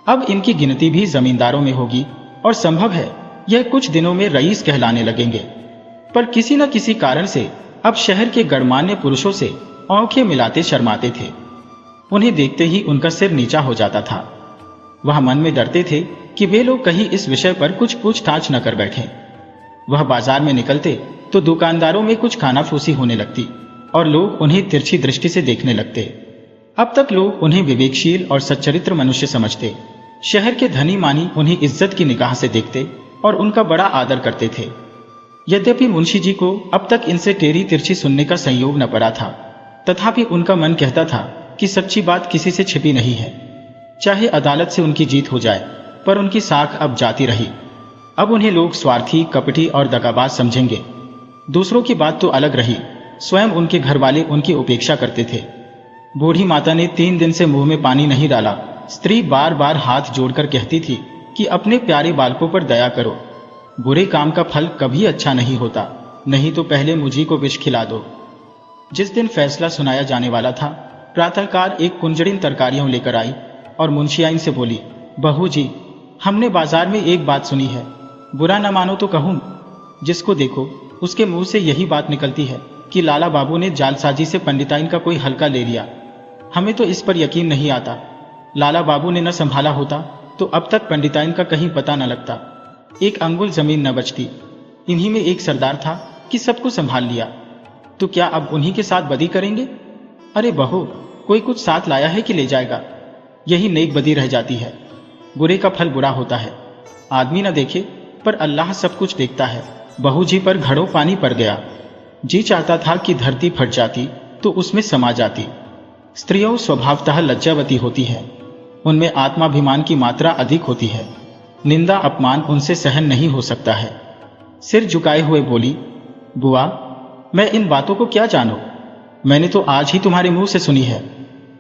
अब इनकी गिनती भी जमींदारों में होगी, और संभव है यह कुछ दिनों में रईस कहलाने लगेंगे। पर किसी न किसी कारण से अब शहर के गणमान्य पुरुषों से आंखें मिलाते शर्माते थे। उन्हें देखते ही उनका सिर नीचा हो जाता था। वह मन में डरते थे कि वे लोग कहीं इस विषय पर कुछ पूछताछ न कर बैठें। वह बाजार में निकलते तो दुकानदारों में कुछ खानाफूसी होने लगती और लोग उन्हें तिरछी दृष्टि से देखने लगते। अब तक लोग उन्हें विवेकशील और सच्चरित्र मनुष्य समझते, शहर के धनी मानी उन्हें इज्जत की निगाह से देखते और उनका बड़ा आदर करते थे। यद्यपि मुंशी जी को अब तक इनसे टेढ़ी तिरछी सुनने का संयोग न पड़ा था, तथापि उनका मन कहता था कि सच्ची बात किसी से छिपी नहीं है। चाहे अदालत से उनकी जीत हो जाए, पर उनकी साख अब जाती रही। अब उन्हें लोग स्वार्थी, कपटी और दगाबाज समझेंगे। दूसरों की बात तो अलग रही, स्वयं उनके घर वाले उनकी उपेक्षा करते थे। बूढ़ी माता ने 3 दिन से मुंह में पानी नहीं डाला। स्त्री बार बार हाथ जोड़कर कहती थी कि अपने प्यारे बालकों पर दया करो, बुरे काम का फल कभी अच्छा नहीं होता, नहीं तो पहले मुझी को विष खिला दो। जिस दिन फैसला सुनाया जाने वाला था, प्रातःकाल एक कुंजड़िन तरकारियां लेकर आई और मुंशियाइन से बोली, बहू जी, हमने बाजार में एक बात सुनी है, बुरा न मानो तो कहूं। जिसको देखो उसके मुंह से यही बात निकलती है कि लाला बाबू ने जालसाजी से पंडिताइन का कोई हल्का ले लिया। हमें तो इस पर यकीन नहीं आता। लाला बाबू ने न संभाला होता तो अब तक पंडिताइन का कहीं पता न लगता, एक अंगुल जमीन न बचती। इन्हीं में एक सरदार था कि सबको संभाल लिया, तो क्या अब उन्हीं के साथ बदी करेंगे? अरे बहू, कोई कुछ साथ लाया है कि ले जाएगा? यही नेक बदी रह जाती है। बुरे का फल बुरा होता है। आदमी न देखे पर अल्लाह सब कुछ देखता है। बहू जी पर घड़ों पानी पड़ गया। जी चाहता था कि धरती फट जाती तो उसमें समा जाती। स्त्रियों स्वभावतः लज्जावती होती है, उनमें आत्माभिमान की मात्रा अधिक होती है। निंदा अपमान उनसे सहन नहीं हो सकता है। सिर झुकाए हुए बोली, बुआ, मैं इन बातों को क्या जानूं? मैंने तो आज ही तुम्हारे मुंह से सुनी है।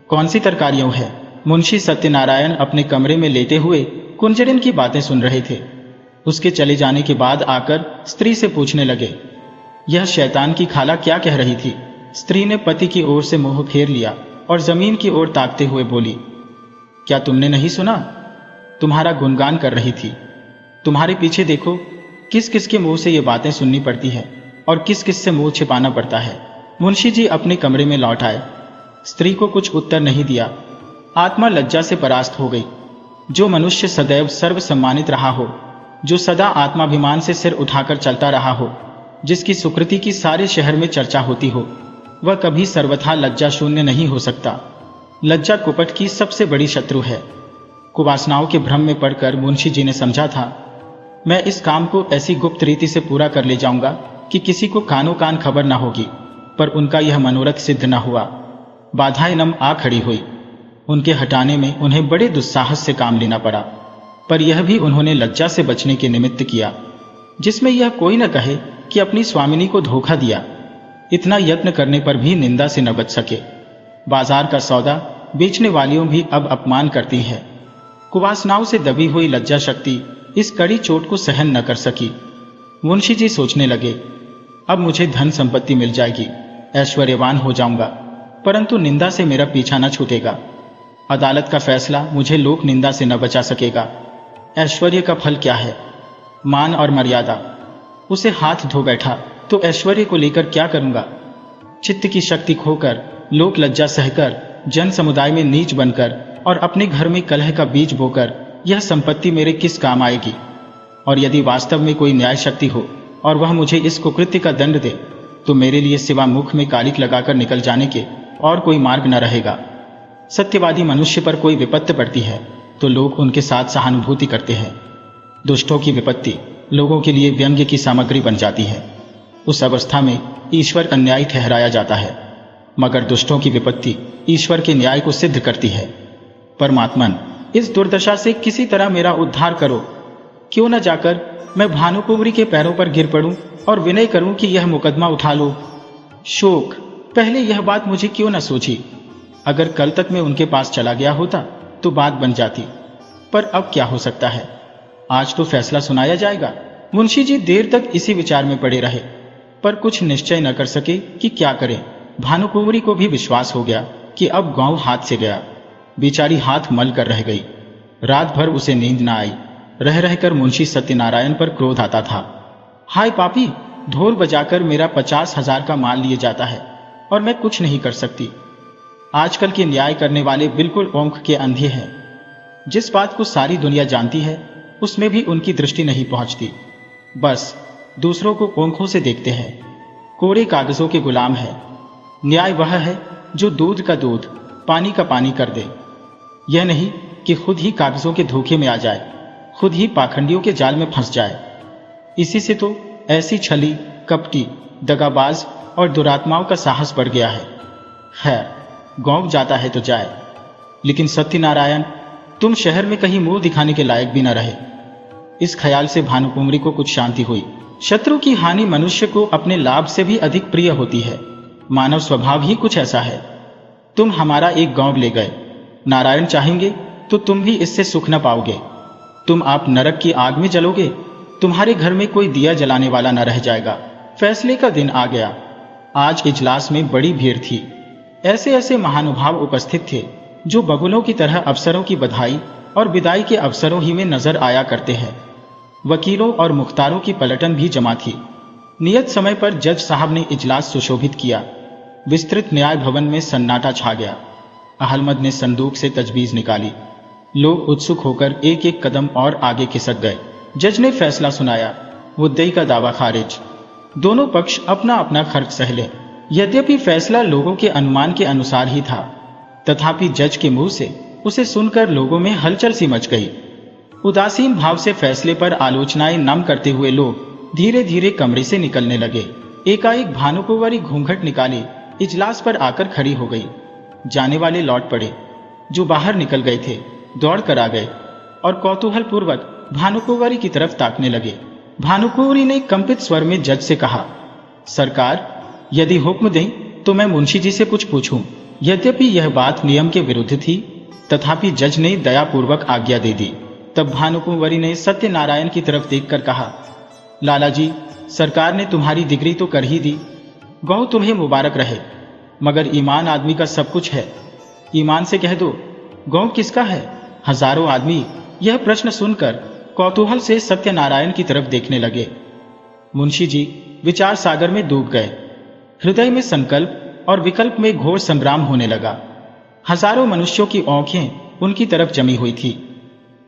कौन सी तरकारियां है? मुंशी सत्यनारायण अपने कमरे में लेटे हुए कुंजड़िन की बातें सुन रहे थे। उसके चले जाने के बाद आकर स्त्री से पूछने लगे, यह शैतान की खाला क्या कह रही थी? स्त्री ने पति की ओर से मुंह फेर लिया और जमीन की ओर ताकते हुए बोली, क्या तुमने नहीं सुना? तुम्हारा गुणगान कर रही थी। तुम्हारे पीछे देखो, किस किस के मुंह से ये बातें सुननी पड़ती है और किस किस से मुंह छिपाना पड़ता है। मुंशी जी अपने कमरे में लौट आए। स्त्री को कुछ उत्तर नहीं दिया। आत्मा लज्जा से परास्त हो गई। जो मनुष्य सदैव सर्व सम्मानित रहा हो, जो सदा आत्माभिमान से सिर उठाकर चलता रहा हो, जिसकी सुकृति की सारे शहर में चर्चा होती हो, वह कभी सर्वथा लज्जा शून्य नहीं हो सकता। लज्जा कुपट की सबसे बड़ी शत्रु है। कुवासनाओं के भ्रम में पड़कर मुंशी जी ने समझा था, मैं इस काम को ऐसी गुप्त रीति से पूरा कर ले जाऊंगा कि किसी को कानो कान खबर न होगी। पर उनका यह मनोरथ सिद्ध न हुआ। बाधाएं नम आ खड़ी हुई। उनके हटाने में उन्हें बड़े दुस्साहस से काम लेना पड़ा, पर यह भी उन्होंने लज्जा से बचने के निमित्त किया, जिसमें यह कोई न कहे कि अपनी स्वामिनी को धोखा दिया। इतना यत्न करने पर भी निंदा से न बच सके। बाजार का सौदा बेचने वालियों भी अब अपमान करती है। कुवासनाओं से दबी हुई लज्जा शक्ति इस कड़ी चोट को सहन न कर सकी। मुंशी जी सोचने लगे, अब मुझे धन संपत्ति मिल जाएगी, ऐश्वर्यवान हो जाऊंगा, परंतु निंदा से मेरा पीछा न छूटेगा। अदालत का फैसला मुझे लोक निंदा से न बचा सकेगा। ऐश्वर्य का फल क्या है? मान और मर्यादा। उसे हाथ धो बैठा तो ऐश्वर्य को लेकर क्या करूंगा? चित्त की शक्ति खोकर, लोक लज्जा सहकर, जन समुदाय में नीच बनकर और अपने घर में कलह का बीज बोकर यह संपत्ति मेरे किस काम आएगी? और यदि वास्तव में कोई न्याय शक्ति हो और वह मुझे इस कुकृत्य का दंड दे, तो मेरे लिए सिवा मुख में कालिक लगाकर निकल जाने के और कोई मार्ग न रहेगा। सत्यवादी मनुष्य पर कोई विपत्ति पड़ती है तो लोग उनके साथ सहानुभूति करते हैं। दुष्टों की विपत्ति लोगों के लिए व्यंग्य की सामग्री बन जाती है। उस अवस्था में ईश्वर अन्यायी ठहराया जाता है, मगर दुष्टों की विपत्ति ईश्वर के न्याय को सिद्ध करती है। परमात्मन, इस दुर्दशा से किसी तरह मेरा उद्धार करो। क्यों न जाकर मैं भानुकुंवरी के पैरों पर गिर पड़ूं और विनय करूं कि यह मुकदमा उठा लो। शोक, पहले यह बात मुझे क्यों न सोची? अगर कल तक मैं उनके पास चला गया होता तो बात बन जाती, पर अब क्या हो सकता है? आज तो फैसला सुनाया जाएगा। मुंशी जी देर तक इसी विचार में पड़े रहे, पर कुछ निश्चय न कर सके कि क्या करें। भानुकुंवरी को भी विश्वास हो गया कि अब गांव हाथ से गया। बेचारी हाथ मल कर रह गई। रात भर उसे नींद न आई। रह रहकर मुंशी सत्यनारायण पर क्रोध आता था। हाय पापी, ढोल बजाकर मेरा 50,000 का माल लिए जाता है और मैं कुछ नहीं कर सकती। आजकल के न्याय करने वाले बिल्कुल ओंख के अंधे हैं। जिस बात को सारी दुनिया जानती है उसमें भी उनकी दृष्टि नहीं पहुंचती। बस दूसरों को ओंखों से देखते हैं। कोरे कागजों के गुलाम है। न्याय वह है जो दूध का दूध, पानी का पानी कर दे। यह नहीं कि खुद ही कागजों के धोखे में आ जाए, खुद ही पाखंडियों के जाल में फंस जाए। इसी से तो ऐसी छली, कपटी, दगाबाज और दुरात्माओं का साहस बढ़ गया है। खैर, गांव जाता है तो जाए, लेकिन सत्यनारायण, तुम शहर में कहीं मुंह दिखाने के लायक भी न रहे। इस ख्याल से भानुकुंवरी को कुछ शांति हुई। शत्रु की हानि मनुष्य को अपने लाभ से भी अधिक प्रिय होती है। मानव स्वभाव ही कुछ ऐसा है। तुम हमारा एक गांव ले गए, नारायण चाहेंगे तो तुम भी इससे सुख न पाओगे। तुम आप नरक की आग में जलोगे, तुम्हारे घर में कोई दिया जलाने वाला न रह जाएगा। फैसले का दिन आ गया। आज इजलास में बड़ी भीड़ थी। ऐसे ऐसे महानुभाव उपस्थित थे जो बगुलों की तरह अफसरों की बधाई और विदाई के अवसरों ही में नजर आया करते हैं। वकीलों और मुख्तारों की पलटन भी जमा थी। नियत समय पर जज साहब ने इजलास सुशोभित किया। विस्तृत न्याय भवन में सन्नाटा छा गया। अहलमद ने संदूक से तजवीज निकाली। लोग उत्सुक होकर एक एक कदम और आगे खिसक गए। जज ने फैसला सुनाया। मुद्दई का दावा खारिज। दोनों पक्ष अपना अपना खर्च सह लें। यद्यपि फैसला लोगों के अनुमान के अनुसार ही था, तथापि जज के मुंह से उसे सुनकर लोगों में हलचल सी मच गई। उदासीन भाव से फैसले पर आलोचनाएं नम करते हुए लोग धीरे धीरे कमरे से निकलने लगे। एकाएक भानुकुंवरी घूंघट निकाले इजलास पर आकर खड़ी हो गई। जाने वाले लौट पड़े। जो बाहर निकल गए थे दौड़ कर आ गए और कौतूहल पूर्वक भानुकुंवरी की तरफ ताकने लगे। भानुकुंवरी ने कंपित स्वर में जज से कहा, सरकार, यदि हुक्म दें तो मैं मुंशी जी से कुछ पूछूं। यद्यपि यह बात नियम के विरुद्ध थी, तथापि जज ने दयापूर्वक आज्ञा दे दी। तब भानुकुंवरी ने सत्यनारायण की तरफ देखकर कहा, लाला जी, सरकार ने तुम्हारी डिग्री तो कर ही दी, गौ तुम्हें मुबारक रहे, मगर ईमान आदमी का सब कुछ है। ईमान से कह दो, गौ किसका है? हजारों आदमी यह प्रश्न सुनकर कौतूहल से सत्यनारायण की तरफ देखने लगे। मुंशी जी विचार सागर में डूब गए। हृदय में संकल्प और विकल्प में घोर संग्राम होने लगा। हजारों मनुष्यों की आंखें उनकी तरफ जमी हुई थी।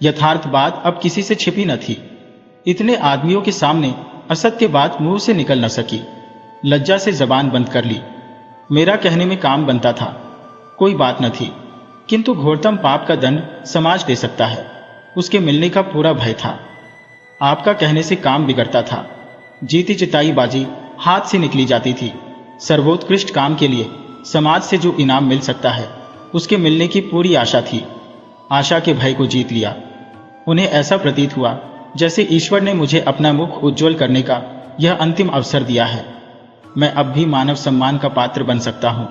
यथार्थ बात अब किसी से छिपी न थी। इतने आदमियों के सामने असत्य बात मुंह से निकल न सकी। लज्जा से जबान बंद कर ली। मेरा कहने में काम बनता था, कोई बात न थी, किंतु घोरतम पाप का दंड समाज दे सकता है, उसके मिलने का पूरा भय था। आपका कहने से काम बिगड़ता था। जीती चिताई बाजी हाथ से निकली जाती थी। सर्वोत्कृष्ट काम के लिए समाज से जो इनाम मिल सकता है, उसके मिलने की पूरी आशा थी। आशा के भय को जीत लिया। उन्हें ऐसा प्रतीत हुआ जैसे ईश्वर ने मुझे अपना मुख उज्ज्वल करने का यह अंतिम अवसर दिया है। मैं अब भी मानव सम्मान का पात्र बन सकता हूँ,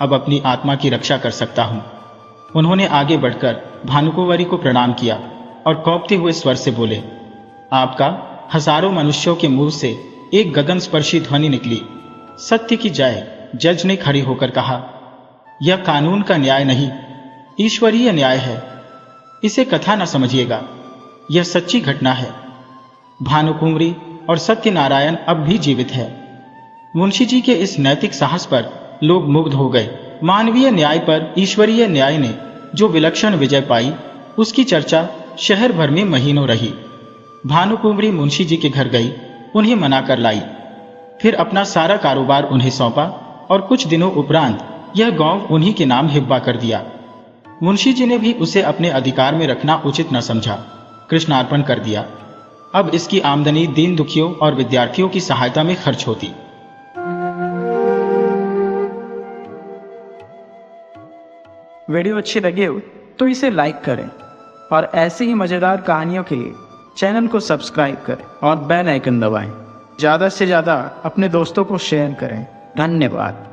अब अपनी आत्मा की रक्षा कर सकता हूँ। उन्होंने आगे बढ़कर भानुकुंवरी को प्रणाम किया और कौपते हुए स्वर से बोले, आपका हजारों मनुष्यों के मुंह से एक गगन स्पर्शी ध्वनि निकली, सत्य की जय। जज ने खड़ी होकर कहा, यह कानून का न्याय नहीं, ईश्वरीय न्याय है। इसे कथा न समझिएगा, यह सच्ची घटना है। भानुकुंवरी और सत्यनारायण अब भी जीवित है। मुंशी जी के इस नैतिक साहस पर लोग मुग्ध हो गए। मानवीय न्याय पर ईश्वरीय न्याय ने जो विलक्षण विजय पाई, उसकी चर्चा शहर भर में महीनों रही। भानुकुंवरी मुंशी जी के घर गई, उन्हें मना कर लाई, फिर अपना सारा कारोबार उन्हें सौंपा और कुछ दिनों उपरांत यह गांव उन्हीं के नाम हिब्बा कर दिया। मुंशी जी ने भी उसे अपने अधिकार में रखना उचित न समझा, कृष्णार्पण कर दिया। अब इसकी आमदनी दीन दुखियों और विद्यार्थियों की सहायता में खर्च होती। वीडियो अच्छी लगी हो तो इसे लाइक करें और ऐसी ही मजेदार कहानियों के लिए चैनल को सब्सक्राइब करें और बेल आइकन दबाएं। ज़्यादा से ज़्यादा अपने दोस्तों को शेयर करें। धन्यवाद।